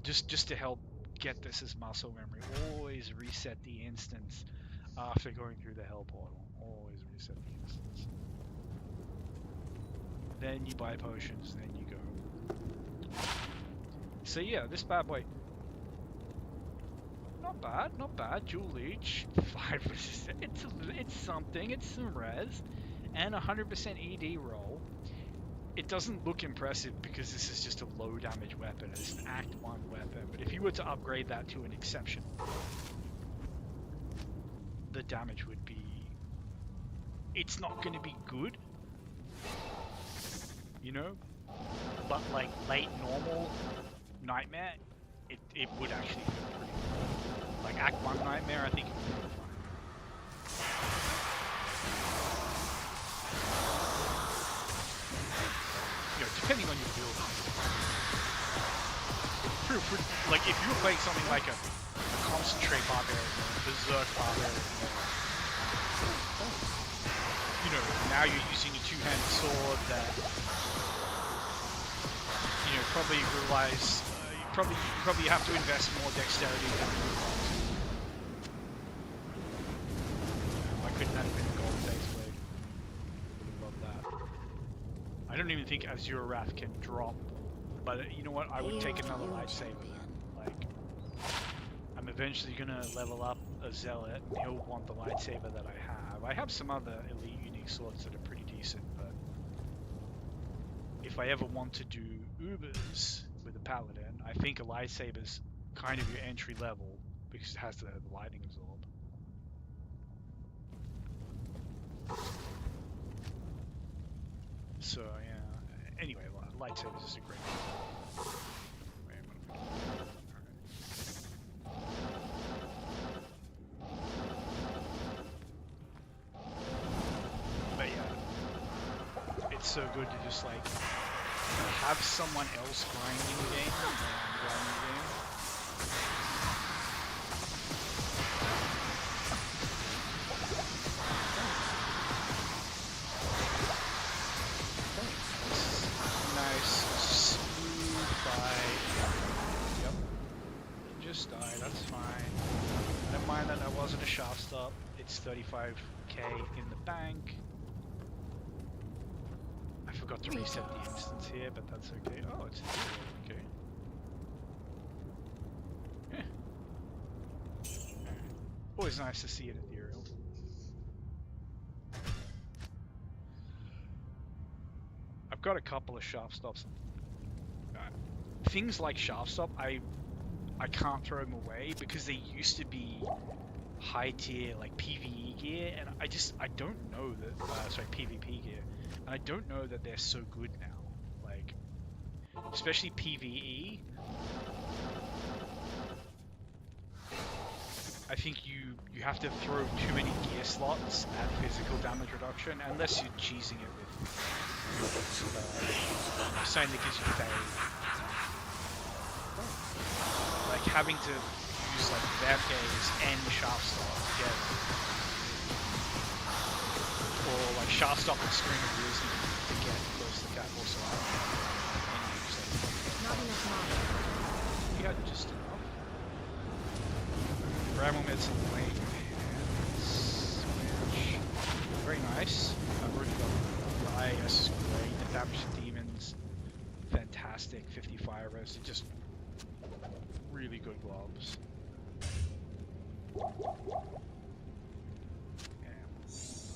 let's just to help get this as muscle memory. Always reset the instance after going through the hell portal. Always reset the instance. Then you buy potions, then you go. So yeah, this bad boy. Not bad, not bad. Dual leech, 5 resist. It's something. It's some res, and 100% ED roll. It doesn't look impressive because this is just a low damage weapon. It's an Act 1 weapon. But if you were to upgrade that to an exceptional, the damage would be. It's not going to be good, you know, but like late normal Nightmare, it would actually feel pretty good. Like Act 1 Nightmare, I think it would feel fine. You know, depending on your build. Like if you were playing something like a Concentrate Barbarian, Berserk Barbarian, you know, now you're using a two-handed sword that, you know, probably relies, you probably have to invest more dexterity than you would want. Why couldn't that have been a gold base blade? Would love that. I don't even think Azure Wrath can drop, but you know what? I would take another lightsaber then. Like, I'm eventually gonna level up a zealot, and he'll want the lightsaber that I have. I have some other elite unique swords that are pretty decent, but if I ever want to do Ubers with a paladin, I think a lightsaber's kind of your entry level because it has the lightning absorb. So yeah. Anyway, lightsabers is a great. Wait, what am I doing? But yeah, it's so good to just like have someone else grinding the game when I'm grinding the game. Nice, smooth fight. Yep. You just die, that's fine. I don't mind find that wasn't a shaft stop. It's 35k in the bank. I forgot to reset the instance here, but that's okay. Oh, it's okay. Yeah. Always nice to see an ethereal. I've got a couple of shaft stops. Things like shaft stop, I can't throw them away because they used to be high tier like PvE gear, and I don't know that sorry, PvP gear, and I don't know that they're so good now. Like, especially PvE. I think you have to throw too many gear slots at physical damage reduction, unless you're cheesing it with something that gives you fade. Like having to use like that gaze and shaft stop together, or like shaft stop and string of wisdom to get close to that also. Not enough mana. Yeah, just enough. Bramble medicine lane switch. Very nice. I've already got the IS is great. The damage to demons, fantastic. 50 fire res, just really good globs. Yeah,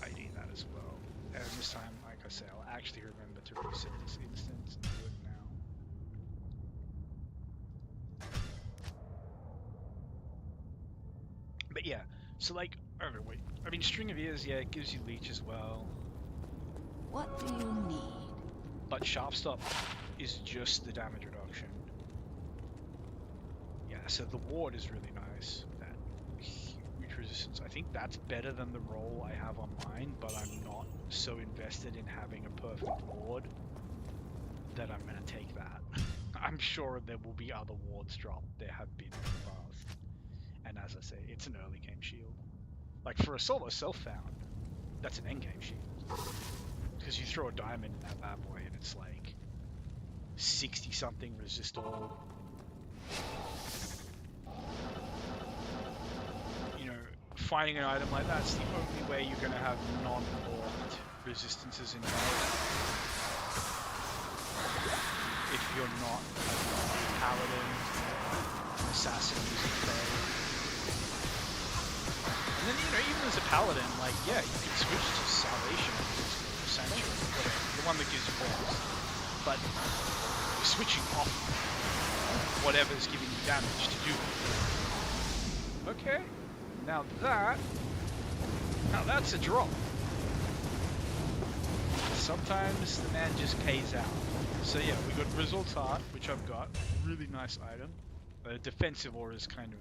I need that as well. And this time, like I say, I'll actually remember to reset this instance and do it now. But yeah, so like, oh wait, I mean String of Ears, yeah, it gives you leech as well. What do you need? But Sharp Stop is just the damage reduction. Yeah, so the ward is really nice. That huge resistance. I think that's better than the roll I have on mine, but I'm not so invested in having a perfect ward that I'm gonna take that. I'm sure there will be other wards dropped. There have been in the past. And as I say, it's an early game shield. Like for a solo self-found, that's an end game shield. Because you throw a diamond in that bad boy and it's like 60 something resist all. You know, finding an item like that's the only way you're going to have non-locked resistances in battle. If you're not a paladin, assassin using Fae. And then, you know, even as a paladin, like, yeah, you can switch to Salvation or Sanctuary, whatever, the one that gives you balls. But you're switching off whatever's giving you damage to do it. Okay, now that's a drop. Sometimes the man just pays out. So yeah, we got Results Heart, which I've got, really nice item. Defensive aura is kind of...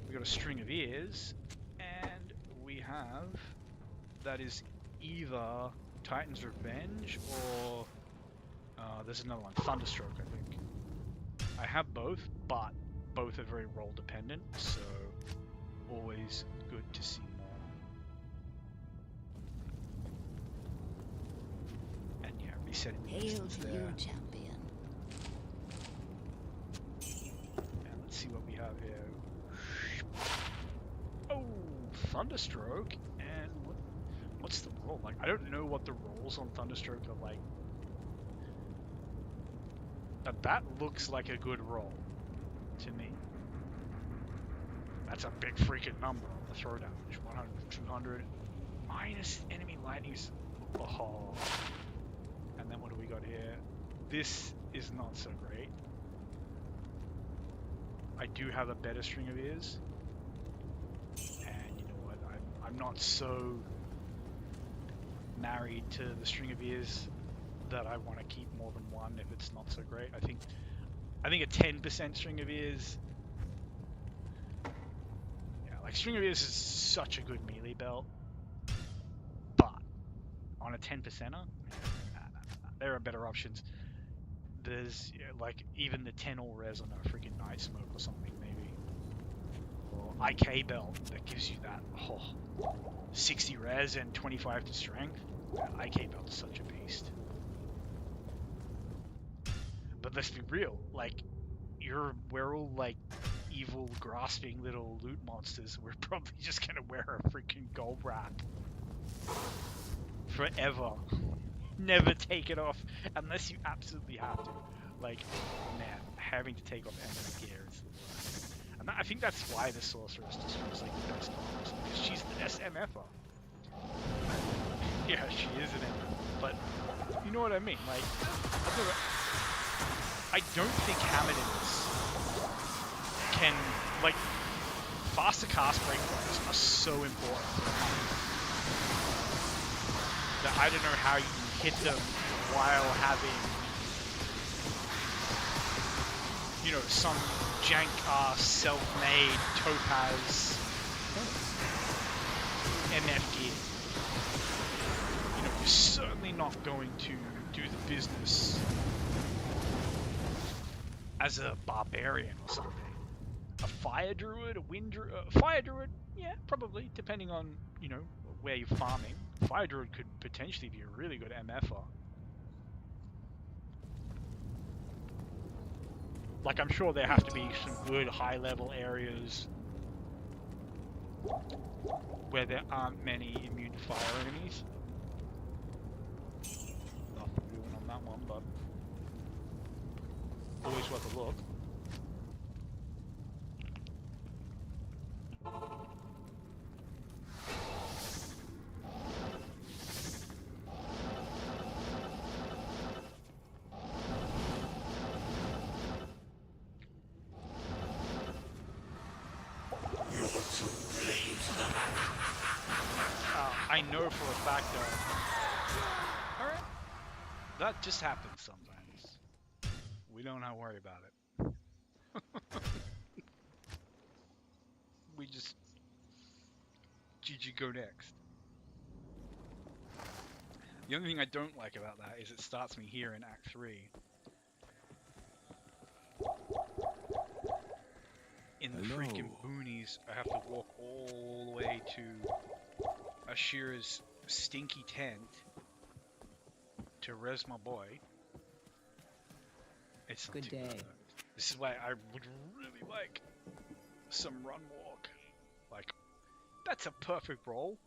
We got a String of Ears, and we have, that is either Titan's Revenge or there's another one, Thunderstroke, I think. I have both, but both are very role dependent, so always good to see more. And yeah, resetting the Hail instance to there. you, champion. And let's see what we have here. Oh, Thunderstroke, and what's the roll like? I don't know what the rolls on Thunderstroke are like, but that looks like a good roll to me. That's a big freaking number on the throw damage. 100, 200, minus enemy lightnings. Oh, and then what do we got here? This is not so great. I do have a better String of Ears. And you know what, I'm not so married to the String of Ears that I want to keep more than one if it's not so great. I think a 10% String of Ears, yeah, like String of Ears is such a good melee belt, but on a 10%er, nah. There are better options. There's like even the 10 all res on a freaking Night Smoke or something maybe. Or IK belt that gives you that 60 res and 25 to strength. IK belt is such a beast. But let's be real, like we're all like evil, grasping little loot monsters, we're probably just gonna wear a freaking gold wrap forever. Never take it off unless you absolutely have to. Like, man, having to take off MF gear is the worst. And I think that's why the sorceress just feels like the best class, because she's the best MFer. Yeah, she is an MF, but you know what I mean. Like, I don't think Hammerdians can, like, faster cast break points are so important that I don't know how you can hit them while having, you know, some jank self-made Topaz MF gear. You know, you're certainly not going to do the business as a barbarian or something. A fire druid, a wind druid, fire druid, yeah, probably, depending on, you know, where you're farming. Fire druid could potentially be a really good MFer. Like, I'm sure there have to be some good high-level areas where there aren't many immune to fire enemies. Nothing doing on that one, but always worth a look. I know for a fact that... Alright. That just happens sometimes. We don't have to worry about it. We just... GG go next. The only thing I don't like about that is it starts me here in Act 3. In the freaking boonies, I have to walk all the way to Ashira's stinky tent to res my boy. It's Good day. This is why I would really like some run walk. Like, that's a perfect roll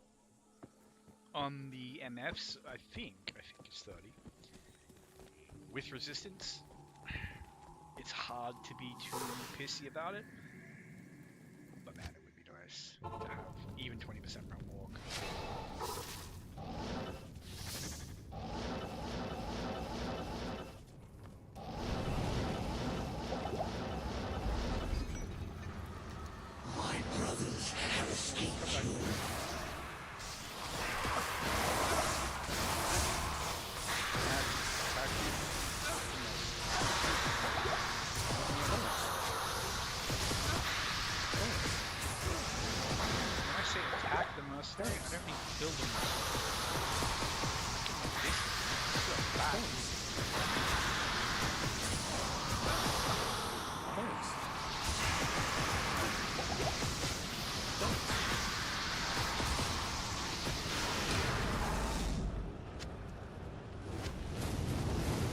on the MFs. I think it's 30 with resistance. It's hard to be too pissy about it, but man, it would be nice to have even 20% run walk. My brothers have escaped you. When I say attack the mercenary, I don't mean kill the mercenary. This is so bad.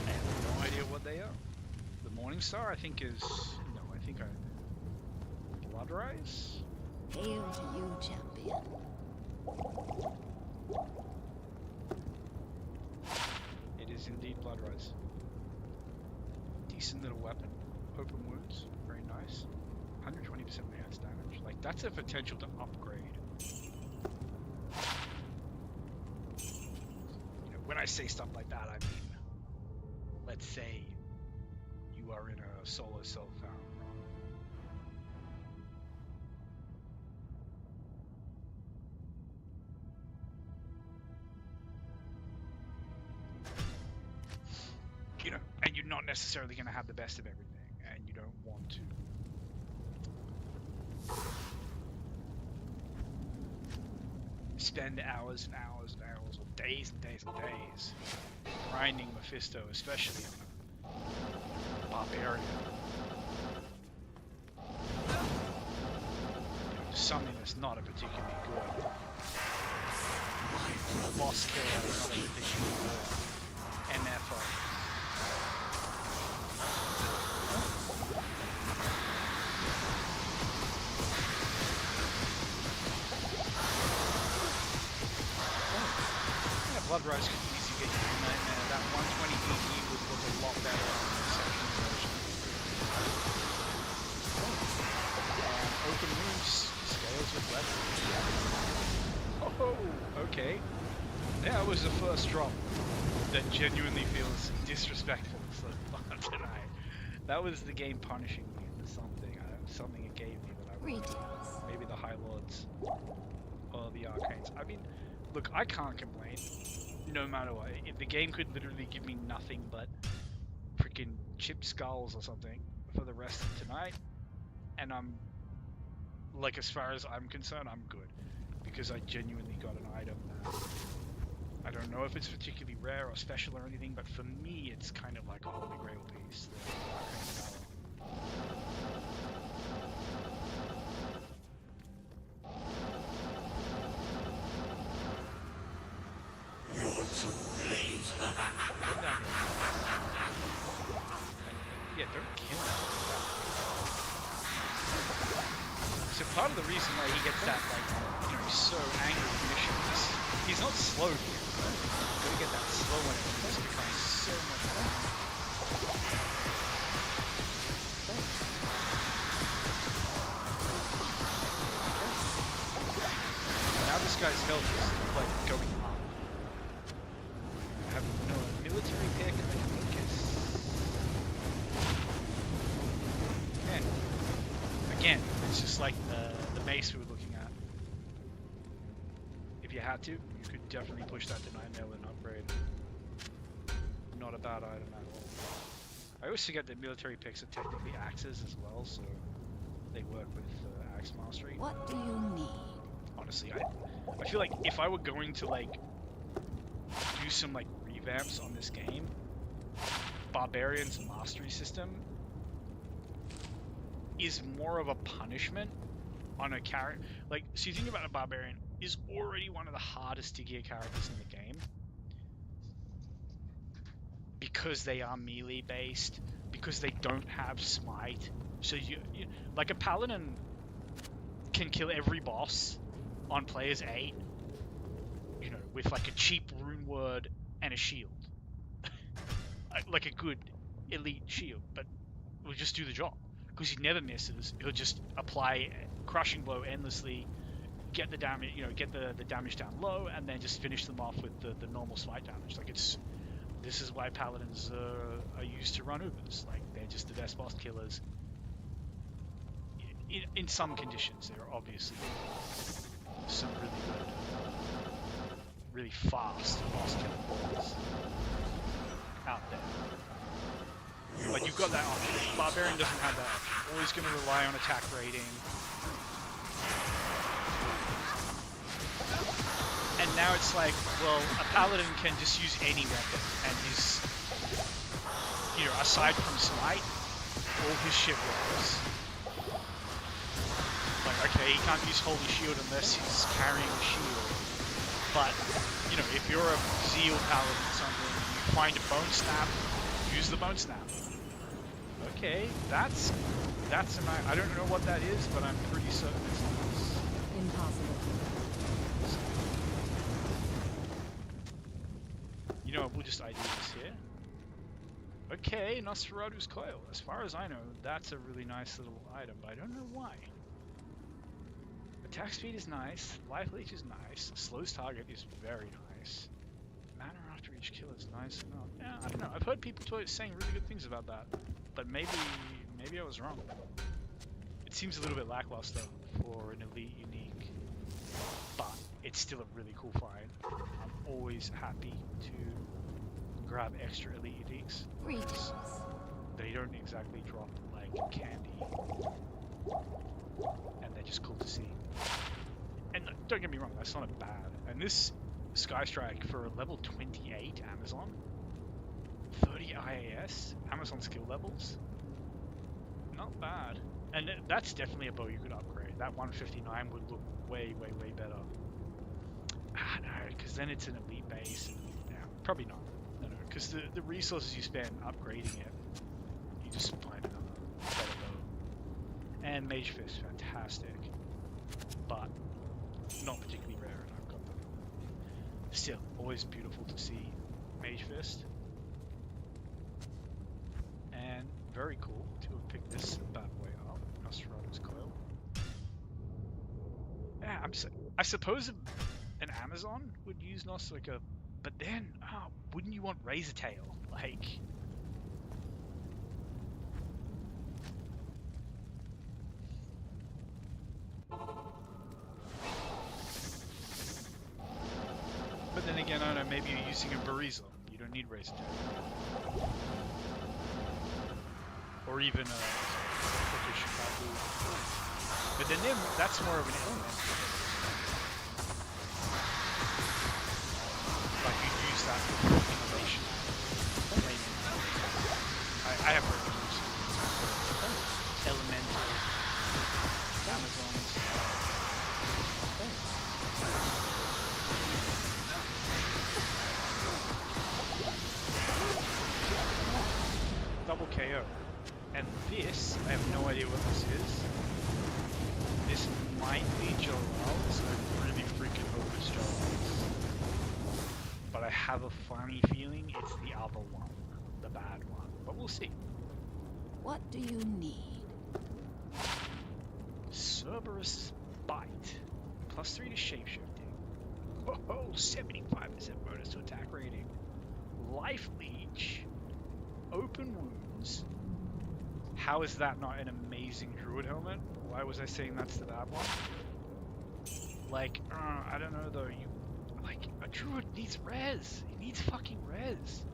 I have no idea what they are. The Morningstar, I think, is... No, I think Bloodrise? Hail to you, champion. It is indeed Bloodrise. Decent little weapon. Open wounds. Very nice. 120% max damage. Like, that's a potential to upgrade. You know, when I say stuff like that, I mean, let's say you are in a solo self-found run. You know, and you're not necessarily going to have the best of everything, and you don't want to spend hours and hours and hours, or days and days and days, grinding Mephisto, especially on a barbarian. Something that's not a particularly good boss killer, not a particularly good MFO. Bloodrise could easily get you a nightmare. That 120 DD would look a lot better on the second version. Open wounds scales with level. Oh, okay. That was the first drop that genuinely feels disrespectful to tonight. That was the game punishing me for something. Something it gave me that I Greetings. maybe the High Lords or the Arcanes. I mean, look, I can't complain. No matter what, if the game could literally give me nothing but freaking chip skulls or something for the rest of tonight, and I'm like, as far as I'm concerned, I'm good because I genuinely got an item that I don't know if it's particularly rare or special or anything, but for me, it's kind of like a holy grail piece. The Arcane Valor. You're too late. Put down yeah, don't kill him. So part of the reason why he gets that, like, you know, he's so angry with missions, he's not slow here, but you gotta get that slow one, and it just becomes so much fun. Now this guy's health is, like, going up. I have no military pick, I focus. Man. Again, it's just like the mace we were looking at. If you had to, you could definitely push that to 9 mil and upgrade. Not a bad item at all. I always forget that military picks are technically axes as well, so they work with axe mastery. What do you need? Honestly, I feel like if I were going to like do some like revamps on this game, Barbarian's mastery system is more of a punishment on a character. Like, so you think about a Barbarian is already one of the hardest to gear characters in the game because they are melee based, because they don't have smite. So you like a Paladin can kill every boss on players 8, you know, with like a cheap rune word and a shield. Like a good elite shield, but will just do the job. Because he never misses. He'll just apply crushing blow endlessly, get the damage, you know, get the damage down low, and then just finish them off with the normal smite damage. Like, this is why paladins are used to run Ubers. Like, they're just the best boss killers. In some conditions, there are obviously some really good, really fast boss killers out there. But you've got that option. Barbarian doesn't have that option. Always going to rely on attack rating. And now it's like, well, a paladin can just use any weapon, and his, you know, aside from smite, all his shit works. Like, okay, he can't use holy shield unless he's carrying a shield. But, you know, if you're a zeal paladin or something, you find a bone snap, use the bone snap. Okay, that's a nice. I don't know what that is, but I'm pretty certain it's nice. Impossible. You know, we'll just ID this here. Okay, Nosferatu's Coil. As far as I know, that's a really nice little item, but I don't know why. Attack speed is nice, life leech is nice, slows target is very nice. Mana after each kill is nice enough. Yeah, I don't know. I've heard people saying really good things about that, but maybe I was wrong. It seems a little bit lackluster for an elite unique, but it's still a really cool find. I'm always happy to grab extra elite uniques. Greetings. They don't exactly drop like candy, and they're just cool to see. And don't get me wrong, that's not bad. And this Sky Strike for a level 28 Amazon, 30 IAS, Amazon skill levels, not bad. And that's definitely a bow you could upgrade. That 159 would look way, way, way better. Ah, no, because then it's an elite base. And, yeah, probably not. No, because the resources you spend upgrading it, you just find another better bow. And Mage Fist, fantastic, but not particularly rare, and I've got them. still, always beautiful to see Mage Fist. And very cool to have picked this bad boy up, Nostradamus Coil. Yeah, I suppose an Amazon would use Nos like a, but then, wouldn't you want Razor Tail? Like, but then again, I don't know, maybe you're using a Bariza. You don't need Razor Tail. Or even a Shikaku. But then that's more of an element. Like you'd use that for innovation. I have heard of those. Elemental Amazons. Double KO. And this, I have no idea what this is. This might be Jalal, so I really freaking hope it's Jalal. But I have a funny feeling it's the other one, the bad one. But we'll see. What do you need? Cerberus Bite. +3 to shapeshifting. Oh, 75% bonus to attack rating. Life Leech. Open wounds. How is that not an amazing druid helmet? Why was I saying that's the bad one? Like, I don't know though. A druid needs res. He needs fucking res.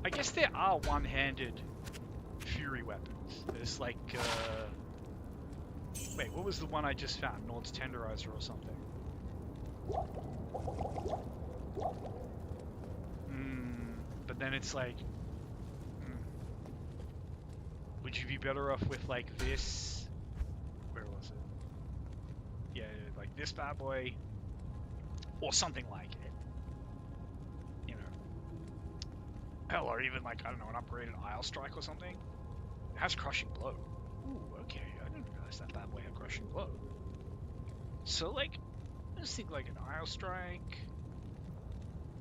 I guess there are one-handed fury weapons. There's like, wait, what was the one I just found? Nord's Tenderizer or something? But then it's like, would you be better off with like this? Where was it? Yeah, like this bad boy, or something like it. You know, hell, or even like, I don't know, an upgraded Isle Strike or something. It has Crushing Blow. Ooh, okay, I didn't realize that bad boy had Crushing Blow. So like, I just think like an Isle Strike,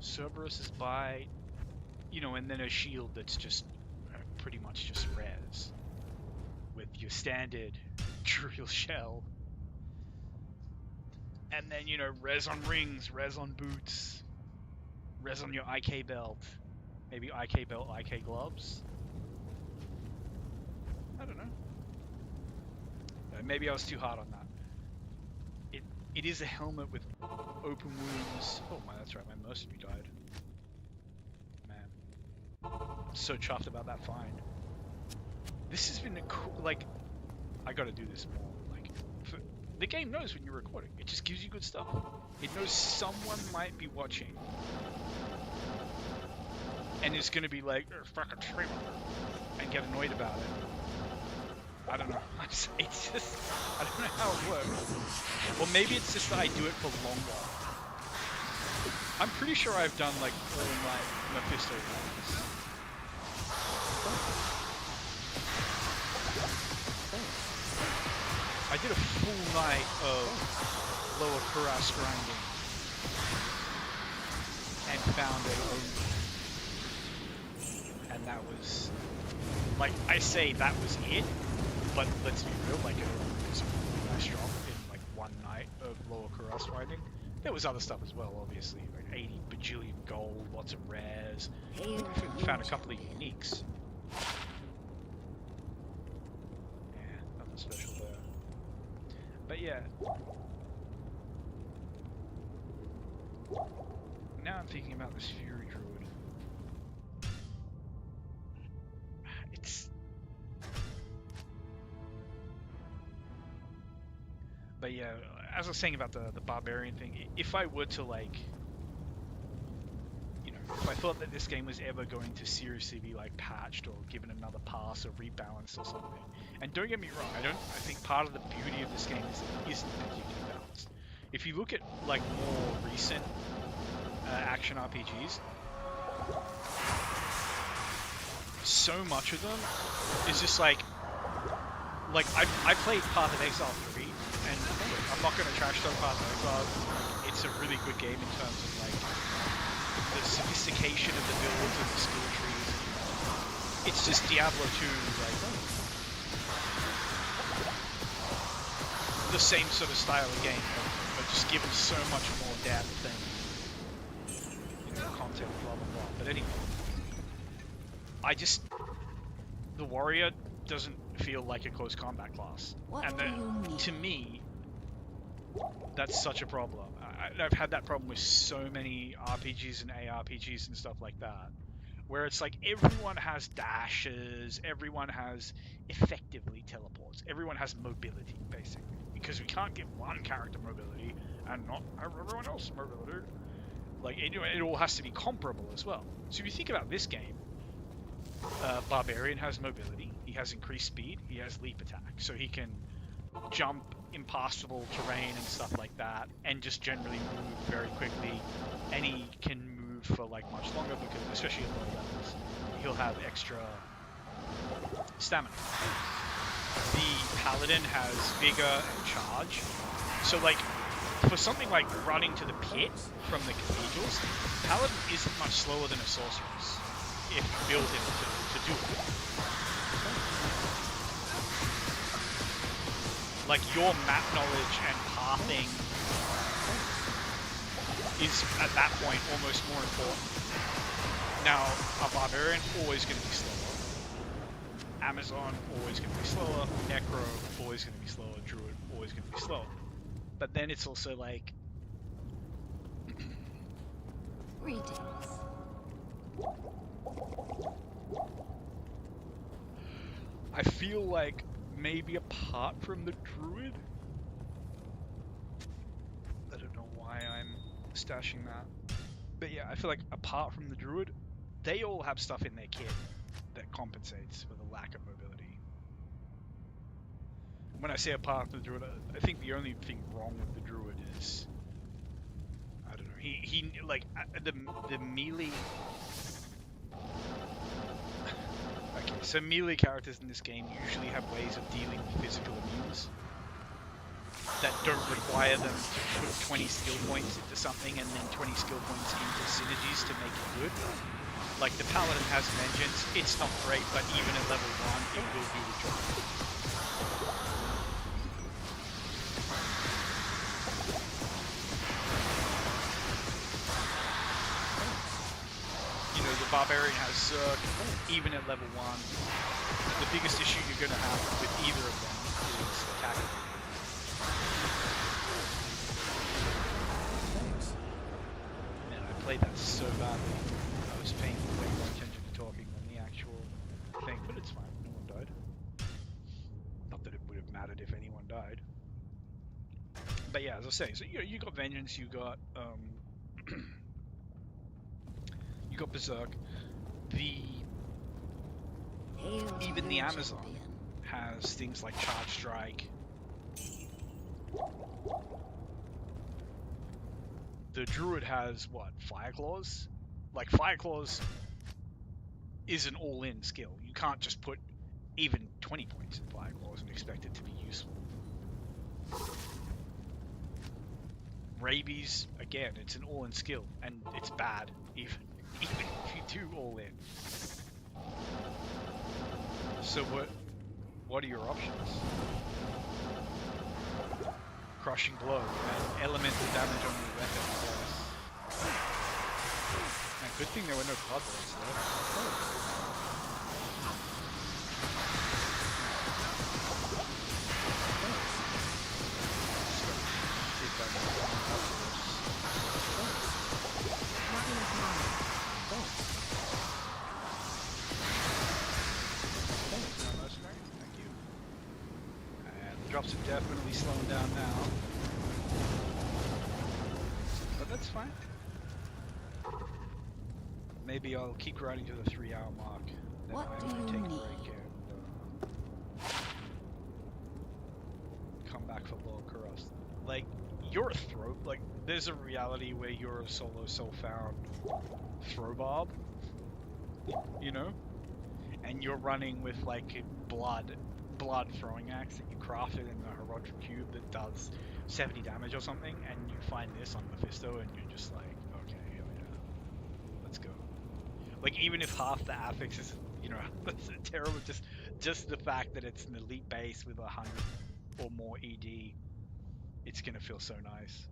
Cerberus's Bite, you know, and then a shield that's just pretty much just res with your standard Drill Shell, and then, you know, res on rings, res on boots, res on your IK belt, maybe IK belt, IK gloves. I don't know. Maybe I was too hard on that. It is a helmet with open wounds. Oh my, that's right, my mercenary died. Man, I'm so chuffed about that find. This has been a cool, like, I gotta do this more. Like, the game knows when you're recording. It just gives you good stuff. It knows someone might be watching. And is gonna be like, fucking streamer, and get annoyed about it. I don't know. It's just, I don't know how it works. Or maybe it's just that I do it for longer. I'm pretty sure I've done like all night Mephisto runs. I did a full night of Lower Kuras grinding and found it, and that was, like, I say that was it, but let's be real, like, it was really nice drop in like one night of Lower Kuras grinding. There was other stuff as well, obviously, like 80 bajillion gold, lots of rares, found a couple of uniques. Yeah, nothing special there. But yeah. Now I'm thinking about this Fury Druid. It's... But yeah, as I was saying about the Barbarian thing, if I were to like... You know, if I thought that this game was ever going to seriously be like patched or given another pass or rebalanced or something, and don't get me wrong, I think part of the beauty of this game is that it isn't particularly balanced. If you look at like more recent action RPGs, so much of them is just like I played Path of Exile 3 and up I'm not gonna trash talk about Nova. It's a really good game in terms of like the sophistication of the builds and the skill trees. It's just Diablo 2, like the same sort of style of game, but just given so much more depth and content, blah blah blah. But anyway, the warrior doesn't feel like a close combat class, and to me, that's such a problem. I've had that problem with so many RPGs and ARPGs and stuff like that, where it's like everyone has dashes, everyone has effectively teleports, everyone has mobility, basically. Because we can't give one character mobility and not have everyone else mobility. Like, it all has to be comparable as well. So if you think about this game, Barbarian has mobility, he has increased speed, he has leap attack, so he can jump impassable terrain and stuff like that, and just generally move very quickly, and he can move for like much longer because, especially at low levels, he'll have extra stamina. The Paladin has vigor and charge, so like for something like running to the pit from the cathedrals, Paladin isn't much slower than a sorceress if you build him to do it. Like, your map knowledge and pathing is, at that point, almost more important. Now, a Barbarian, always going to be slower. Amazon, always going to be slower. Necro, always going to be slower. Druid, always going to be slower. But then it's also like... Greetings. I feel like maybe apart from the Druid, I don't know why I'm stashing that, but yeah, I feel like apart from the Druid, they all have stuff in their kit that compensates for the lack of mobility. When I say apart from the Druid, I think the only thing wrong with the Druid is, I don't know, he like the melee. Okay, so melee characters in this game usually have ways of dealing with physical immunes that don't require them to put 20 skill points into something and then 20 skill points into synergies to make it good. Like the Paladin has Vengeance, it's not great, but even at level 1 it will do the job. You know, the Barbarian has Zerk, even at level 1. The biggest issue you're going to have with either of them is attack. Man, I played that so badly. I was paying way more attention to talking than the actual thing, but it's fine. No one died. Not that it would have mattered if anyone died. But yeah, as I say, so you got Vengeance, you got you got Berserk. Even the Amazon has things like Charge Strike. The Druid has what? Fire Claws? Like Fire Claws is an all-in skill. You can't just put even 20 points in Fire Claws and expect it to be useful. Rabies, again, it's an all-in skill, and it's bad, even if you do all-in. So what are your options? Crushing Blow, and elemental damage on your weapon. And good thing there were no bloodlines there. Drops are definitely slowing down now. But that's fine. Maybe I'll keep riding to the 3-hour mark. Then What do I you take a need? break and come back for Lord Karas. Like, you're a throw. Like, there's a reality where you're a solo self-found throw barb. You know? And you're running with, like, blood blood throwing axe that you crafted in the Herodric Cube that does 70 damage or something, and you find this on Mephisto, and you're just like, okay, hell yeah, let's go. Like, even if half the affix is, you know, that's terrible, just the fact that it's an elite base with 100 or more ED, it's gonna feel so nice.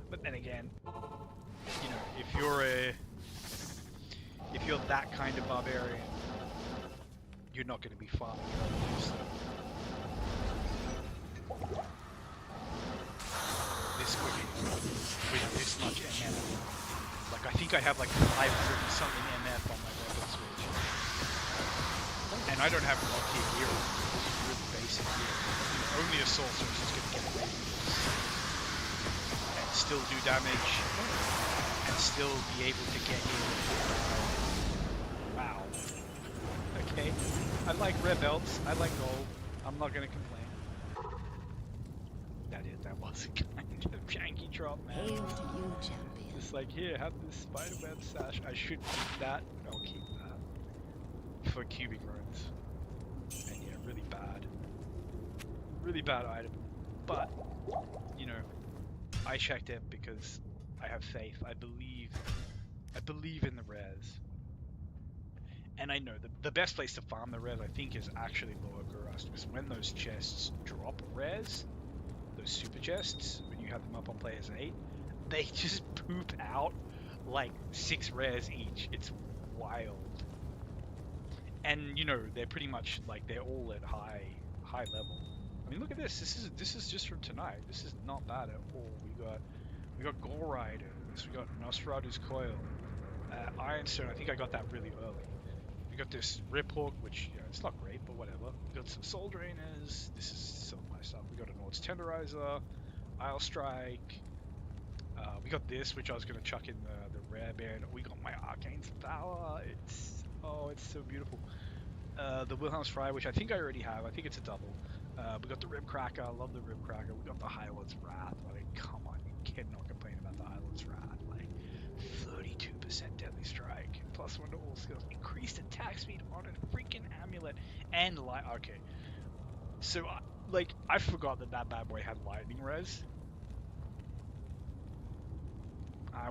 But then again, you know, if you're that kind of barbarian, you're not going to be farming it, so this quickly with this much MF. Like, I think I have like 500 and something MF on my weapon switch, and I don't have a lot of gear. This is really basic gear. You know, only a sorceress is going to get away with this and still do damage and still be able to get in. Wow. Okay. I like red belts. I like gold. I'm not gonna complain. That was a kind of janky drop, man. Hail to you, champion. Just like, here, have this spiderweb sash. I should keep that. I'll keep that for cubic runes. And yeah, really bad item. But you know, I checked it because I have faith. I believe in the res. And I know the best place to farm the res, I think, is actually Lower Gurust, because when those chests drop res, those super chests, when you have them up on players 8, they just poop out like 6 res each. It's wild. And you know, they're pretty much like, they're all at high level. I mean, look at this. This is just from tonight. This is not bad at all. We got Gore Riders. We got Nosferatu's Coil. Ironstone. I think I got that really early. We got this Rip Hook, which, you know, it's not great, but whatever. We got some Soul Drainers. This is some of my stuff. We got a Nord's Tenderizer, Isle Strike. We got this, which I was going to chuck in the rare band. We got my Arcane's Power. It's so beautiful. The Wilhelm's Fry, which I think I already have. I think it's a double. We got the Rib Cracker. I love the Rib Cracker. We got the Highlord's Wrath. Like, come on, you cannot complain about the Highlord's Wrath. Like, 32% deadly strike, +1 to all skills, increased attack speed on a freaking amulet, and light. Okay, so like, I forgot that bad boy had lightning res.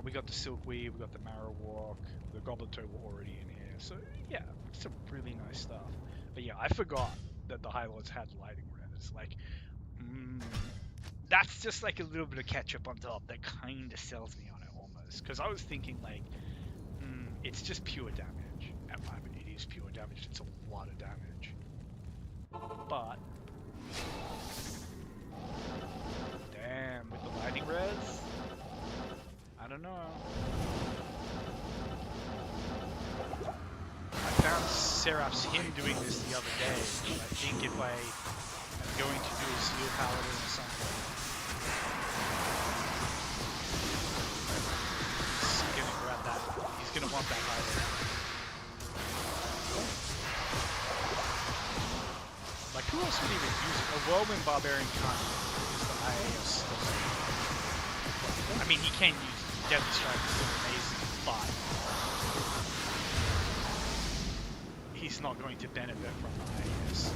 We got the Silkweed, we got the Marrowwalk, the Goblin Toe were already in here, so yeah, some really nice stuff. But yeah, I forgot that the High Lords had lightning res. Like, that's just like a little bit of ketchup on top that kind of sells me on it almost, because I was thinking like, it's just pure damage. And I mean, it is pure damage. It's a lot of damage. But damn, with the lightning res, I don't know. I found Seraph's him doing this the other day. But I think if I am going to do a Steel Paladin or something, he's gonna grab that. He's gonna want that highlight. Like, who else would even use it? A Whirlwind Barbarian can't use the IAS. I mean, he can use Deadly Strike, is still amazing, but he's not going to benefit from the IAS.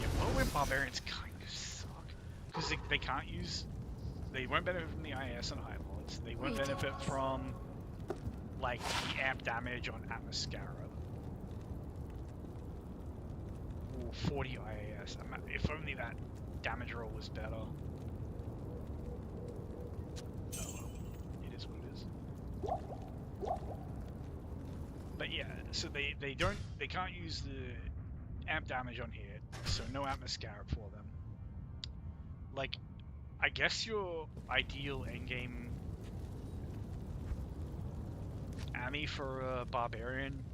Yeah, Whirlwind Barbarians kind of suck, because they can't use... They won't benefit from the IAS on High Lords. They won't benefit from, like, the amp damage on Atmoscara. Ooh, 40 IAS. If only that damage roll was better. Oh well, it is what it is. But yeah, so they can't use the amp damage on here, so no Atmoscara for them. Like, I guess your ideal endgame Ami for a Barbarian,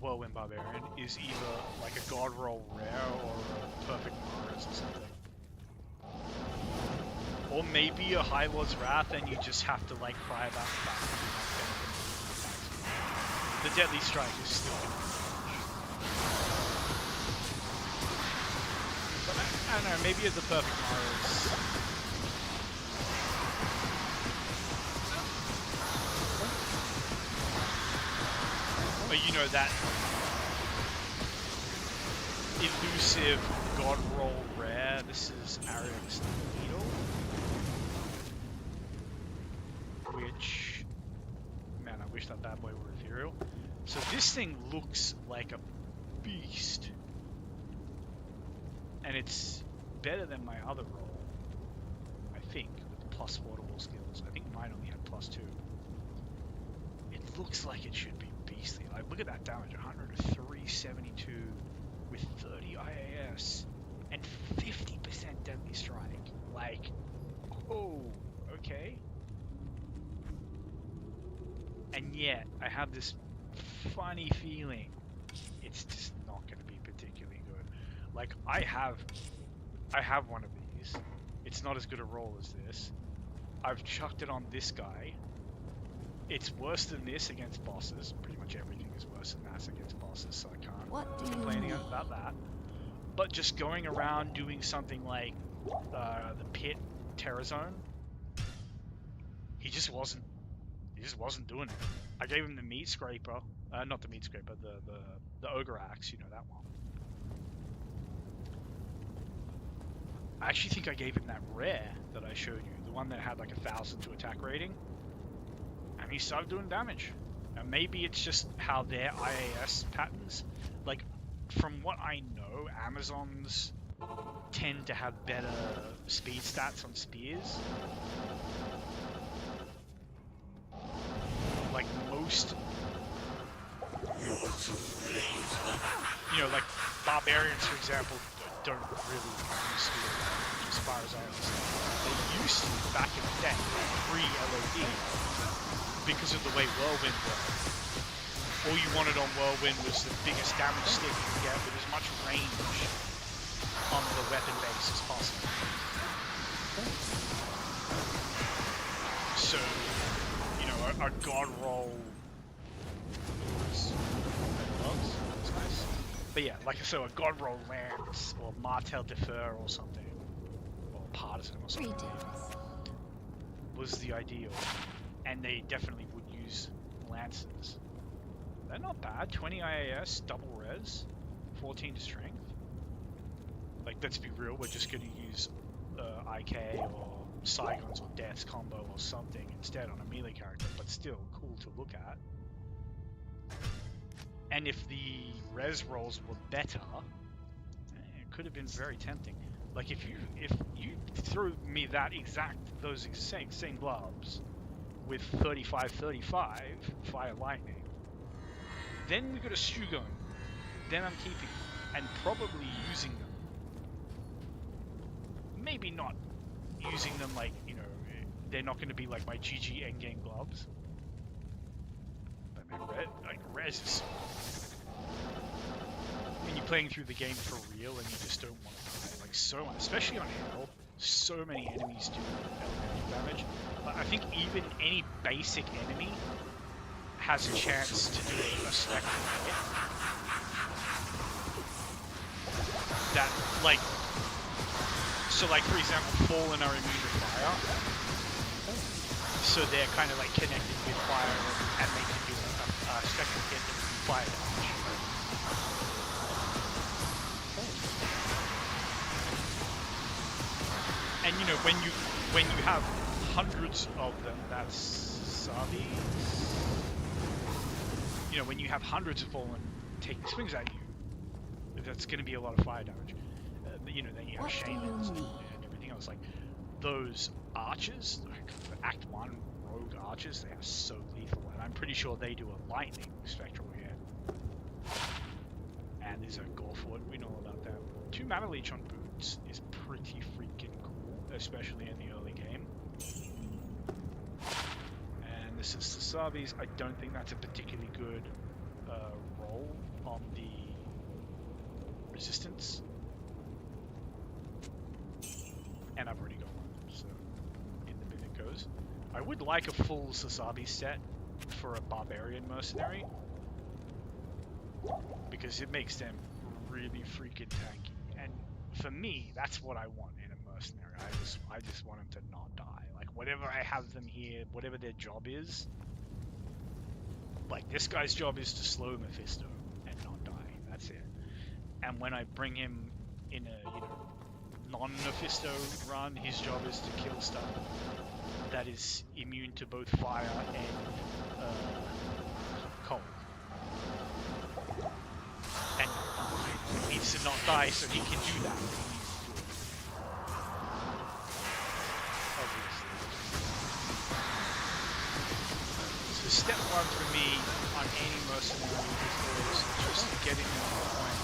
Whirlwind Barbarian, is either like a God Roll Rare or a Perfect Mars or something. Or maybe a High Lord's Wrath and you just have to like cry about the fact that you're not benefiting from the Deadly Strike is still gonna be huge. But I don't know, maybe as a Perfect Mars. you know, that elusive god roll rare. This is Arian's Needle, which, man, I wish that bad boy were ethereal. So this thing looks like a beast, and it's better than my other roll, I think, with the plus 4 to all skills. I think mine only had plus 2. It looks like it should be beastly. Like, look at that damage, 103.72 with 30 IAS and 50% deadly strike. Like, oh, okay. And yet, I have this funny feeling it's just not going to be particularly good. Like, I have one of these. It's not as good a roll as this. I've chucked it on this guy. It's worse than this against bosses. Pretty much everything is worse than that against bosses, so I can't What do you complain need? about that. But just going around doing something like the pit terror zone, he just wasn't doing it. I gave him the meat scraper, not the meat scraper, the ogre axe, you know, that one. I actually think I gave him that rare that I showed you, the one that had like 1,000 to attack rating, and he started doing damage. Now maybe it's just how their IAS patterns, like from what I know, Amazons tend to have better speed stats on spears. Like most, you know, like barbarians, for example, don't really use spear damage, as far as I understand. They used to back in the day, pre-LOD, because of the way Whirlwind worked. All you wanted on Whirlwind was the biggest damage stick you could get with as much range on the weapon base as possible. So, you know, a god roll was nice. But yeah, like so a god roll lance or Martel Defer or something, or Partisan or something was the ideal. And they definitely would use lances. They're not bad. 20 IAS, double res, 14 to strength. Like, let's be real, we're just going to use IK or Saigons or Death's combo or something instead on a melee character, but still cool to look at. And if the res rolls were better, it could have been very tempting. Like, if you threw me those same gloves with 35-35 fire lightning, then we got a stew gun. Then I'm keeping them and probably using them. Maybe not using them like, you know, they're not going to be like my GG endgame gloves. But man, res is, when you're playing through the game for real and you just don't want to die, like so much, especially on hell, so many enemies do elemental damage. But I think even any basic enemy has a chance to do a spectral hit. That, like, so like for example, Fallen are immune to fire, so they're kind of like connected with fire, and they can do a spectral hit that can fire damage. And you know, when you have hundreds of them, that's Sabi. You know, when you have hundreds of Fallen taking swings at you, that's going to be a lot of fire damage. You know, then you have Shamans and everything else. Like, those archers, like Act 1 rogue archers, they are so lethal. And I'm pretty sure they do a lightning spectral hit. And there's a Gorfoot, we know about that. 2 mana leech on boots is pretty freaking cool, especially in the early game. And this is the Sabis. I don't think that's a particularly good roll on the resistance. And I've already got one, so in the bin it goes. I would like a full Sasabi set for a Barbarian Mercenary, because it makes them really freaking tanky. And for me, that's what I want in a Mercenary. I just want them to not die. Like, whatever I have them here, whatever their job is, Like, this guy's job is to slow Mephisto and not die. That's it. And when I bring him in a, non-Mephisto run, his job is to kill stuff that is immune to both fire and cold. And he needs to not die so he can do that. Obviously. So step one for me on any mercenary is just getting to the point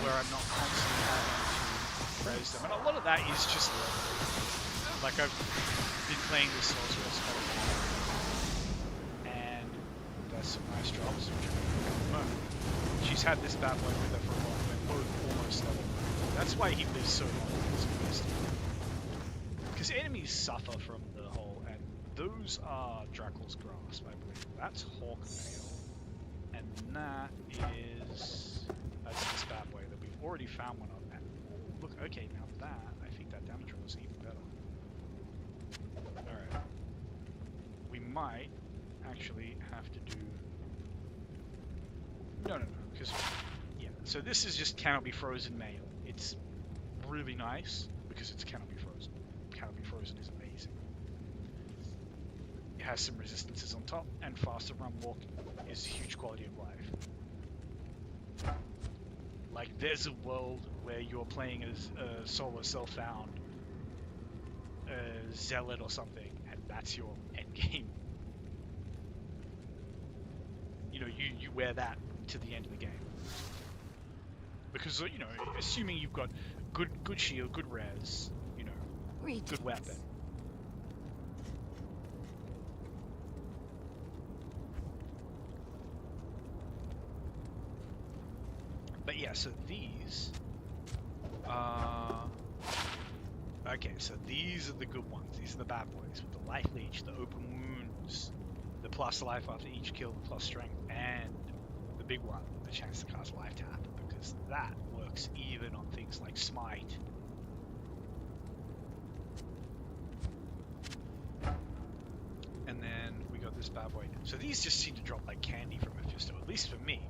where I'm not constantly having to raise them. And a lot of that is just like I've been playing this sorceress quite a while, and there's some nice drops which are good. She's had this bad boy with her for a while. We're both almost level. That's why he lives so long. Because enemies suffer from the whole, and those are Dracul's grasp, I believe. That's Hawkmail, and that's this bad boy that we've already found one of. And look, okay, now that I think that damage roll is even better. All right, we might actually have to do. No, because yeah. So this is just cannot be frozen mail. It's really nice because it's cannot be frozen. Cannot be frozen is amazing. It has some resistances on top, and faster run walk is huge quality of life. Like, there's a world where you're playing as a solo self-found zealot or something, and that's your end game. You wear that to the end of the game. Because, assuming you've got good shield, good res, good weapon. But yeah, so these okay, so these are the good ones. These are the bad boys with the life leech, the open wounds, the plus life after each kill, the plus strength, and the big one, the chance to cast life tap, because that works even on things like smite. And then we got this bad boy. So these just seem to drop like candy from Mephisto, at least for me.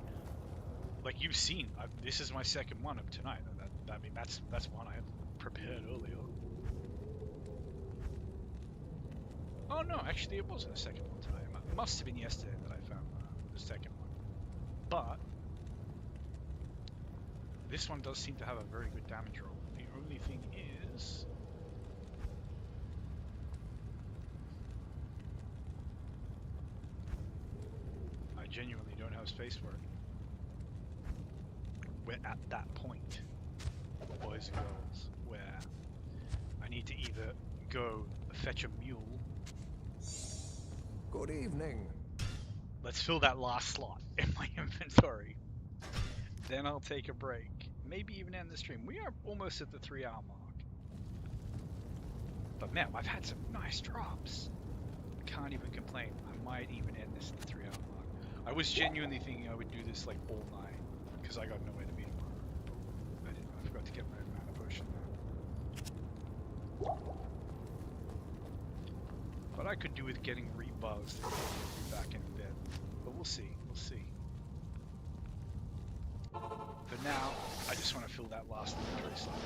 Like you've seen, this is my second one of tonight. That's one I prepared earlier. Oh no, actually it wasn't a second one tonight. It must have been yesterday that I found the second one. But this one does seem to have a very good damage roll. The only thing is, I genuinely don't have space for it. We're at that point, boys and girls, where I need to either go fetch a mule. Good evening. Let's fill that last slot in my inventory. Then I'll take a break. Maybe even end the stream. We are almost at the 3-hour mark. But man, I've had some nice drops. Can't even complain. I might even end this at the 3-hour mark. I was genuinely thinking I would do this like all night, because I got nowhere to be tomorrow. But I didn't. I forgot to get my mana potion now. But I could do with getting rebuzzed and be back in bed. But we'll see. We'll see. For now, I just want to fill that last inventory slot.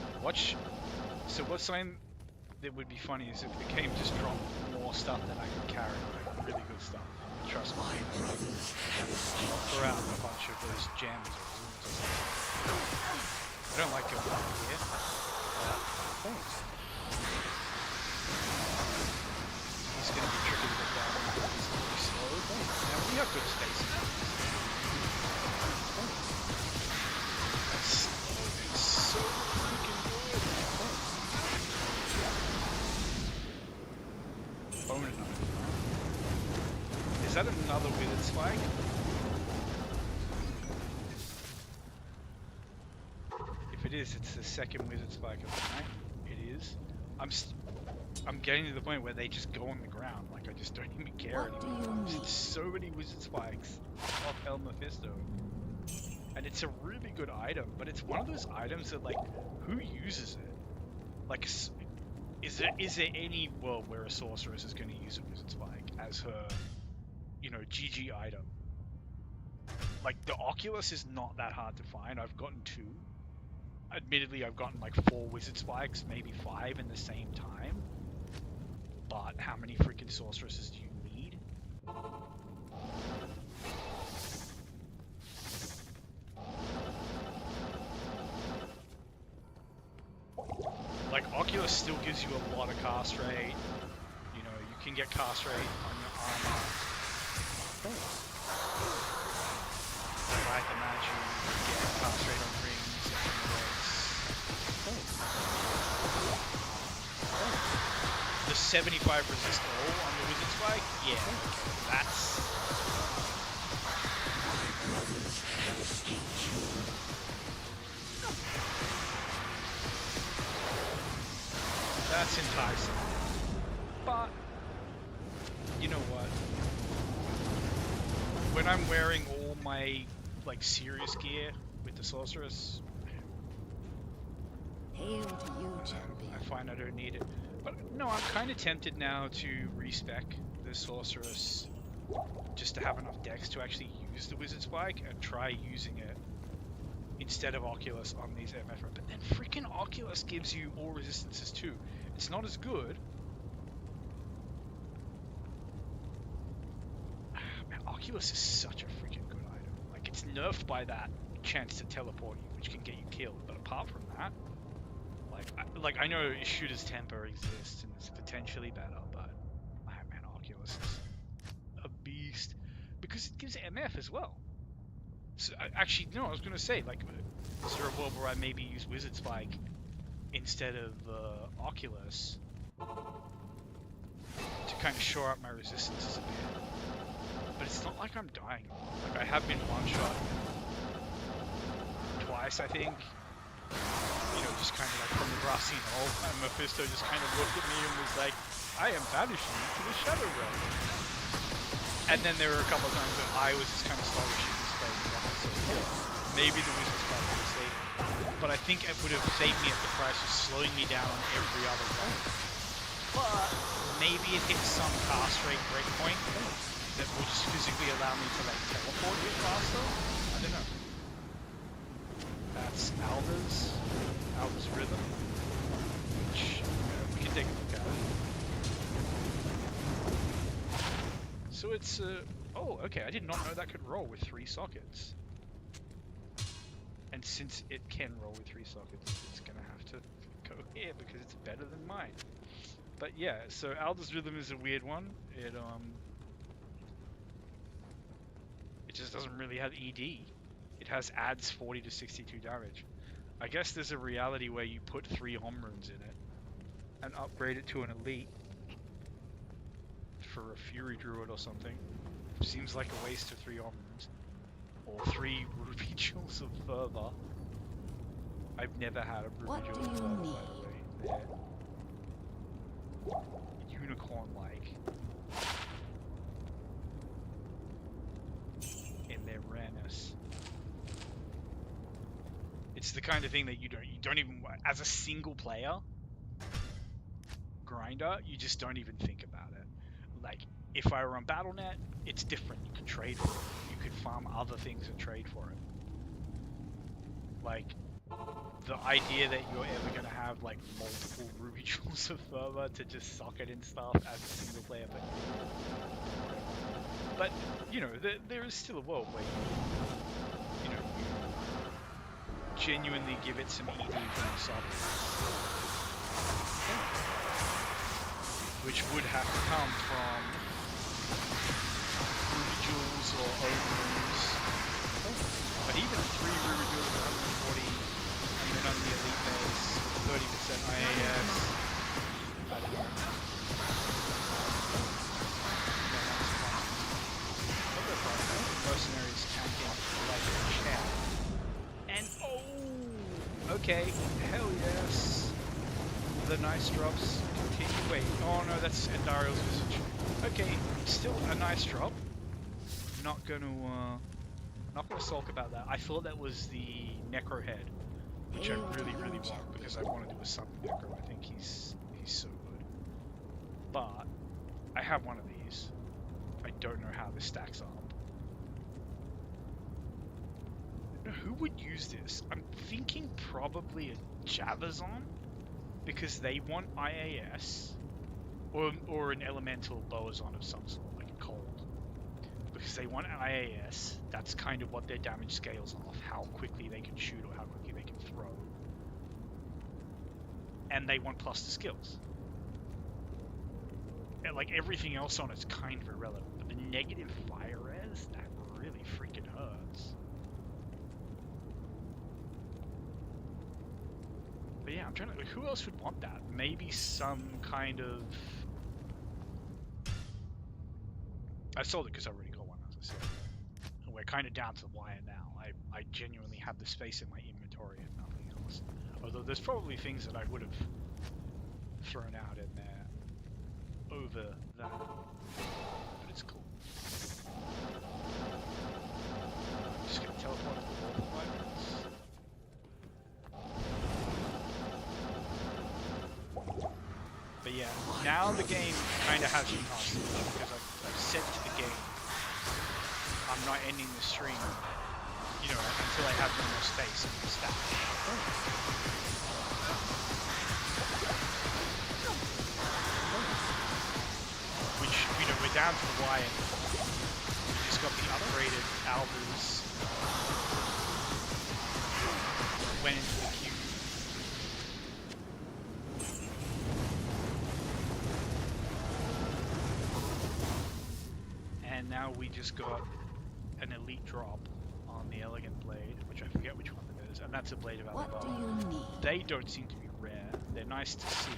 So what's something that would be funny is if the game just dropped more stuff that I could carry, like really good stuff. Trust me. I'll throw out a bunch of those gems or runes or something. I don't like going up here. Thanks. He's going to be tricky to get down. He's going to be slow. Now we have good space. That's so freaking good. Bone knife. Is that another withered spike? If it is, it's the second wizard spike of the night. It is. I'm getting to the point where they just go on the ground. Like I just don't even care What do anymore. you need? It's so many wizard spikes off El Mephisto. And it's a really good item, but it's one of those items that like, who uses it? Like, is there any world where a sorceress is going to use a wizard spike as her GG item. Like, the Oculus is not that hard to find. I've gotten 2. Admittedly, I've gotten like 4 wizard spikes, maybe 5 in the same time. But how many freaking sorceresses do you need? Like, Oculus still gives you a lot of cast rate. You can get cast rate on your armor. Thanks. Like, imagine you get cast rate on rings and legs. Thanks. The 75 resist all on the wizard spike? Yeah, that's... That's enticing. But, you know what? When I'm wearing all my, like, serious gear with the sorceress, Hail to you, champion. I find I don't need it. But no, I'm kind of tempted now to respec the sorceress just to have enough dex to actually use the wizard spike and try using it instead of Oculus on these MF. But then freaking Oculus gives you all resistances too. It's not as good. Man, Oculus is such a freaking good item. Like, it's nerfed by that chance to teleport you, which can get you killed. But apart from that, I know Shooter's Temper exists and it's potentially better, but man, Oculus is a beast because it gives MF as well. So actually, no, I was gonna say, like, is there a world where I maybe use Wizard Spike instead of Oculus to kind of shore up my resistances a bit? But it's not like I'm dying. Like, I have been one shot twice, I think. Just kind of like from the grassy knoll, and Mephisto just kind of looked at me and was like, I am banishing you to the Shadow Realm. And then there were a couple of times that I was just kind of slowly shooting his face. So maybe the Wizard Spike would have saved me. But I think it would have saved me at the price of slowing me down on every other round. But maybe it hits some cast rate breakpoint that will just physically allow me to like teleport a bit faster. I don't know. That's Alda's Rhythm, which we can take a look at. So it's oh, okay, I did not know that could roll with 3 sockets. And since it can roll with 3 sockets, it's gonna have to go here because it's better than mine. But yeah, so Alda's Rhythm is a weird one. It just doesn't really have ED. It has adds 40 to 62 damage. I guess there's a reality where you put 3 Hom runes in it and upgrade it to an elite for a Fury Druid or something. Seems like a waste of 3 Hom runes. Or 3 Ruby Jewels of Fervor. I've never had a Ruby What Jewel do of you Fervor, need? by the way. They're unicorn-like. In their rareness. It's the kind of thing that you don't even, as a single player grinder, you just don't even think about it. Like, if I were on Battle.net, it's different. You could trade for it. You could farm other things and trade for it. Like, the idea that you're ever going to have, like, multiple Ruby Jewels of Fervor to just socket in stuff as a single player. But there is still a world where you genuinely give it some ED from the socket. Which would have to come from Ruby Jewels or Ogres. But even 3 Ruby Jewels at 140, and then on the Elite base, 30% IAS. I don't know. Mercenaries champion like chat. And okay, hell yes. The nice drops continue. Wait, oh no, that's Endariel's Visage. Okay, still a nice drop. Not gonna sulk about that. I thought that was the Necro head, which I really want because I want to do a Sun Necro. I think he's so good. But I have one of these. I don't know how this stacks up. Now, who would use this? I'm thinking probably a Javazon, because they want IAS, or an elemental Boazon of some sort, like a cold. Because they want IAS, that's kind of what their damage scales off, how quickly they can shoot or how quickly they can throw. And they want plus the skills. And like everything else on it's kind of irrelevant, but the negative fire res, that really freaking hurts. But yeah, I'm trying to, like, who else would want that? Maybe some kind of... I sold it because I already got one, as I said. And we're kind of down to the wire now. I genuinely have the space in my inventory and nothing else. Although there's probably things that I would have thrown out in there over that. But it's cool. I'm just going to teleport to the wall for 5 minutes. But yeah, now the game kind of has me hostage because I've said to the game I'm not ending the stream, you know, until I have no more space in the stack. Which, you know, we're down to the wire. We just got the upgraded Albers. Went into the queue. And now we just got an elite drop on the elegant blade, which I forget which one it is, and that's a blade of What do Alibaba. you need? They don't seem to be rare. They're nice to see.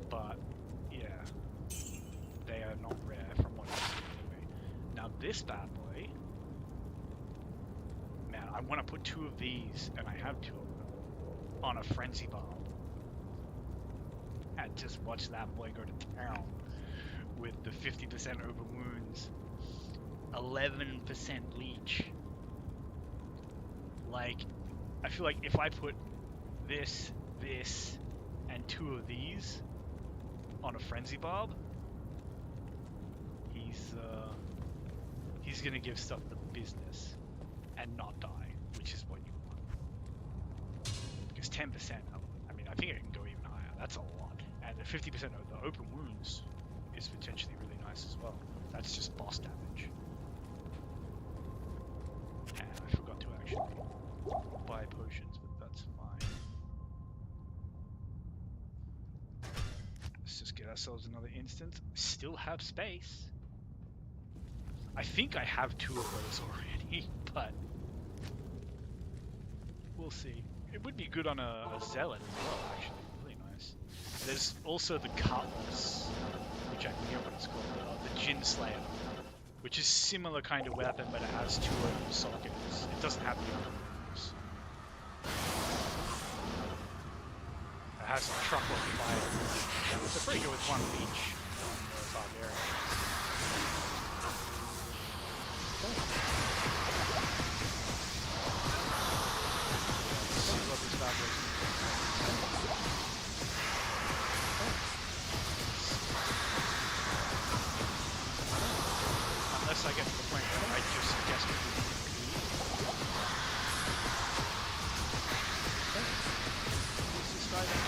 But yeah, they are not rare from what I've seen anyway. Now this bad boy, man, I want to put 2 of these, and I have 2 of them, on a frenzy bomb. And just watch that boy go to town with the 50% over wounds, 11% leech. Like, I feel like if I put this, and 2 of these on a frenzy bob, he's gonna give stuff the business and not die, which is what you want. Because 10%, I mean, I think it can go even higher. That's a lot. And the 50% of the open wounds is potentially really nice as well. That's just boss damage. And I forgot to actually buy potions, but that's fine. Let's just get ourselves another instance. Still have space. I think I have 2 of those already, but we'll see. It would be good on a zealot as well, actually. There's also the Cutlass, which I forget what it's called, the Jin Slayer, which is similar kind of weapon, but it has 2 open sockets. It doesn't have the open wounds. It has a truckload of fire. So pretty good with 1 leech on the Barbarian. Let's see what this bad boy's doing. Unless I get to the point where I just desperately need to leave. Who's this guy then?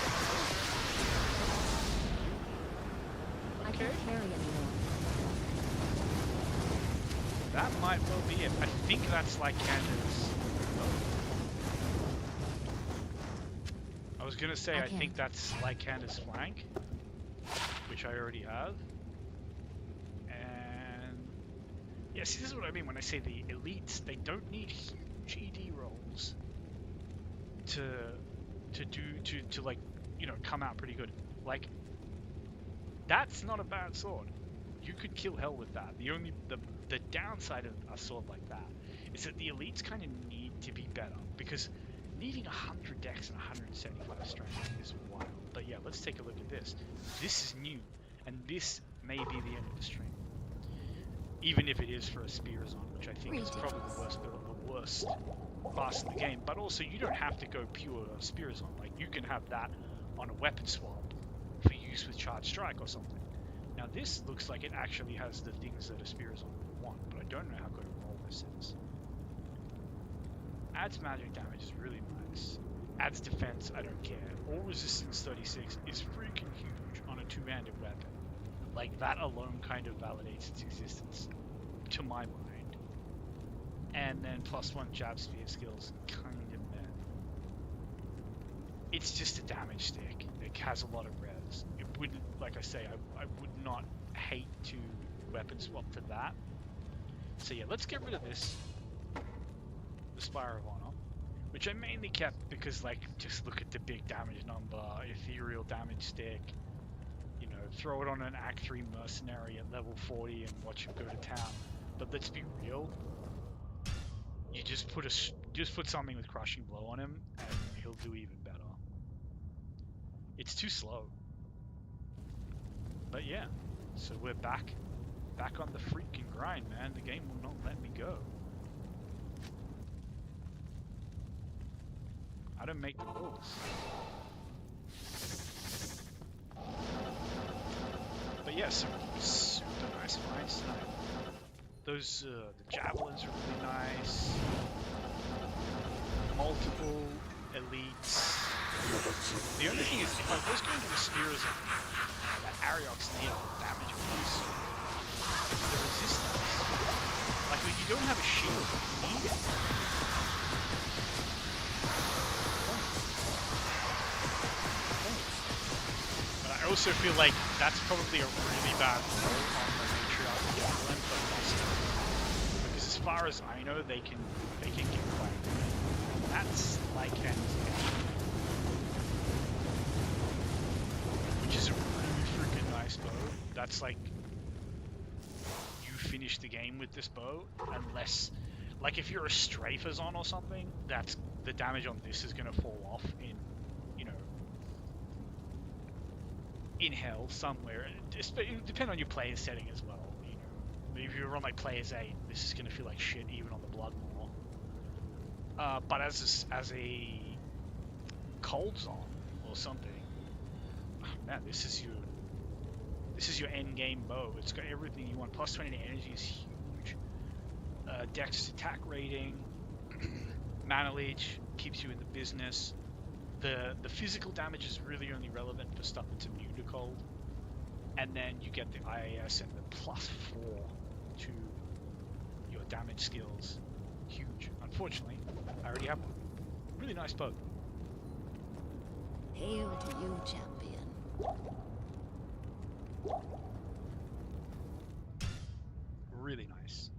I can't carry anymore. That might well be it. I think that's like Candace. I was gonna say, I think that's like Candace flank, which I already have. Yeah, see, this is what I mean when I say the elites. They don't need huge ED rolls to like, you know, come out pretty good. Like, that's not a bad sword. You could kill hell with that. The downside of a sword like that is that the elites kind of need to be better, because needing 100 dex and 175 strength is wild. But yeah, let's take a look at this. This is new, and this may be the end of the stream. Even if it is for a Spearazon, which I think is probably the worst class in the game. But also, you don't have to go pure Spearazon. Like, you can have that on a weapon swap for use mixed with Charge Strike or something. Now this looks like it actually has the things that a Spear-Zon would want, but I don't know how good a roll this is. Adds magic damage is really nice. Adds defense, I don't care. All resistance 36 is freaking huge on a two-handed weapon. Like, that alone kind of validates its existence, to my mind. And then +1 jab spear skills, kind of meh. It's just a damage stick. It has a lot of res. It wouldn't, like I say, I would not hate to weapon swap to that. So yeah, let's get rid of this. The Spire of Honor. Which I mainly kept because, like, just look at the big damage number, ethereal damage stick. You know, throw it on an Act 3 mercenary at level 40 and watch him go to town. But let's be real. You just put something with Crushing Blow on him, and he'll do even better. It's too slow. But yeah, so we're back on the freaking grind, man. The game will not let me go. I don't make the rules. But yeah, super nice finds tonight. Those, the javelins are really nice. Multiple elites. The only thing is, if I was going to the spears, that Ariok's near damage was the resistance. Like, when you don't have a shield, you need it. But I also feel like that's probably a really bad roll on the matriarch javelin for Monster. Because as far as I know, they can get quite good. That's like an which is a really freaking nice bow. That's like you finish the game with this bow, unless, like, if you're a Strafazon or something, that's the damage on this is gonna fall off in, you know, in hell somewhere. It depends on your player setting as well. You know, if you're on like players 8, this is gonna feel like shit even on the Blood Maw. But as a cold zone or something. Man, this is your end game bow. It's got everything you want. Plus 20 to energy is huge. Dex attack rating, mana leech keeps you in the business. The physical damage is really only relevant for stuff that's immune to cold. And then you get the IAS and the +4 to your damage skills. Huge. Unfortunately, I already have one. Really nice bow. Hail to you, champion. Really nice.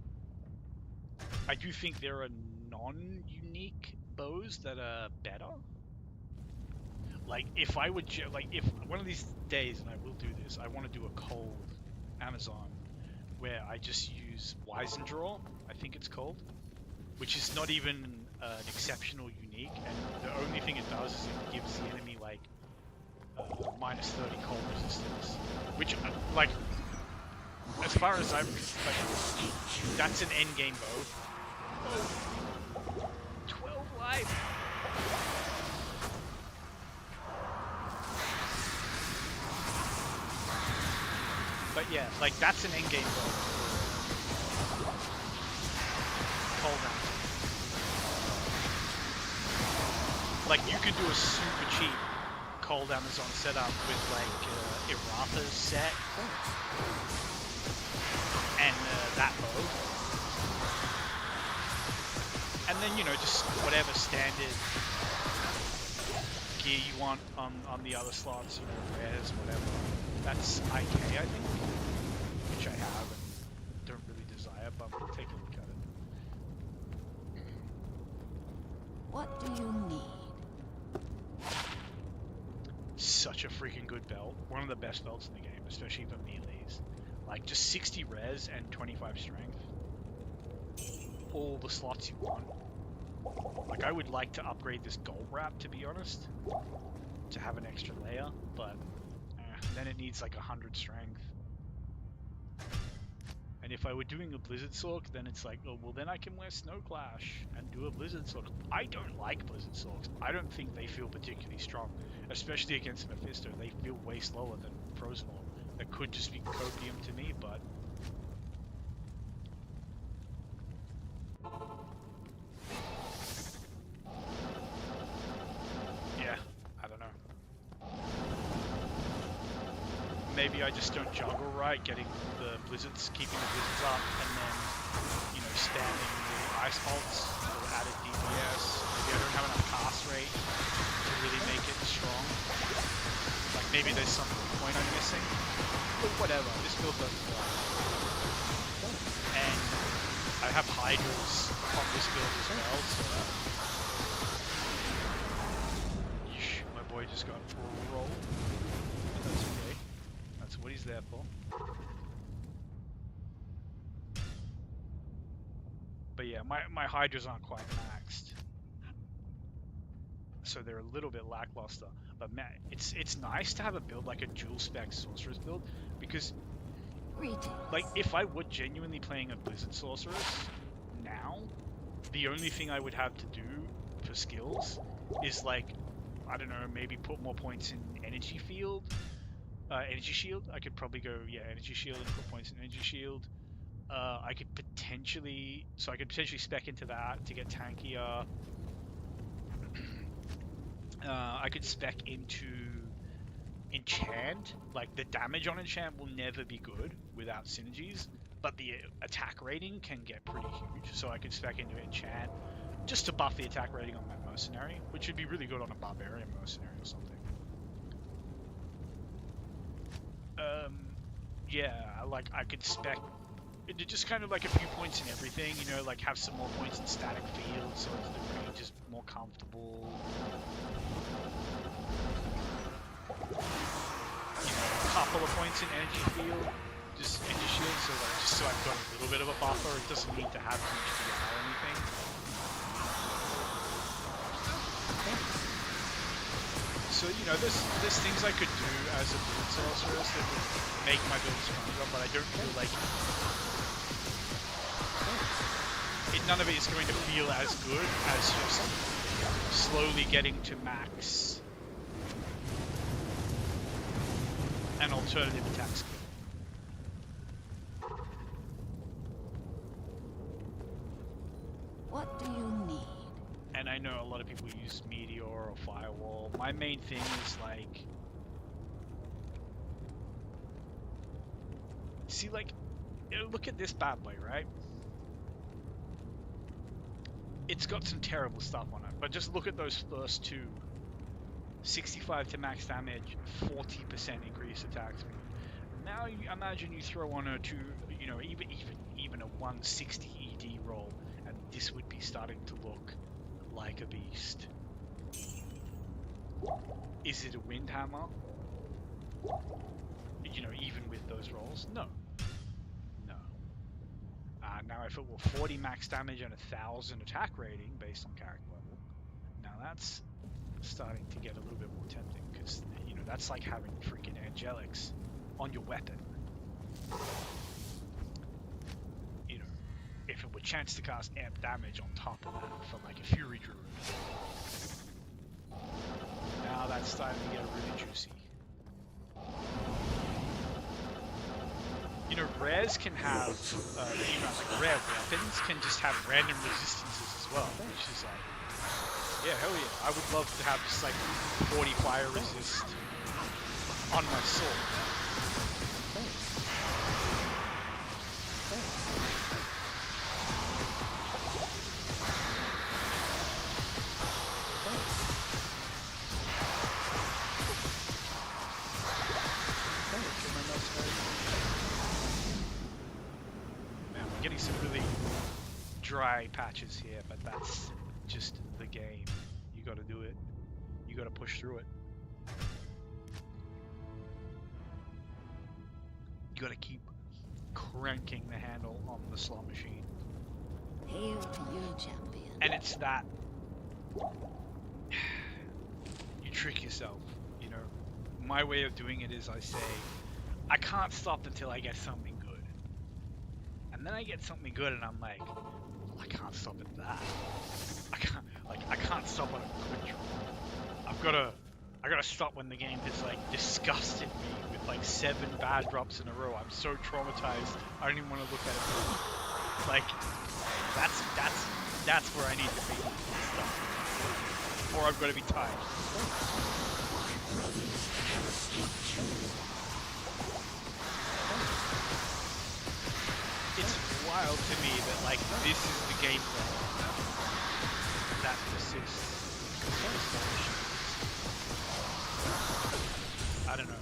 I do think there are non-unique bows that are better. Like, if I would, if one of these days, and I will do this, I want to do a cold Amazon where I just use Weisendraw, I think it's called, which is not even an exceptional unique, and the only thing it does is it gives the enemy like -30 cold resistance, which, like, as far as I'm, like, that's an end game bow. Oh, 12 life. But yeah, like, that's an end game bow. Cold round. Like, you could do a super cheap cold Amazon setup with like Iratha's set and that bow, and then, you know, just whatever standard gear you want on the other slots, you know, rares, whatever. That's IK, I think, which I have and don't really desire, but we'll take a look at it. What do you need? Such a freaking good belt. One of the best belts in the game, especially for melees. Like, just 60 res and 25 strength. All the slots you want. Like, I would like to upgrade this gold wrap, to be honest, to have an extra layer, but then it needs like 100 strength. And if I were doing a Blizzard Sork, then it's like, oh, well, then I can wear Snow Clash and do a Blizzard Sork. I don't like Blizzard Sorks. I don't think they feel particularly strong, especially against Mephisto. They feel way slower than frozen ore. That could just be copium to me, but yeah, I don't know. Maybe I just don't juggle right, getting the blizzards, keeping the blizzards up, and then, you know, spamming the ice bolts for added DPS. Maybe I don't have enough cast rate to really make it strong. Like maybe there's some point I'm missing. But whatever, this build doesn't work. And I have hydras on this build as well, so yeesh, my boy just got rolled. But that's okay. That's what he's there for. But yeah, my hydras aren't quite maxed. So they're a little bit lackluster. But man, it's nice to have a build like a dual spec sorceress build, because Greetings. like if I were genuinely playing a blizzard sorceress now, the only thing I would have to do for skills is like, I don't know, maybe put more points in energy field, energy shield. I could probably go, yeah, energy shield and put points in energy shield. I could potentially spec into that to get tankier. I could spec into enchant. Like the damage on enchant will never be good without synergies, but the attack rating can get pretty huge. So I could spec into enchant just to buff the attack rating on my mercenary, which would be really good on a barbarian mercenary or something. Yeah, like I could spec just kind of like a few points in everything, you know, like have some more points in static field so the range is more comfortable. You know, a couple of points in energy field, just energy shield, so like just so I've got a little bit of a buffer. It doesn't need to have huge DR or anything. So you know, there's things I could do as a build sorceress that would make my build stronger, but I don't feel like none of it is going to feel as good as just slowly getting to max an alternative attack skill. What do you need? And I know a lot of people use Meteor or Firewall. My main thing is like, see, like, look at this bad boy, right? It's got some terrible stuff on it, but just look at those first two. 65 to max damage, 40% increased attack speed. Now you imagine you throw on a two, you know, even a 160 ED roll, and this would be starting to look like a beast. Is it a wind hammer? You know, even with those rolls? No. No. Now if it were 40 max damage and 1000 attack rating based on character level, now that's starting to get a little bit more tempting, because, you know, that's like having freaking angelics on your weapon. You know, if it were chance to cast amp damage on top of that for like a Fury Druid. Now that's starting to get really juicy. You know, rares can have, you know, like rare weapons can just have random resistances as well, which is like, yeah, hell yeah. I would love to have just like 40 fire resist on my sword. Man, we're getting some really dry patches here, but that's just the game. You gotta do it. You gotta push through it. You gotta keep cranking the handle on the slot machine. Hail to you, champion. And it's that you trick yourself, you know. My way of doing it is I say, I can't stop until I get something good. And then I get something good and I'm like, well, I can't stop at that. I can't stop on a quick draw. I've got to I gotta stop when the game has like disgusted me with like 7 bad drops in a row. I'm so traumatized. I don't even want to look at it. Like that's where I need to be. Or I'm gonna be tired. It's wild to me that like this is the gameplay that persists. I don't know.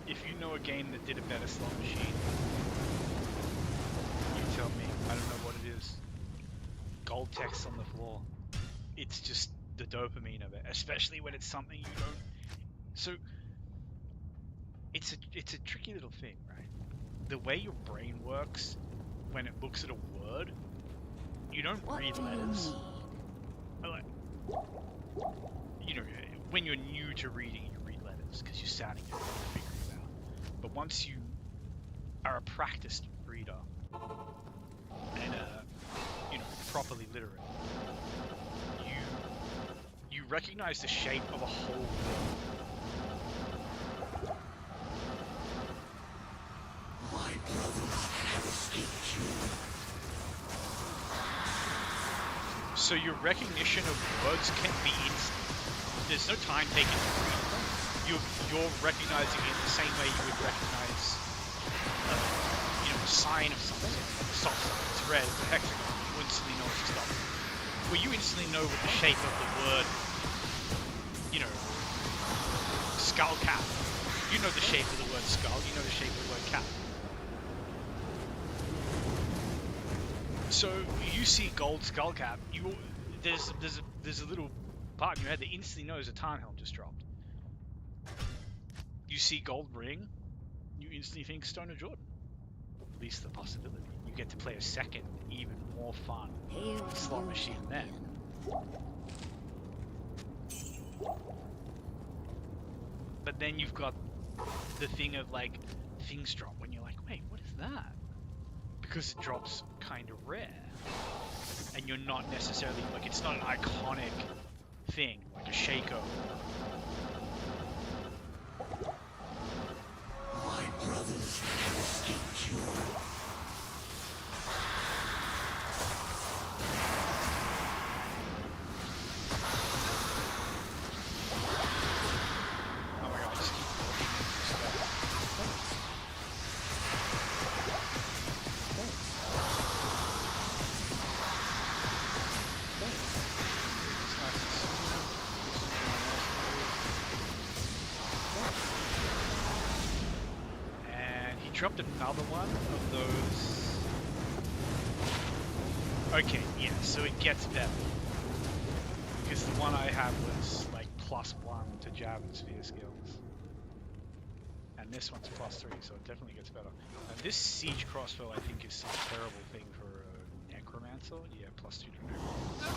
If you know a game that did a better slot machine, you tell me. I don't know what it is. Gold text on the floor. It's just the dopamine of it, especially when it's something you don't. So it's a tricky little thing, right? The way your brain works when it looks at a word, you don't What read do you letters. need? Like, you know, when you're new to reading, you read letters because you're sounding it and figuring it out. But once you are a practiced reader and properly literate, you recognize the shape of a whole word. My brothers have escaped you. So your recognition of words can be instant. There's no time taken to read them. You're recognizing it the same way you would recognize, a sign of something. Like a stop sign. It's red. It's a hexagon. You instantly know it's a stop. Well, you instantly know what the shape of the word, skull cap. You know the shape of the word skull. You know the shape of the word cap. So you see gold skull cap. There's a little part in your head that instantly knows a Tarnhelm just dropped. You see gold ring, you instantly think Stoner Jordan. At least the possibility. You get to play a second, even more fun Hail to slot you, machine then. champion. But then you've got the thing of like things drop when you're like, wait, what is that? Because it drops kind of rare. And you're not necessarily, like, it's not an iconic thing, like a Shaco. My brothers have escaped you. Oh my god, I just keep looking at this stuff. It's nice and smooth. And he dropped another one of those. Okay, yeah, so it gets better. Because the one I had was like +1 to jab and sphere skills. And this one's +3, so it definitely gets better. And this siege crossbow, I think, is some terrible thing for a necromancer. Yeah, +2 to necromancer.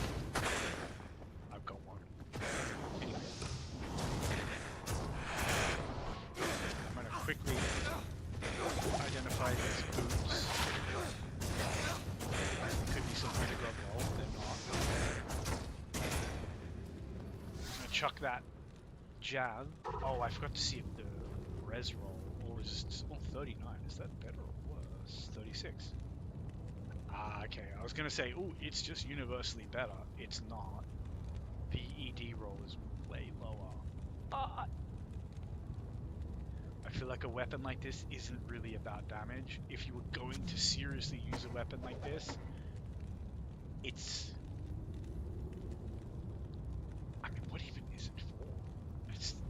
I've got one. Anyway. I'm gonna quickly identify these boots. There could be some way to go roll, they're not. I'm gonna chuck that jab. Oh, I forgot to see if the res roll or resistance. Oh, 39. Is that better or worse? 36. Ah, okay. I was gonna say, oh, it's just universally better. It's not. The ED roll is way lower. But I feel like a weapon like this isn't really about damage. If you were going to seriously use a weapon like this, I mean, what even is it for?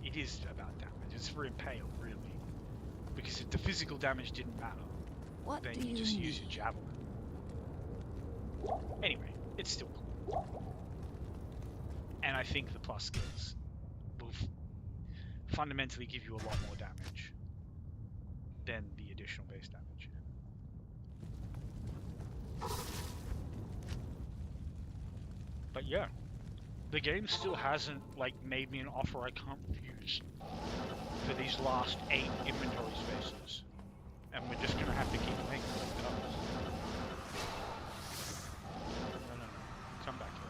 It is about damage. It's for impale, really. Because if the physical damage didn't matter, What then do you just need? use your javelin. Anyway, it's still cool. And I think the plus skills will fundamentally give you a lot more damage than the additional base damage. But yeah, the game still hasn't like made me an offer I can't refuse for these last 8 inventory spaces, and we're just gonna have to keep making them cuts. No, come back here.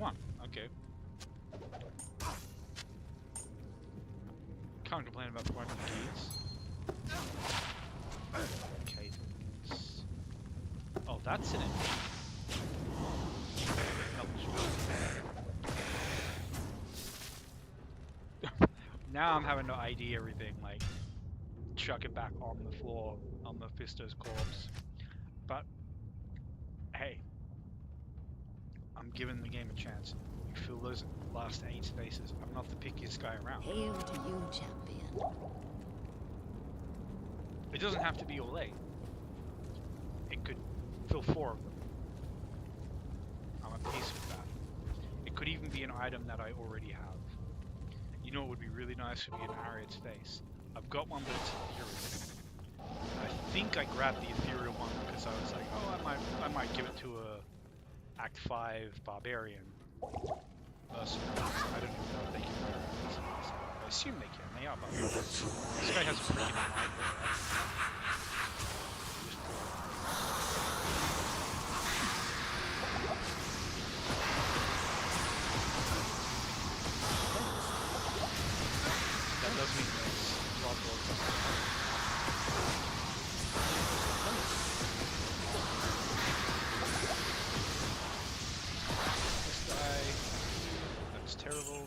fun. Okay. Can't complain about finding keys. Cadence. Oh, that's an enemy. Now I'm having to ID everything, like chuck it back on the floor on Mephisto's corpse. But hey, I'm giving the game a chance. You fill those last 8 spaces. I'm not the pickiest guy around. Hail to you, champion. It doesn't have to be all 8. It could fill 4 of them. I'm at peace with that. It could even be an item that I already have. You know what would be really nice would be an Ariad's face. I've got one, but it's ethereal. I think I grabbed the ethereal one because I was like, oh, I might give it to a Act 5 barbarian person. I don't even know if they can wear it. I assume they can. They are barbarians. This guy has a freaking light there. That does mean it's 12 This guy, that's terrible.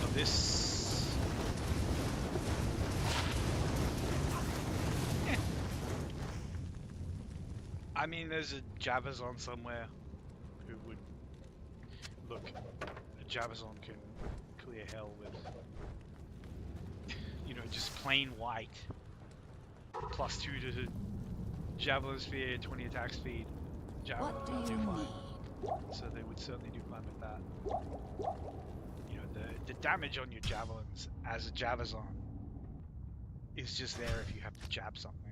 Oh, this. I mean, there's a Javazon somewhere who would look. A Javazon can clear hell with, you know, just plain white. +2 to Javelin Sphere, 20 attack speed. Javelin What do will you do fine. need? So they would certainly do fine with that. You know, the damage on your javelins as a Javazon is just there if you have to jab something.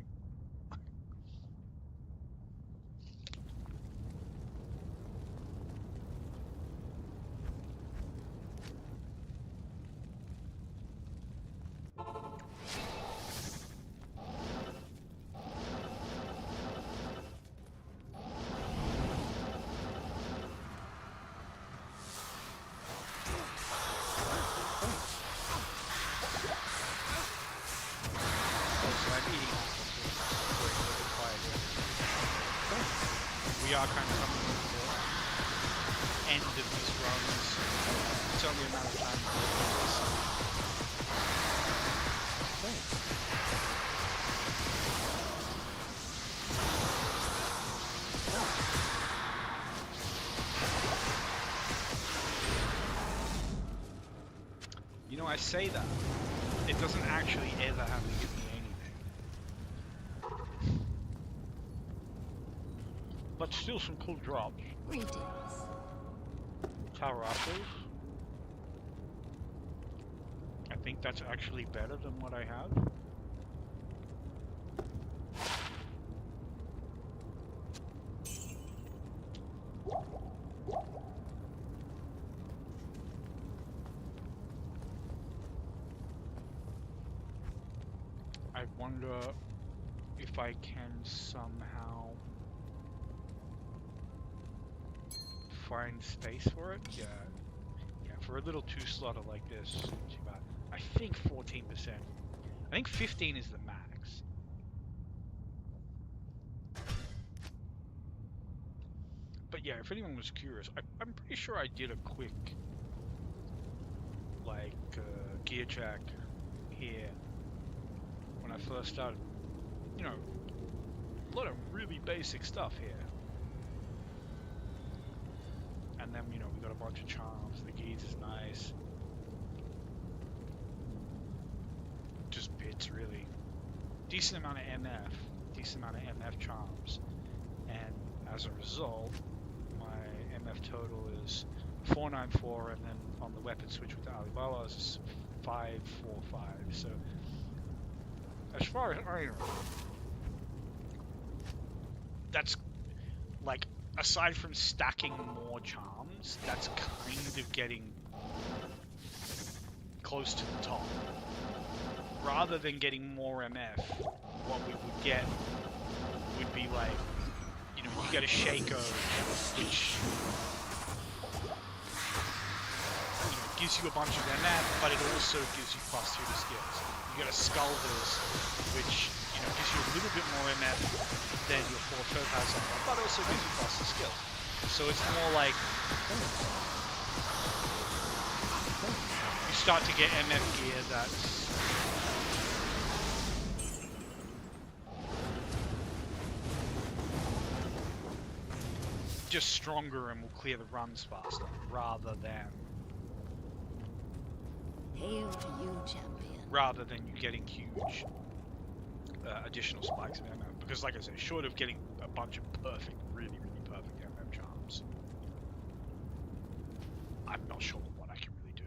We are kind of coming to the end of these runs. It's only a matter of time before this. You know, I say that. It doesn't actually ever have to give me anything. But still some cool drops. Greetings. Tarassos. I think that's actually better than what I have. I wonder if I can somehow find space for it. Yeah, for a little 2-slotter like this, too bad. I think 14%. I think 15 is the max. But yeah, if anyone was curious, I'm pretty sure I did a quick, like, gear check here when I first started. You know, a lot of really basic stuff here. And then, you know, we got a bunch of charms. The Geese is nice. Just bits, really. Decent amount of MF. Decent amount of MF charms. And as a result, my MF total is 494, and then on the weapon switch with the Alibaba is 545. So, as far as I know, that's like, aside from stacking more charms, that's kind of getting close to the top. Rather than getting more MF, what we would get would be like, you know, you get a Shaco, which gives you a bunch of MF, but it also gives you +2 to skills. You get a Skulders, which gives you a little bit more MF than your 4 Topaz armor, but also gives you +2 skills. So it's more like you start to get MF gear that's just stronger and will clear the runs faster, rather than Hail to you, champion. you getting huge additional spikes of MF. Because like I said, short of getting a bunch of perfect, really, really perfect MF charms, I'm not sure what I can really do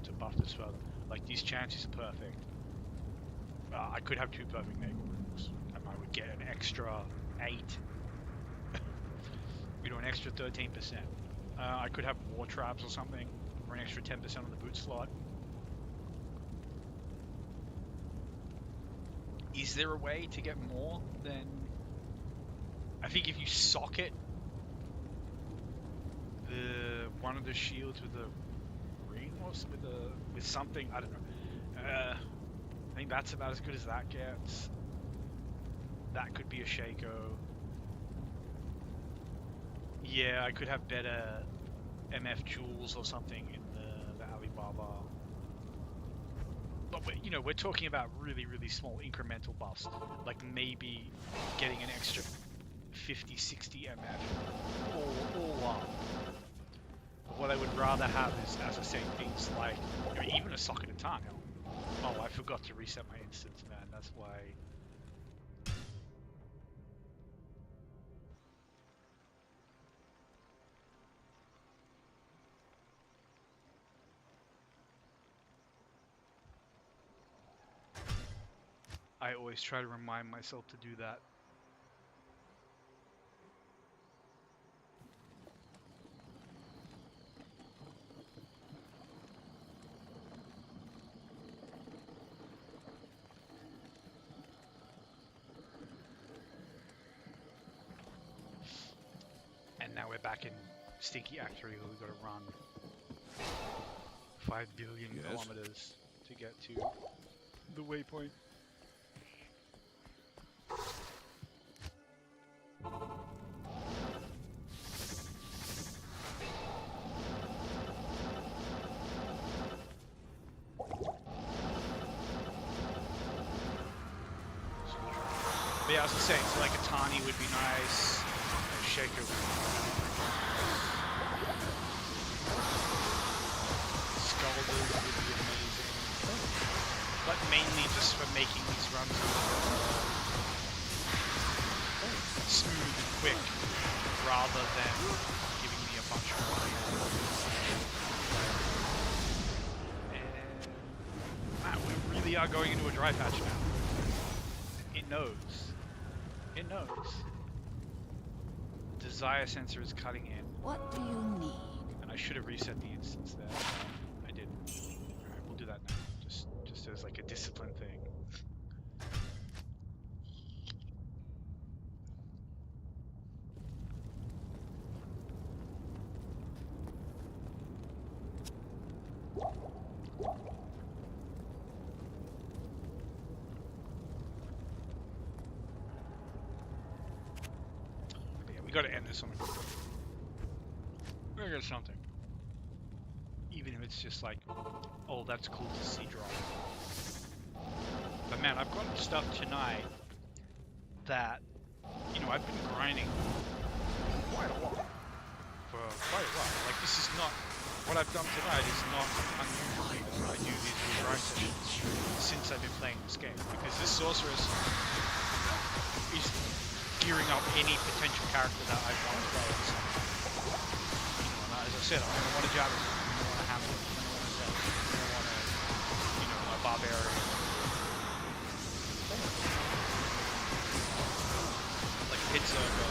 to buff this further. Like, these chances are perfect. I could have 2 perfect neighborhoods, and I would get an extra 8. An extra 13%. I could have war traps or something, or an extra 10% on the boot slot. Is there a way to get more than... I think if you socket one of the shields with a ring or with something, I don't know. I think that's about as good as that gets. That could be a Shaco. Yeah, I could have better MF jewels or something in the Alibaba. But we're talking about really, really small incremental buffs. Like maybe getting an extra 50, 60 MF all up. But what I would rather have is, as I say, things like even a socket of Tarn helm. Oh, I forgot to reset my instance, man. That's why. I always try to remind myself to do that. And now we're back in Stinky Actory where we've got to run 5 billion kilometers to get to the waypoint. But yeah, I was just saying, so like a Tani would be nice, a Shaker would be nice. Skulders would be amazing. But mainly just for making these runs a little smooth and quick, rather than giving me a bunch of money. And we really are going into a dry patch now. It knows. It knows. Desire sensor is cutting in. What do you need? And I should have reset the instance there. I didn't. Alright, we'll do that now. Just as like a discipline thing. Got to end this on a good note. We're gonna get something. Even if it's just like, oh, that's cool to see drop. But man, I've gotten stuff tonight that, I've been grinding quite a lot. For quite a while. Like, this is not, what I've done tonight is not unusual. I do these grind sessions since I've been playing this game. Because this sorceress is gearing up any potential character that I want to play. So, as I said, I'm going to want a Diablo, I'm going to want a Hamlet, I'm going to want a Zed, I'm going to want a Barbarian. Like a Pit Zerker.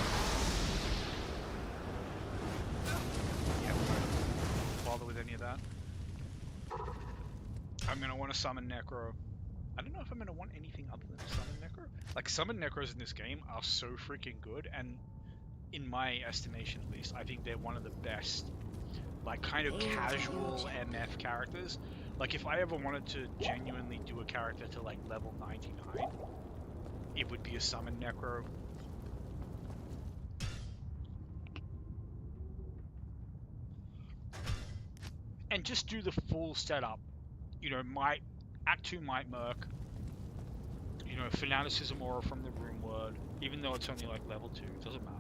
Yeah, don't bother with any of that. I'm going to want to summon Necro. I don't know if I'm going to want anything other than Summon Necro. Like, Summon Necros in this game are so freaking good, and in my estimation at least, I think they're one of the best, like, kind of Hail to you, casual champion. MF characters. Like, if I ever wanted to genuinely do a character to, like, level 99, it would be a summon necro. And just do the full setup. You know, Act 2 Might Merc, you know, Fanaticism Aura from the Room Word, even though it's only, like, level 2, it doesn't matter.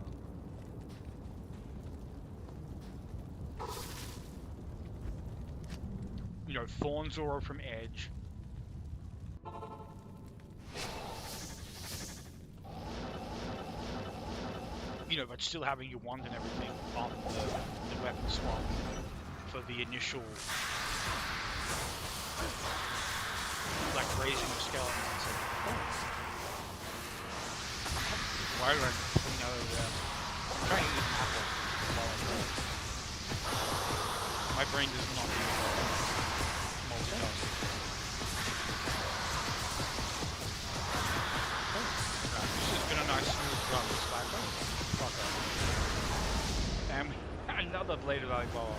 You know, Thorn's Aura from Edge. You know, but still having your wand and everything on the weapon swap for the initial, like, raising of skeletons. Why do I clean out of there? I'm trying to eat an apple while I play. My brain does not do multitasking. Right, this has been a nice smooth run this time. Fuck off. And another bladed eyeball.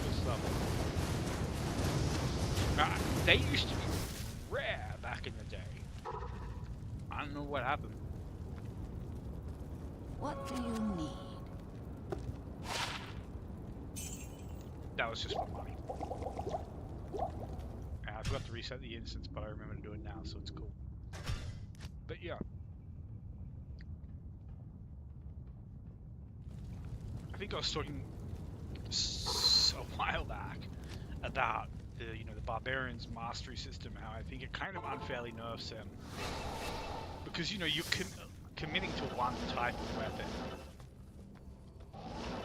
Good stuff. Now, they used to be rare back in the day. I don't know what happened. What do you need? That was just for money. And I forgot to reset the instance, but I remember to do it now, so it's cool. But yeah. I think I was talking a while back about the, you know, the Barbarian's mastery system, how I think it kind of unfairly nerfs them. Because, you know, you're committing to one type of weapon,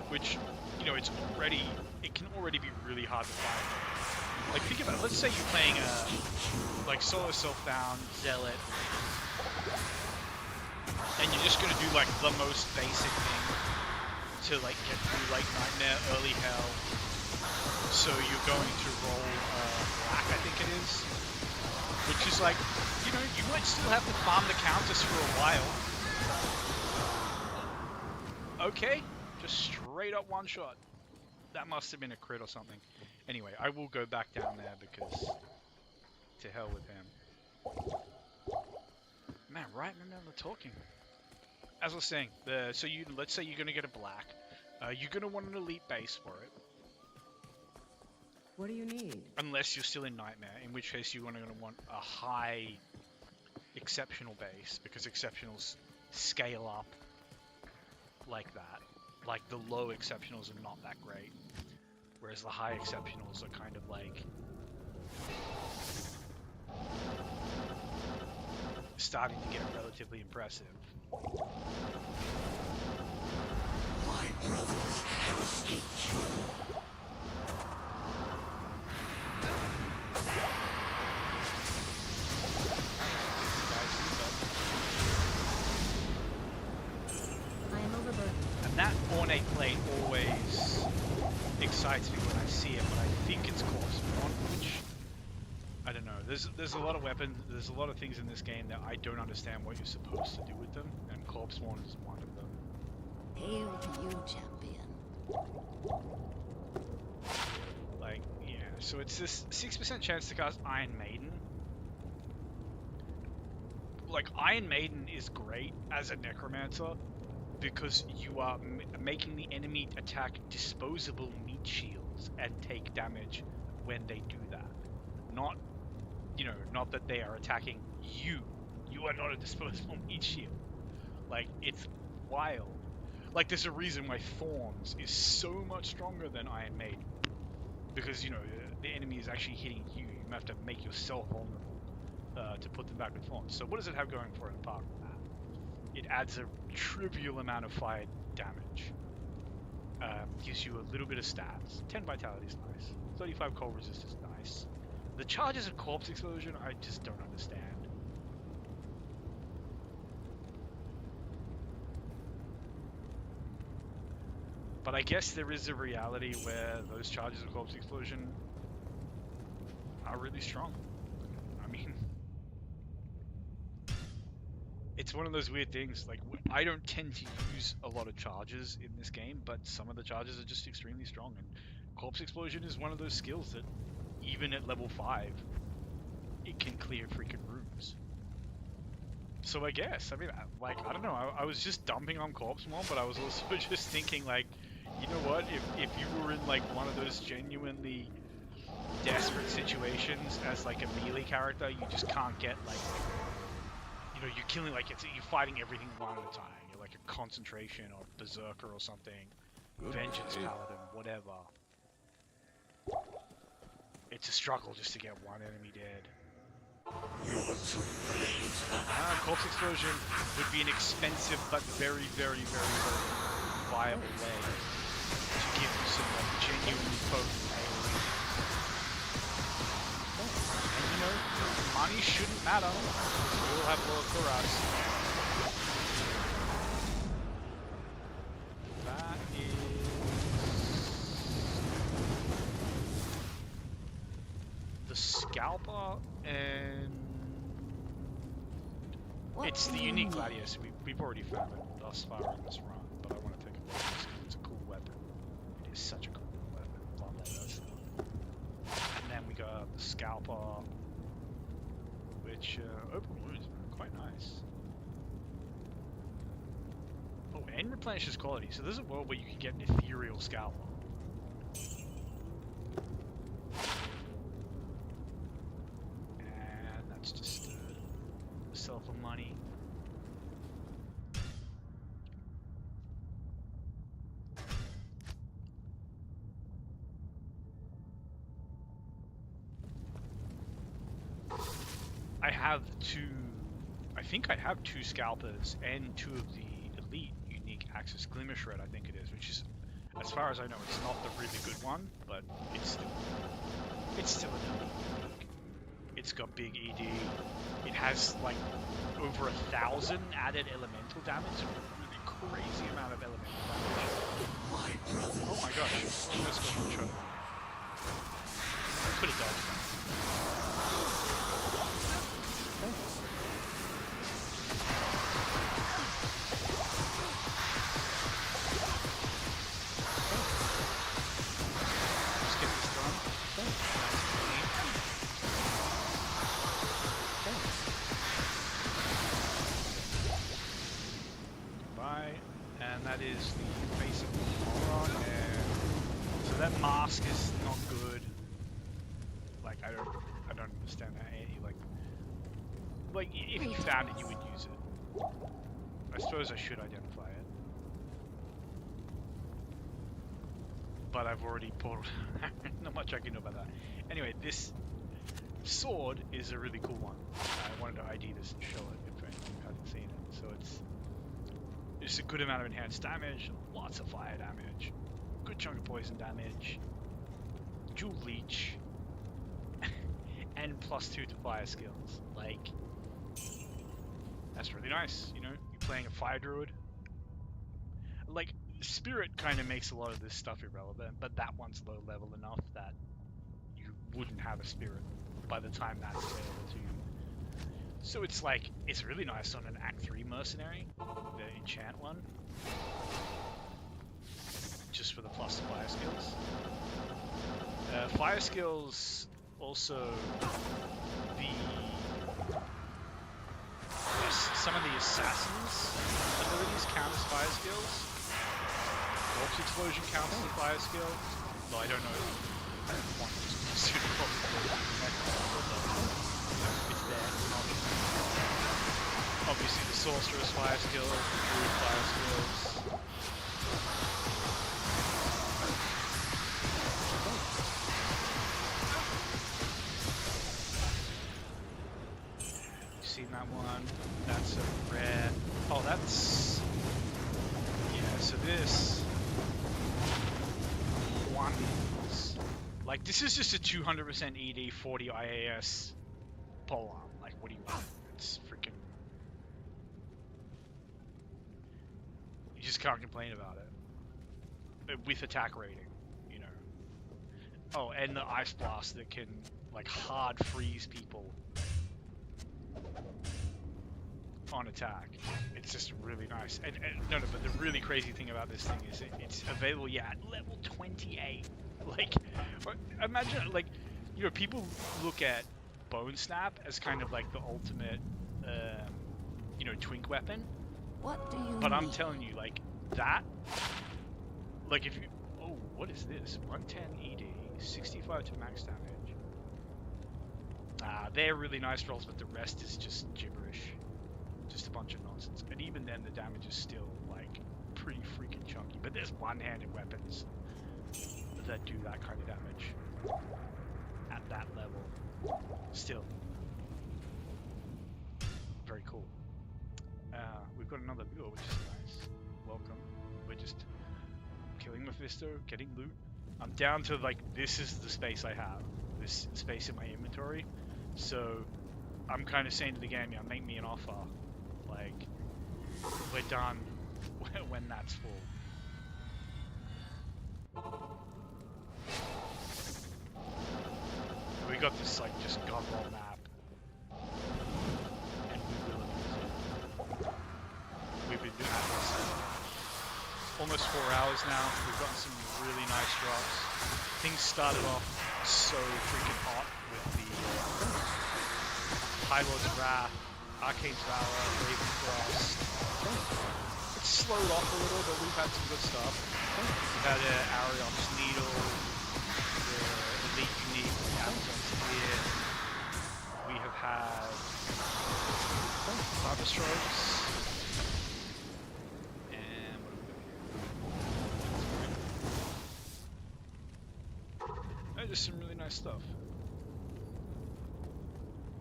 which, you know, it can already be really hard to fight. Like, think about it, let's say you're playing a, like, solo self-bound Zealot, and you're just gonna do, like, the most basic thing to, like, get through, like, Nightmare, Early Hell. So you're going to roll Black, I think it is, which is like, you know, you might still have to farm the counters for a while. Okay, just straight up one shot. That must have been a crit or something. Anyway, I will go back down there because to hell with him. Man, right remember talking. As I was saying, let's say you're gonna get a Black. You're gonna want an elite base for it. What do you need? Unless you're still in Nightmare, in which case you're gonna want a high exceptional base, because exceptionals scale up like that. Like, the low exceptionals are not that great, whereas the high exceptionals are kind of like starting to get relatively impressive. My brothers have escaped you. I am overburdened. And that ornate plate always excites me when I see it, but I think it's corpse spawn, which I don't know. There's a lot of weapons, there's a lot of things in this game that I don't understand what you're supposed to do with them, and corpse spawn is one of them. Hail to you, champion. Like, yeah, so it's this 6% chance to cast Iron Maiden. Like, Iron Maiden is great as a necromancer because you are making the enemy attack disposable meat shields and take damage when they do that. Not, you know, not that they are attacking you. You are not a disposable meat shield. Like, it's wild. Like, there's a reason why Thorns is so much stronger than Iron Maiden. Because, you know, the enemy is actually hitting you. You have to make yourself vulnerable to put them back with Thorns. So what does it have going for it apart from that? It adds a trivial amount of fire damage. Gives you a little bit of stats. 10 vitality is nice. 35 cold resist is nice. The charges of corpse explosion, I just don't understand. But I guess there is a reality where those charges of corpse explosion are really strong. I mean, It's one of those weird things. Like I don't tend to use a lot of charges in this game, but some of the charges are just extremely strong. And corpse explosion is one of those skills that, even at level 5, it can clear freaking rooms. So I guess, I mean, I don't know. I was just dumping on corpse more, but I was also just thinking, like, you know what? If you were in like one of those genuinely desperate situations as like a melee character, you just can't get like, you know, you're killing like you're fighting everything one at a time. You're like a concentration or berserker or something, vengeance paladin, whatever. It's a struggle just to get one enemy dead. Corpse explosion would be an expensive but very, very, very, very viable way to give you some like genuinely potent AoE. And you know, money shouldn't matter. We'll have lower for us. That is the scalper, and it's the unique gladius. We've already found it thus far in this run, but I want to take a look at this because it's a cool weapon. It is such a cool weapon. Love that stuff. And then we got the scalper, which open wounds are quite nice. Oh, and replenishes quality. So there's a world where you can get an ethereal scalper. And that's just sell for money. I think I have two scalpers and two of the elite unique axis glimmer shred, I think it is, which is, as far as I know, it's not the really good one, but it's still an elite. It's got big ED. It has like over 1,000 added elemental damage. A really crazy amount of elemental damage. Oh my gosh! Almost got one shot. Could have dodged that. Just get this done. Goodbye. And that is the face of the horror, and so that mask is not good. Like I don't understand how any like if you found it, you would use it. I suppose I should identify it, but I've already pulled. Not much I can do about that. Anyway, this sword is a really cool one. I wanted to ID this and show it if anyone hasn't seen it. So it's a good amount of enhanced damage, lots of fire damage, good chunk of poison damage, dual leech, and +2 to fire skills. Like, that's really nice. You know, you're playing a fire druid. Like, spirit kind of makes a lot of this stuff irrelevant, but that one's low level enough that you wouldn't have a spirit by the time that's available to you. So it's like, it's really nice on an Act 3 mercenary, the enchant one, just for the plus fire skills. Fire skills also, some of the assassins' abilities count as fire skills. Corpse explosion counts as a fire skill, though I don't know if one is suitable. It's there. Obviously the sorcerer's fire skill, the druid fire skills. Seen that one? That's a rare. Oh, that's, yeah. So this one, like, this is just a 200% ED, 40 IAS polearm. Like, what do you want? It's freaking. You just can't complain about it. With attack rating, you know. Oh, and the ice blast that can like hard freeze people. on attack. It's just really nice. And no, but the really crazy thing about this thing is it's available, yeah, at level 28. Like, imagine, like, you know, people look at Bone Snap as kind of like the ultimate, you know, twink weapon. What do you But I'm need? telling you, like, that, like, if you, oh, what is this? 110 ED, 65 to max damage. They're really nice rolls, but the rest is just gibberish. Just a bunch of nonsense. And even then, the damage is still, like, pretty freaking chunky. But there's one-handed weapons that do that kind of damage at that level. Still. Very cool. We've got another viewer, which is nice. Welcome. We're just killing Mephisto, getting loot. I'm down to, like, this is the space I have. This space in my inventory. So, I'm kind of saying to the game, yeah, make me an offer. Like, we're done when that's full. We got this, like, just god roll map. And we will use it. We've been doing this almost 4 hours now. We've gotten some really nice drops. Things started off so freaking hot with the High Lord's Wrath, Arcane's Valor, Raven Frost. It's slowed off a little, but we've had some good stuff. We've had Arion's Needle, the Elite Unique, the Amazon's Spear. We have had Cyber Strokes. And what have we got? Just some really nice stuff.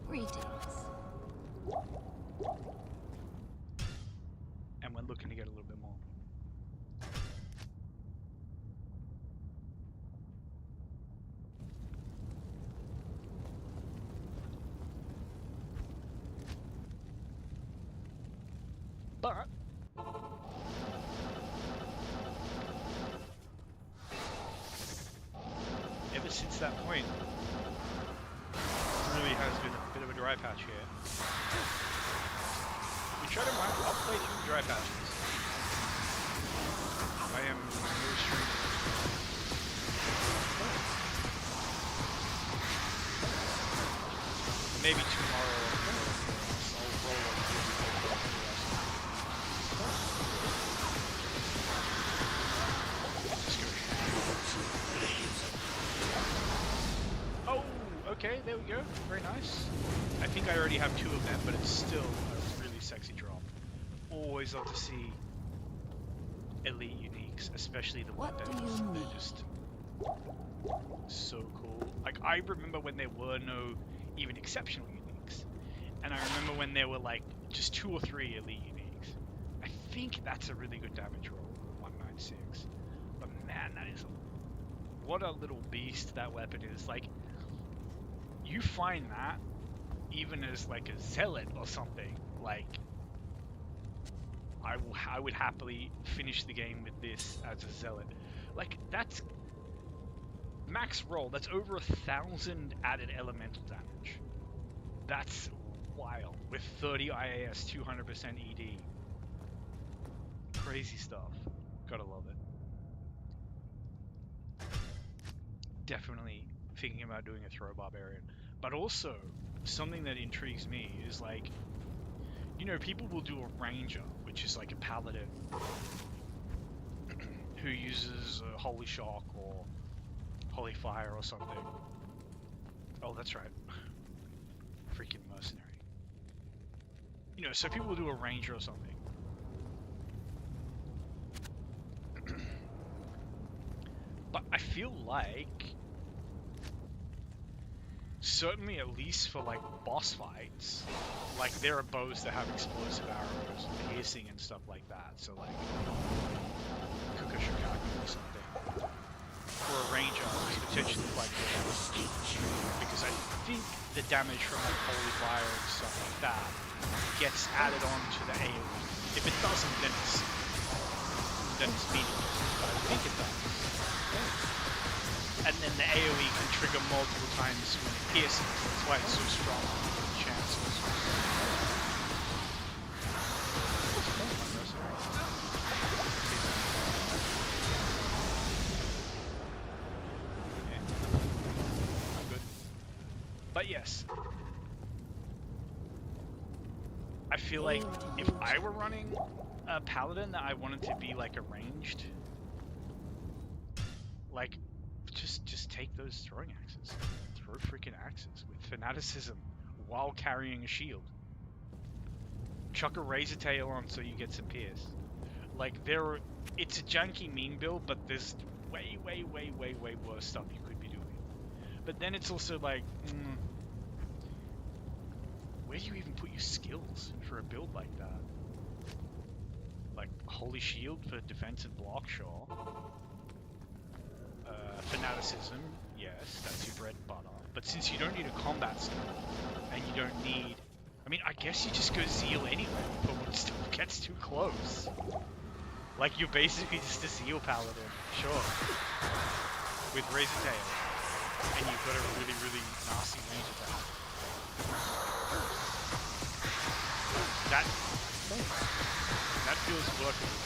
Greetings. And we're looking to get a little bit more. But ever since that point, it really has been a bit of a dry patch here. We try to I'll play through the dry patches. I am no stranger. Maybe tomorrow I'll roll up Oh, okay, there we go. Very nice. I think I already have 2 of them, but it's still a really sexy drop. Always love to see elite uniques, especially the What do weapons. you They're need? just so cool. Like, I remember when there were no even exceptional uniques. And I remember when there were like just 2 or 3 elite uniques. I think that's a really good damage roll, 196. But man, that is what a little beast that weapon is. Like, you find that even as like a zealot or something, like I would happily finish the game with this as a zealot. Like, that's max roll, that's over 1,000 added elemental damage. That's wild. With 30 IAS, 200% ED. Crazy stuff. Gotta love it. Definitely thinking about doing a throw barbarian. But also, something that intrigues me is, like, you know, people will do a ranger, which is like a paladin who uses Holy Shock or Holy Fire or something. Oh, that's right. Freaking mercenary. You know, so people will do a ranger or something. But I feel like, certainly at least for like boss fights, like there are bows that have explosive arrows and piercing and stuff like that. So like Kukushikaku or something. For a ranger, it's potentially quite good. Because I think the damage from like Holy Fire and stuff like that gets added on to the AoE. If it doesn't, then it's meaningless. But I think it does. And then the AoE can trigger multiple times when it pierces. That's why it's so strong. The chance is. yes. I feel like if I were running a paladin that I wanted to be like a ranged, like just take those throwing axes. Throw freaking axes with fanaticism while carrying a shield. Chuck a razor tail on so you get some pierce. Like it's a janky mean build, but there's way worse stuff you could be doing. But then it's also like, where do you even put your skills for a build like that? Like Holy Shield for defense and block, sure. Fanaticism, yes, that's your bread and butter. But since you don't need a combat skill, and you don't need... I mean, I guess you just go Zeal anyway, but when stuff gets too close. Like, you're basically just a Zeal paladin, sure. With Razor Tail. And you've got a really nasty range attack. That feels workable.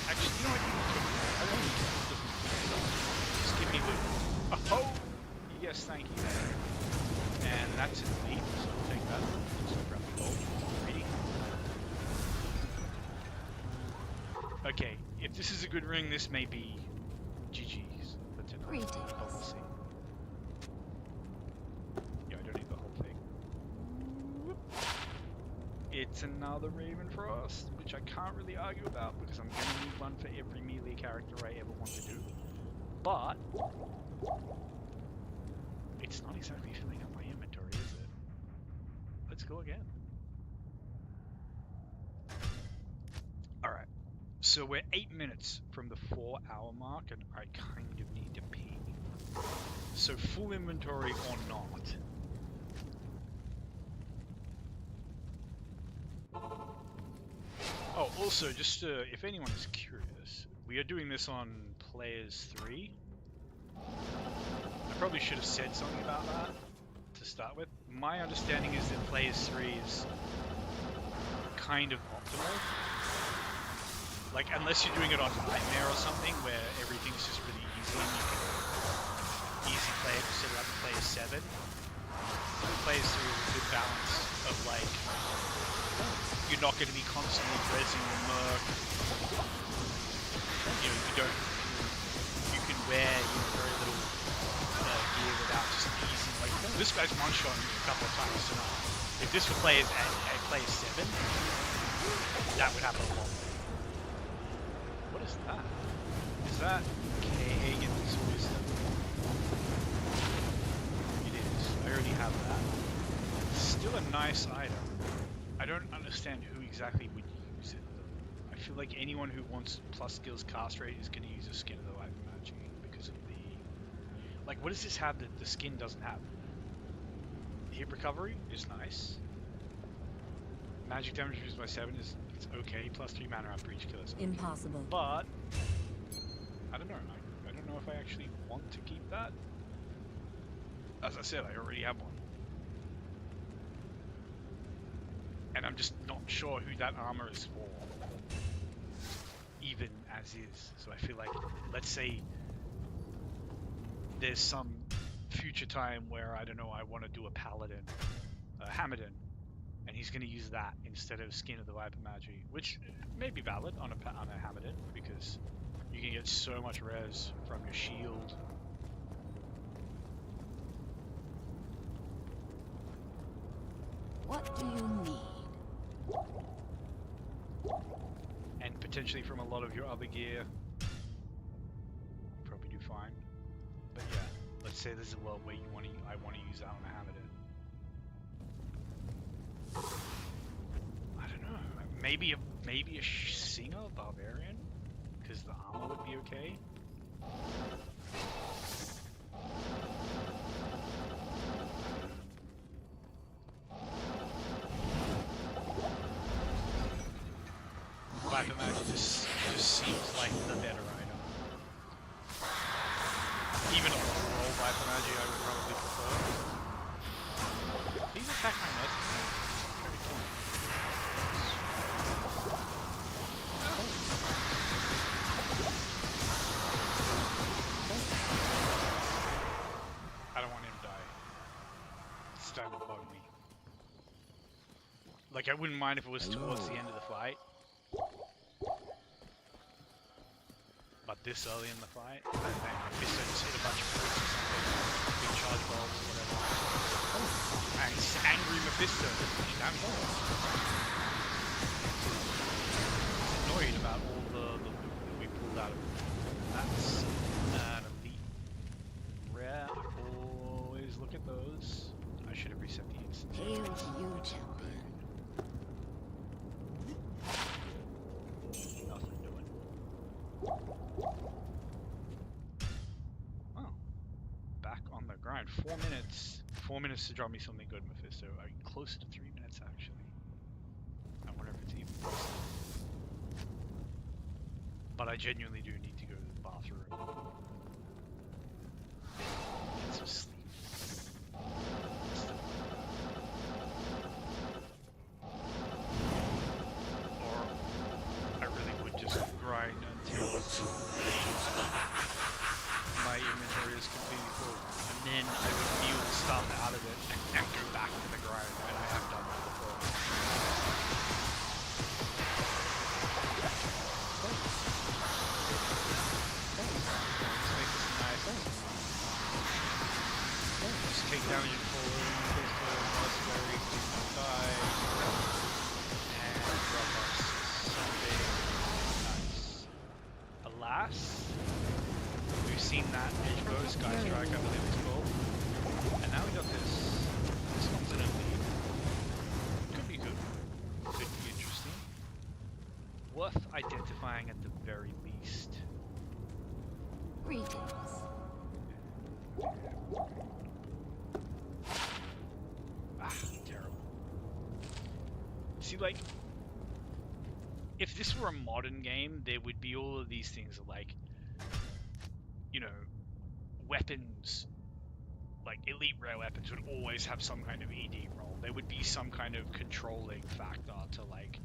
Actually, you know what? I don't need to just give me the... Oh! Yes, thank you. And that's an elite, so I'll take that. So grab the gold. Ready? Okay, if this is a good ring, this may be GG's for tonight. Greetings. But we'll see. Yeah, I don't need the whole thing. It's another Raven Frost, which I can't really argue about because I'm going to need one for every melee character I ever want to do. But it's not exactly filling up my inventory, is it? Let's go again. Alright, so we're 8 minutes from the 4-hour mark and I kind of need to pee. So full inventory or not? Oh, also, just if anyone is curious, we are doing this on Players 3. I probably should have said something about that to start with. My understanding is that Players 3 is kind of optimal. Like, unless you're doing it on Nightmare or something, where everything's just really easy and you can easy play it, set it up to Players 7. Players 3 is a good balance of, like, you're not going to be constantly rezzing the merc. You know, you can wear very little gear without just easy. Like, this guy's one-shot me a couple of times tonight. If this were players at Player 7, that would happen a lot. What is that? Is that Kagan's wisdom? It is. I already have that. Still a nice item. I don't understand who exactly would use it though. I feel like anyone who wants plus skills cast rate is going to use a Skin of the Life Magic because of the... Like, what does this have that the skin doesn't have? Hit recovery is nice. Magic damage reduced by 7 is it's okay. Plus 3 mana after each kill is okay. Impossible. But I don't know. I don't know if I actually want to keep that. As I said, I already have one. And I'm just not sure who that armor is for, even as is. So I feel like, let's say there's some future time where, I don't know, I want to do a paladin, Hamadin, and he's going to use that instead of Skin of the Viper Magi, which may be valid on a Hamadin, because you can get so much res from your shield. What do you need? And potentially from a lot of your other gear. You probably do fine. But yeah, let's say there's a world where I want to use that on a Hamadin. I don't know. Maybe a Singer Barbarian, because the armor would be okay. Viper Magic just seems like the better item. Even a roll Viper Magic I would probably prefer. These attack my mercenaries. Pretty cool. starting to bug me. Like, I wouldn't mind if it was towards the end of the fight. But this early in the fight, I think Mephisto just hit a bunch of brutes or something. Big charge bolts or whatever. And it's angry Mephisto. Damn it. He's annoyed about all the loot that we pulled out of him. That's an elite rare. Always look at those. I should have reset the instance. Hail to you, champion. Nothing doing. Oh. Back on the grind. 4 minutes. 4 minutes to drop me something good, Mephisto. I mean, closer to 3 minutes, actually. I wonder if it's even worse. But I genuinely do need to go to the bathroom. Get some sleep. Or I really would just grind until my inventory is completely full. And then I would view the stuff out of it and go back to the grind. And I have done that before. Let's make this nice. Just take damage and pull in, pistol, mercenary, do not die, and drop us something nice. Alas, we've seen that edge bow, Sky Strike, I believe it's called, and now we got this. This one's an elite. Could be good. Could be interesting. Worth identifying at the very least. Greetings. Ah, terrible. See, like, if this were a modern game, there would be all of these things like, you know, weapons, like elite rare weapons would always have some kind of ED roll. There would be some kind of controlling factor to, like,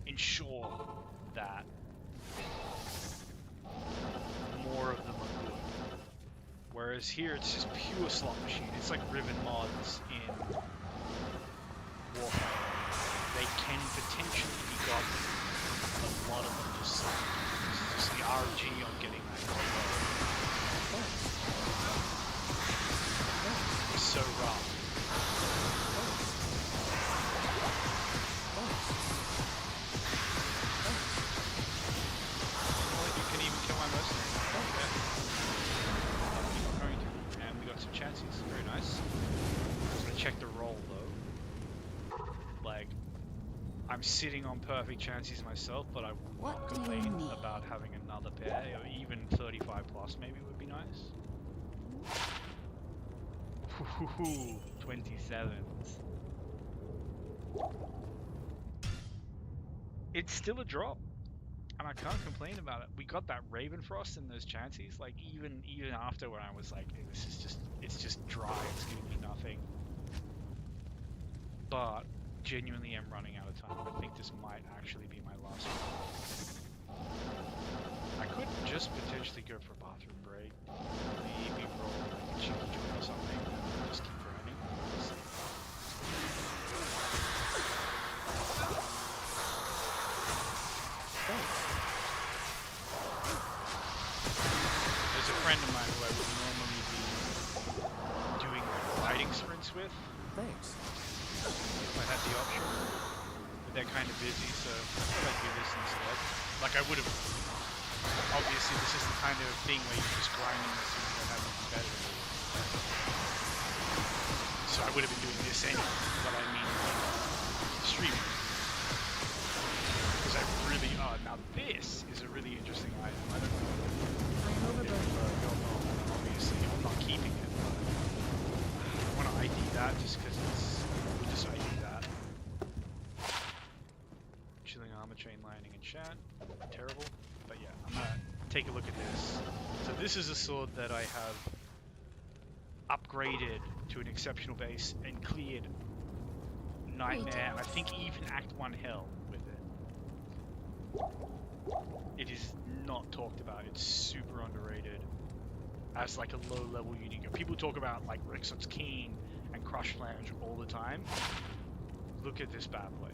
ensure that more of them are good. Whereas here it's just pure slot machine. It's like Riven mods in Warfare. They can potentially be gotten. A lot of them just suck. It's just the RG on getting that combo. It's so rough. Well, you can even kill my mercenary. Okay. Not going to. And we got some chances. Very nice. I'm gonna check the roll though. Like, I'm sitting on perfect chances myself, but I will not What do you complain need? about having another pair, or even 35 plus maybe would be nice. 27s. It's still a drop, and I can't complain about it. We got that Ravenfrost and those chances, like even after when I was like, hey, this is just, it's just dry, it's giving me nothing. But genuinely am running out of time. I think this might actually be my last one. I could just potentially go for a bathroom break, maybe roll like a cheeky joint or something, and just keep grinding. We'll see. There's a friend of mine who I would normally be doing like riding sprints with Thanks. if I had the option. But they're kind of busy, so I thought I'd do this instead. Like I would have. Obviously, this is the kind of thing where you're just grinding this and you don't have anything better to do. So I would have been doing this anyway, but I mean, streaming. Because I really, now this is a really interesting item. I don't know I'm if overburdened. you'll know, obviously, I'm not keeping it, but I want to ID that just because we'll just ID that. Chilling armor, chain lining, and chat. Terrible. But yeah, I'm gonna take a look at this. So this is a sword that I have upgraded to an exceptional base and cleared Nightmare, and I think even Act 1 Hell with it. It is not talked about, it's super underrated as like a low level unique. People talk about like Rixon's King and crush flange all the time, look at this bad boy.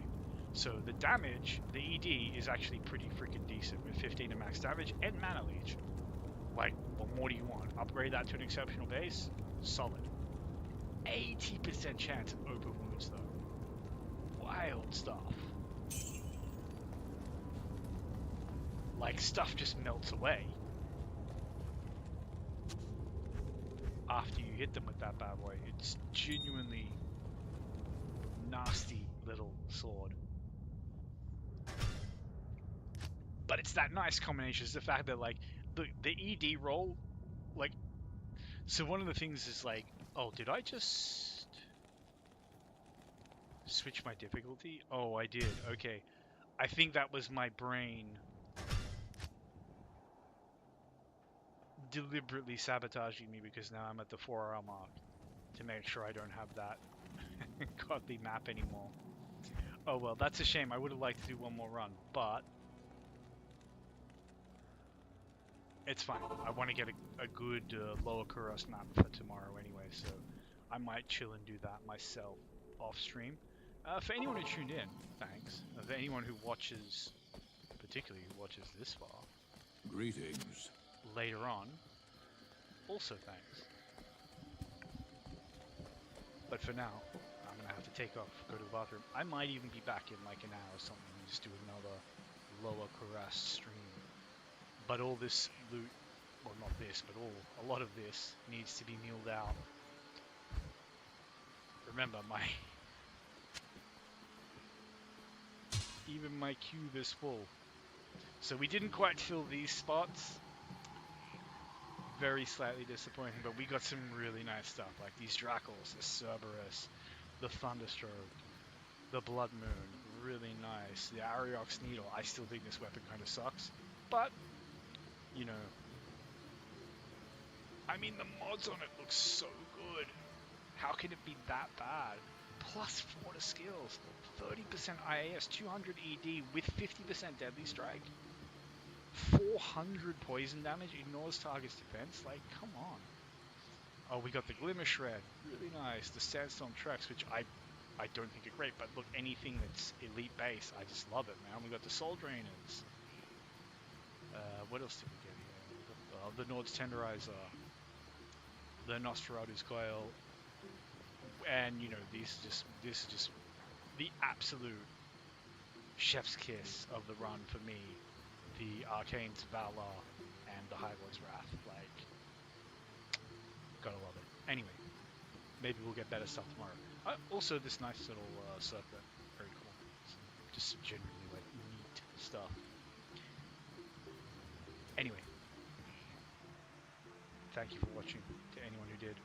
So the damage, the ED is actually pretty freaking decent with 15 to max damage and mana leech. Like, what more do you want? Upgrade that to an exceptional base? Solid. 80% chance of open wounds though. Wild stuff. Like, stuff just melts away after you hit them with that bad boy. It's genuinely nasty little sword. But it's that nice combination. It's the fact that, like, the ED roll, like, so one of the things is like, oh, did I just switch my difficulty? Oh, I did. Okay. I think that was my brain deliberately sabotaging me, because now I'm at the 4-hour mark to make sure I don't have that godly map anymore. Oh well, that's a shame. I would have liked to do one more run, but it's fine. I want to get a good Lower Kuros map for tomorrow anyway, so I might chill and do that myself off stream. For anyone who tuned in, thanks. For anyone who watches, particularly who watches this far, Greetings. later on, also thanks. But for now, I'm gonna have to take off, go to the bathroom. I might even be back in like an hour or something and just do another Lower Kuras stream. But all this loot, well not this, but a lot of this needs to be milled out. Remember, even my cube is full. So we didn't quite fill these spots. Very slightly disappointing, but we got some really nice stuff, like these Dracos, the Cerberus, the Thunderstroke, the Blood Moon, really nice. The Ariox Needle, I still think this weapon kind of sucks, but, you know, I mean, the mods on it look so good. How can it be that bad? Plus 4 to skills, 30% IAS, 200 ED with 50% Deadly Strike. 400 poison damage, ignores target's defense. Like, come on. Oh, we got the Glimmer Shred, really nice. The Sandstorm Trex, which I don't think are great, but look, anything that's elite base, I just love it, man. We got the Soul Drainers. What else did we get here? We got the Nord's Tenderizer, the Nosferatu's Coil, and you know, this is just the absolute chef's kiss of the run for me. The Arcane's Valor and the High Lord's Wrath, like, gotta love it. Anyway, maybe we'll get better stuff tomorrow. Also, this nice little circlet, very cool. Just generally like neat stuff. Anyway, thank you for watching to anyone who did.